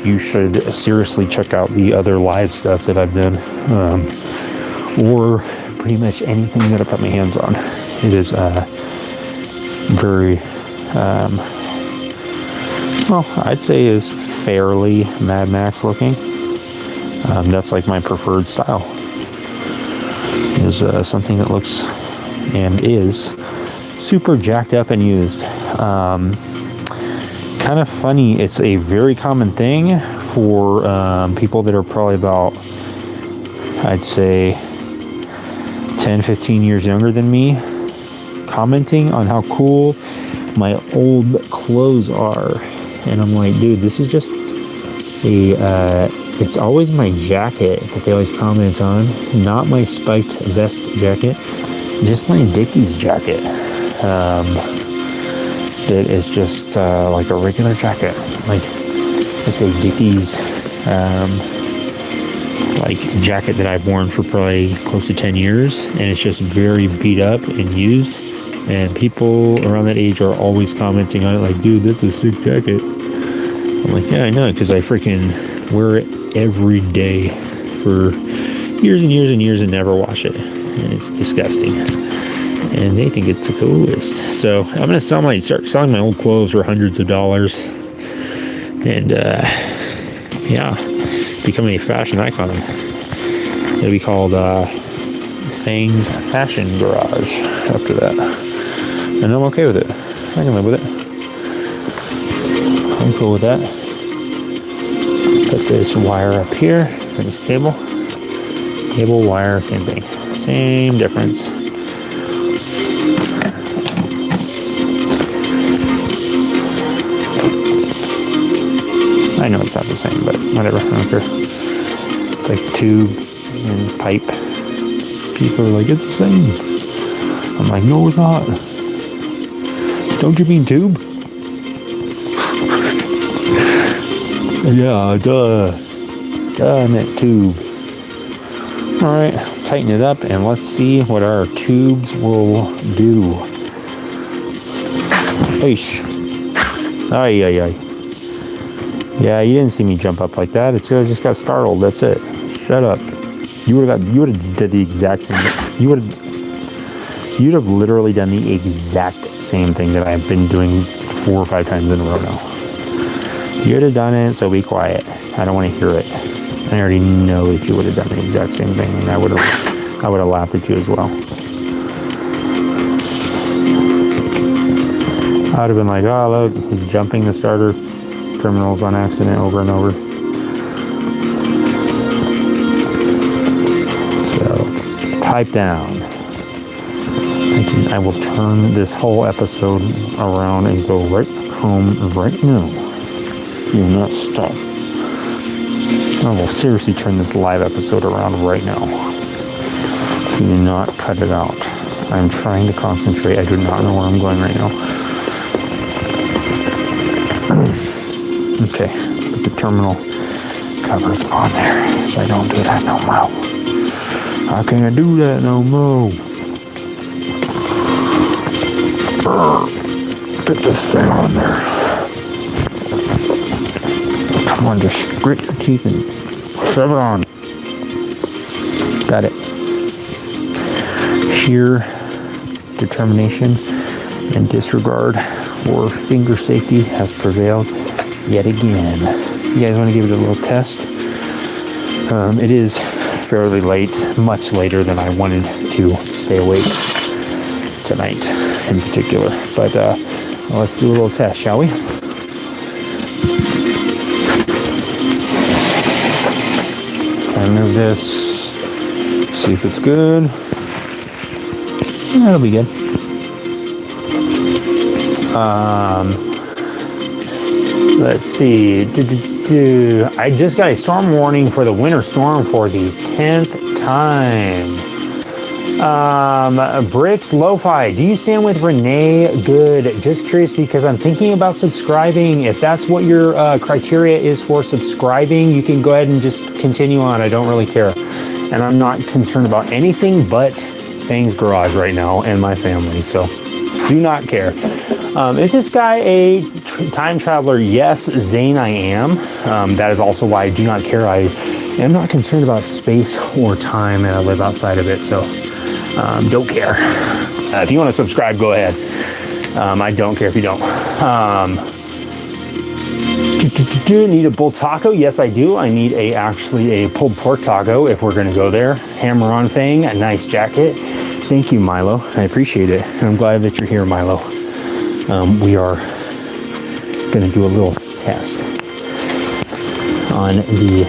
you should seriously check out the other live stuff that I've done, or pretty much anything that I put my hands on. It is very, well, I'd say is fairly Mad Max looking. That's like my preferred style. Is something that looks and is super jacked up and used. Kind of funny, it's a very common thing for people that are probably about, I'd say, 10, 15 years younger than me, commenting on how cool my old clothes are. And I'm like, dude, this is just it's always my jacket that they always comment on, not my spiked vest jacket, just my Dickies jacket. That is just like a regular jacket. Like, it's a Dickies like jacket that I've worn for probably close to 10 years, and it's just very beat up and used, and people around that age are always commenting on it like, dude, that's a sick jacket. I'm like, yeah, I know, because I freaking wear it every day for years and years and years and never wash it, and it's disgusting, and they think it's the coolest. So I'm gonna start selling my old clothes for hundreds of dollars, and yeah, become a fashion icon. It'll be called Fang's Fashion Garage after that, and I'm okay with it. I can live with it. I'm cool with that. Put this wire up here for this cable. Cable, wire, same thing. Same difference. I know it's not the same, but whatever, I don't care. It's like tube and pipe. People are like, it's the same. I'm like, no, it's not. Don't you mean tube? Yeah, duh. Duh, I meant tube. Alright, tighten it up and let's see what our tubes will do. Eesh. Ay, ay, ay. Yeah, you didn't see me jump up like that. It's because I just got startled. That's it. Shut up. You would have did the exact same. You'd have literally done the exact same thing that I've been doing 4 or 5 times in a row now. You would have done it, so be quiet. I don't want to hear it. I already know that you would have done the exact same thing, and I would have laughed at you as well. I would have been like, oh look, he's jumping the starter terminals on accident over and over. So pipe down. I will turn this whole episode around and go right home right now. You will not stop. I will seriously turn this live episode around right now. Do not cut it out. I'm trying to concentrate. I do not know where I'm going right now. Okay, put the terminal covers on there so I don't do that no more. How can I do that no more? Put this thing on there. Come on, just grit your teeth and shove it on. Got it. Sheer determination and disregard for finger safety has prevailed yet again. You guys want to give it a little test? It is fairly late, much later than I wanted to stay awake tonight in particular. But let's do a little test, shall we? I'll move this, see if it's good. That'll be good. Let's see. I just got a storm warning for the winter storm for the 10th time. Bricks Lo-Fi, do you stand with Renee? Good. Just curious because I'm thinking about subscribing. If that's what your criteria is for subscribing, you can go ahead and just continue on. I don't really care. And I'm not concerned about anything but Fang's garage right now and my family. So do not care. Is this guy a time traveler? Yes, Zane, I am. That is also why I do not care. I am not concerned about space or time, and I live outside of it, so don't care. If you want to subscribe, go ahead. I don't care if you don't. Need a bull taco? Yes, I do. I need actually a pulled pork taco if we're going to go there. Hammer on Fang, a nice jacket. Thank you, Milo. I appreciate it. And I'm glad that you're here, Milo. We are going to do a little test on the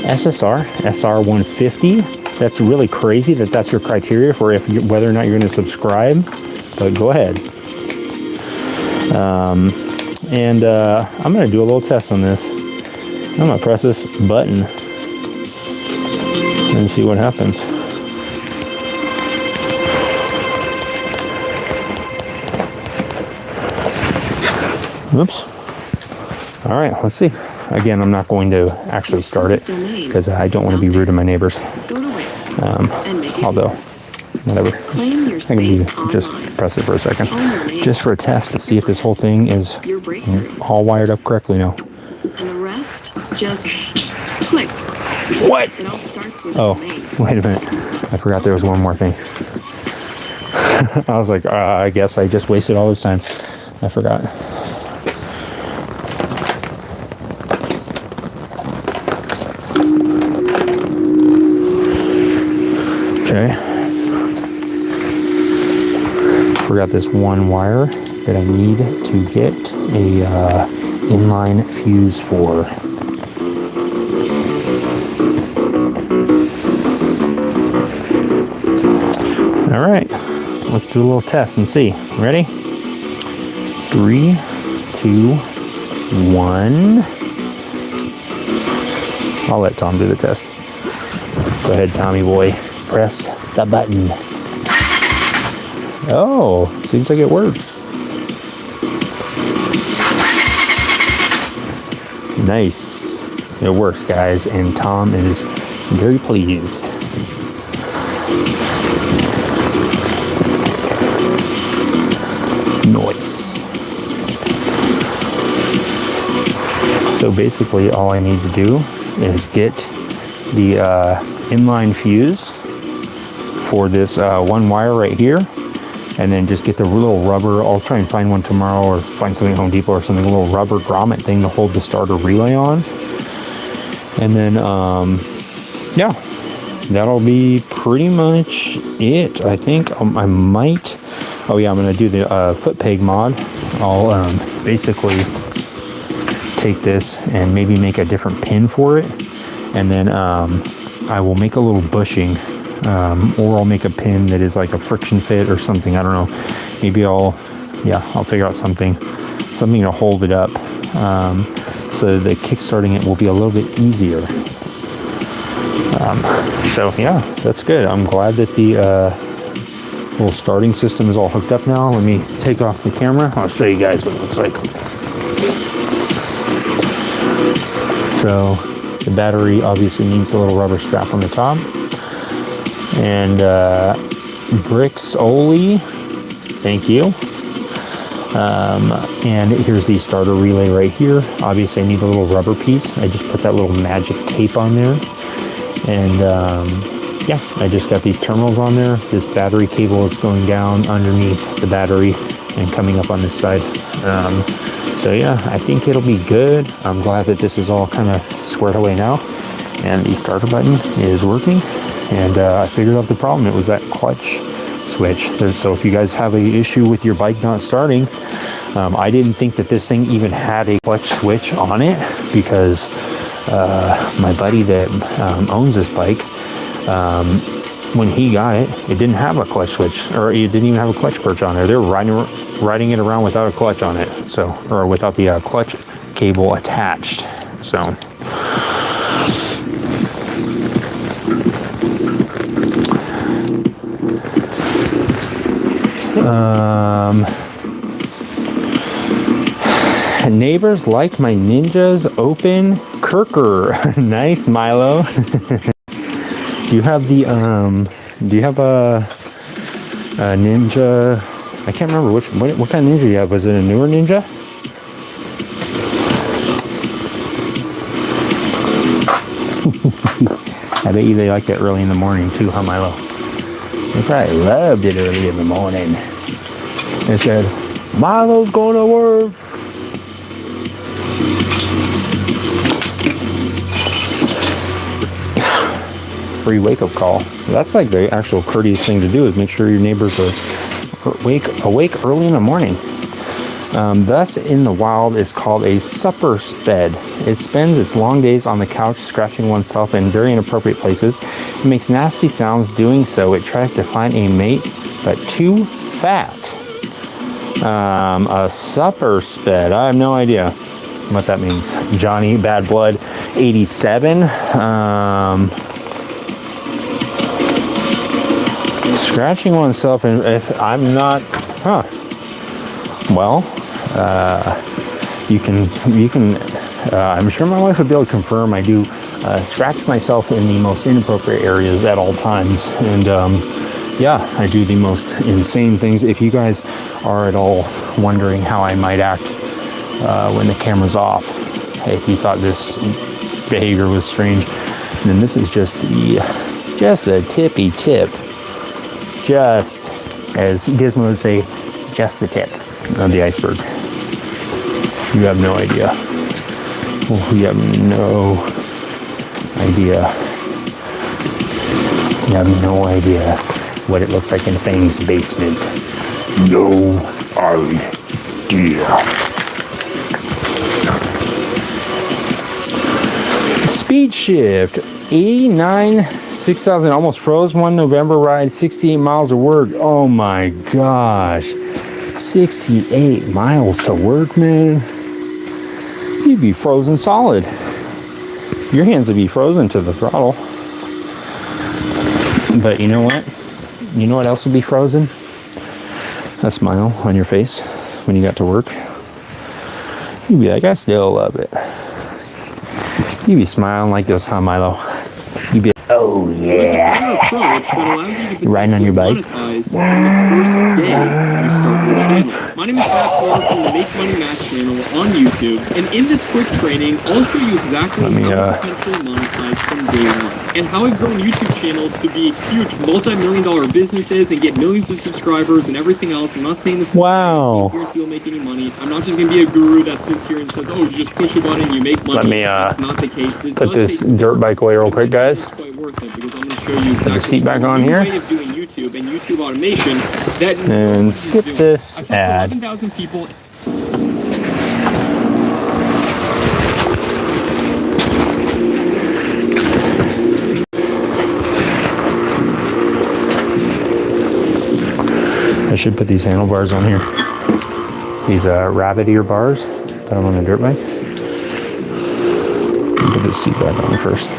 SSR SR150. That's really crazy that that's your criteria for whether or not you're going to subscribe, but go ahead. I'm going to do a little test on this. I'm going to press this button and see what happens. Oops. All right, let's see. Again, I'm not going to actually start it because I don't want to be rude to my neighbors. Although, whatever. I can just press it for a second. Just for a test to see if this whole thing is all wired up correctly now. And the rest just clicks. What? It all starts with Oh, wait a minute. I forgot there was one more thing. I was like, I guess I just wasted all this time. I forgot. Okay. Forgot this one wire that I need to get a inline fuse for. All right, let's do a little test and see. Ready? 3, 2, 1. I'll let Tom do the test. Go ahead, Tommy boy. Press the button. Oh, seems like it works. Nice. It works, guys, and Tom is very pleased. Nice. So basically all I need to do is get the inline fuse for this one wire right here, and then just get the little rubber. I'll try and find one tomorrow or find something at Home Depot or something, a little rubber grommet thing to hold the starter relay on. And then yeah, that'll be pretty much it. I think I might, oh yeah, I'm gonna do the foot peg mod. I'll basically take this and maybe make a different pin for it, and then I will make a little bushing or I'll make a pin that is like a friction fit or something. I don't know. Maybe I'll figure out something to hold it up, so that kickstarting it will be a little bit easier. So yeah, that's good. I'm glad that the little starting system is all hooked up now. Let me take off the camera. I'll show you guys what it looks like. So the battery obviously needs a little rubber strap on the top. And bricks Oli, thank you. And here's the starter relay right here. Obviously I need a little rubber piece. I just put that little magic tape on there. And yeah, I just got these terminals on there. This battery cable is going down underneath the battery and coming up on this side. So yeah, I think it'll be good. I'm glad that this is all kind of squared away now. And the starter button is working. And I figured out the problem. It was that clutch switch. So if you guys have an issue with your bike not starting, I didn't think that this thing even had a clutch switch on it, because my buddy that owns this bike, when he got it, it didn't have a clutch switch, or it didn't even have a clutch perch on there. They were riding it around without a clutch on it, so, or without the clutch cable attached. So neighbors like my Ninja's open Kirker. Nice, Milo. Do you have the a Ninja? I can't remember what kind of Ninja you have. Was it a newer Ninja? I bet you they like that early in the morning too, huh, Milo? They probably loved it early in the morning. They said, Milo's going to work. Free wake-up call. That's like the actual courteous thing to do, is make sure your neighbors are awake early in the morning. Thus, in the wild, is called a supper sped. It spends its long days on the couch, scratching oneself in very inappropriate places. It makes nasty sounds doing so. It tries to find a mate, but too fat. A supper sped. I have no idea what that means. Johnny Bad Blood 87. Scratching oneself, and if I'm not, well, you can. I'm sure my wife would be able to confirm. I do scratch myself in the most inappropriate areas at all times, and yeah, I do the most insane things. If you guys are at all wondering how I might act when the camera's off, if you thought this behavior was strange, then this is just the tippy tip. Just, as Gizmo would say, just the tip of the iceberg. You have no idea. You have no idea. You have no idea what it looks like in Fang's basement. No idea. Speed shift, 89, 6,000, almost froze. One November ride, 68 miles to work. Oh my gosh. 68 miles to work, man. You'd be frozen solid. Your hands would be frozen to the throttle. But you know what? You know what else would be frozen? A smile on your face when you got to work. You'd be like, I still love it. You'd be smiling like this, huh, Milo? You'd be like, oh yeah. You're riding on your bike. My name is Matt Ford from the Make Money Match channel on YouTube, and in this quick training, I'll show you exactly how to potentially monetize from day one, and how I've grown YouTube channels to be huge multi-million-dollar businesses and get millions of subscribers and everything else. I'm not saying this. Wow. I guarantee you'll make any money. I'm not just gonna be a guru that sits here and says, "Oh, you just push a button, you make money." Let me That's not the case. put this dirt bike away real quick, guys. It's quite worth it, because I'm going to show you exactly the seat back on the here. way of doing YouTube and YouTube automation that And skip this ad. 11,000 people. should put these handlebars on here. These rabbit ear bars. Put them on the dirt bike. Put this seat back on first.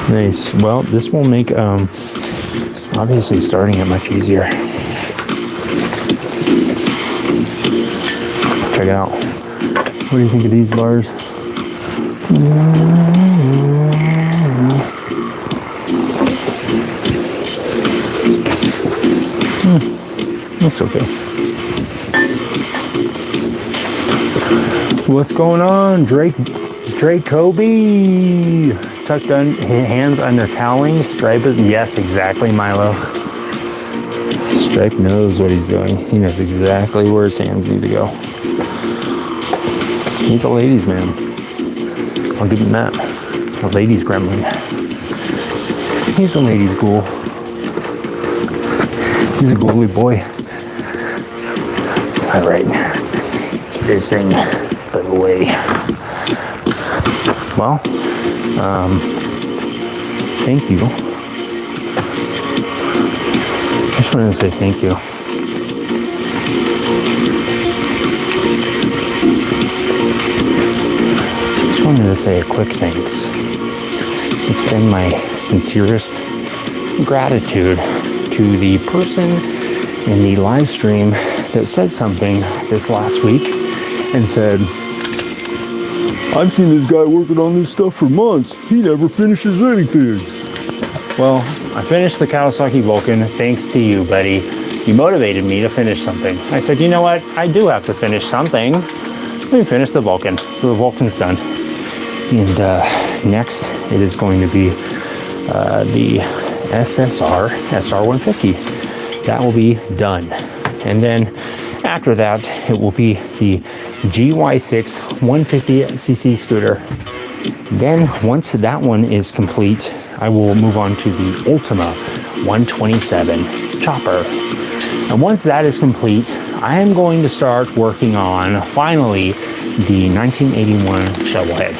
Nice. Well, this will make obviously starting it much easier. Check it out. What do you think of these bars? That's okay. What's going on, Drake Kobe? Tucked on, hands under cowling. Stripe is, yes, exactly, Milo. Stripe knows what he's doing. He knows exactly where his hands need to go. He's a ladies' man. I'll give him that. A ladies' gremlin. He's a ladies' ghoul. He's a ghouly boy. All right. This thing, by the way. Well, thank you. Just wanted to say thank you. Just wanted to say a quick thanks. Extend my sincerest gratitude to the person in the live stream that said something this last week and said, I've seen this guy working on this stuff for months. He never finishes anything. Well, I finished the Kawasaki Vulcan thanks to you, buddy. You motivated me to finish something. I said, you know what? I do have to finish something. Let me finish the Vulcan. So the Vulcan's done. And next, it is going to be the SSR SR150. That will be done. And then after that, it will be the GY6 150cc scooter. Then once that one is complete, I will move on to the Ultima 127 chopper. And once that is complete, I am going to start working on, finally, the 1981 Shovelhead.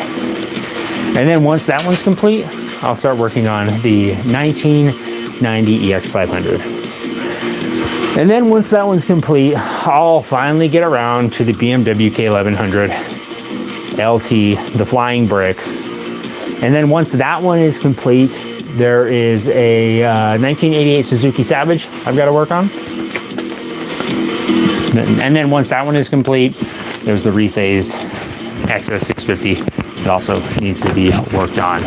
And then once that one's complete, I'll start working on the 1990 EX500. And then once that one's complete, I'll finally get around to the BMW K1100 LT, the flying brick. And then once that one is complete, there is a 1988 Suzuki Savage I've got to work on. And then once that one is complete, there's the rephased XS650 that also needs to be worked on.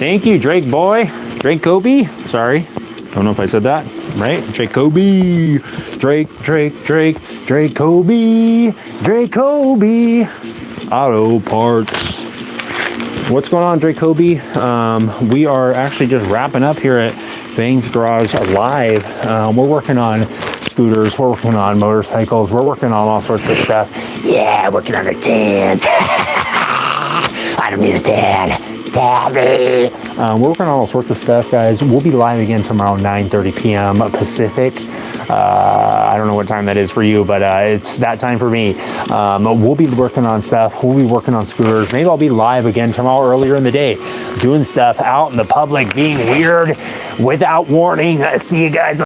Thank you, Drake boy. Drake Kobe. Sorry. Don't know if I said that right. Drake Kobe. Drake Kobe. Drake Kobe. Auto parts. What's going on, Drake Kobe? We are actually just wrapping up here at Fang's Garage Live. We're working on scooters, we're working on motorcycles, we're working on all sorts of stuff. Yeah, working on the tans. I don't need a tan. Tabby. We're working on all sorts of stuff, guys. We'll be live again tomorrow, 9:30 p.m. Pacific. I don't know what time that is for you, but it's that time for me. We'll be working on stuff. We'll be working on scooters. Maybe I'll be live again tomorrow earlier in the day, doing stuff out in the public, being weird without warning. See you guys.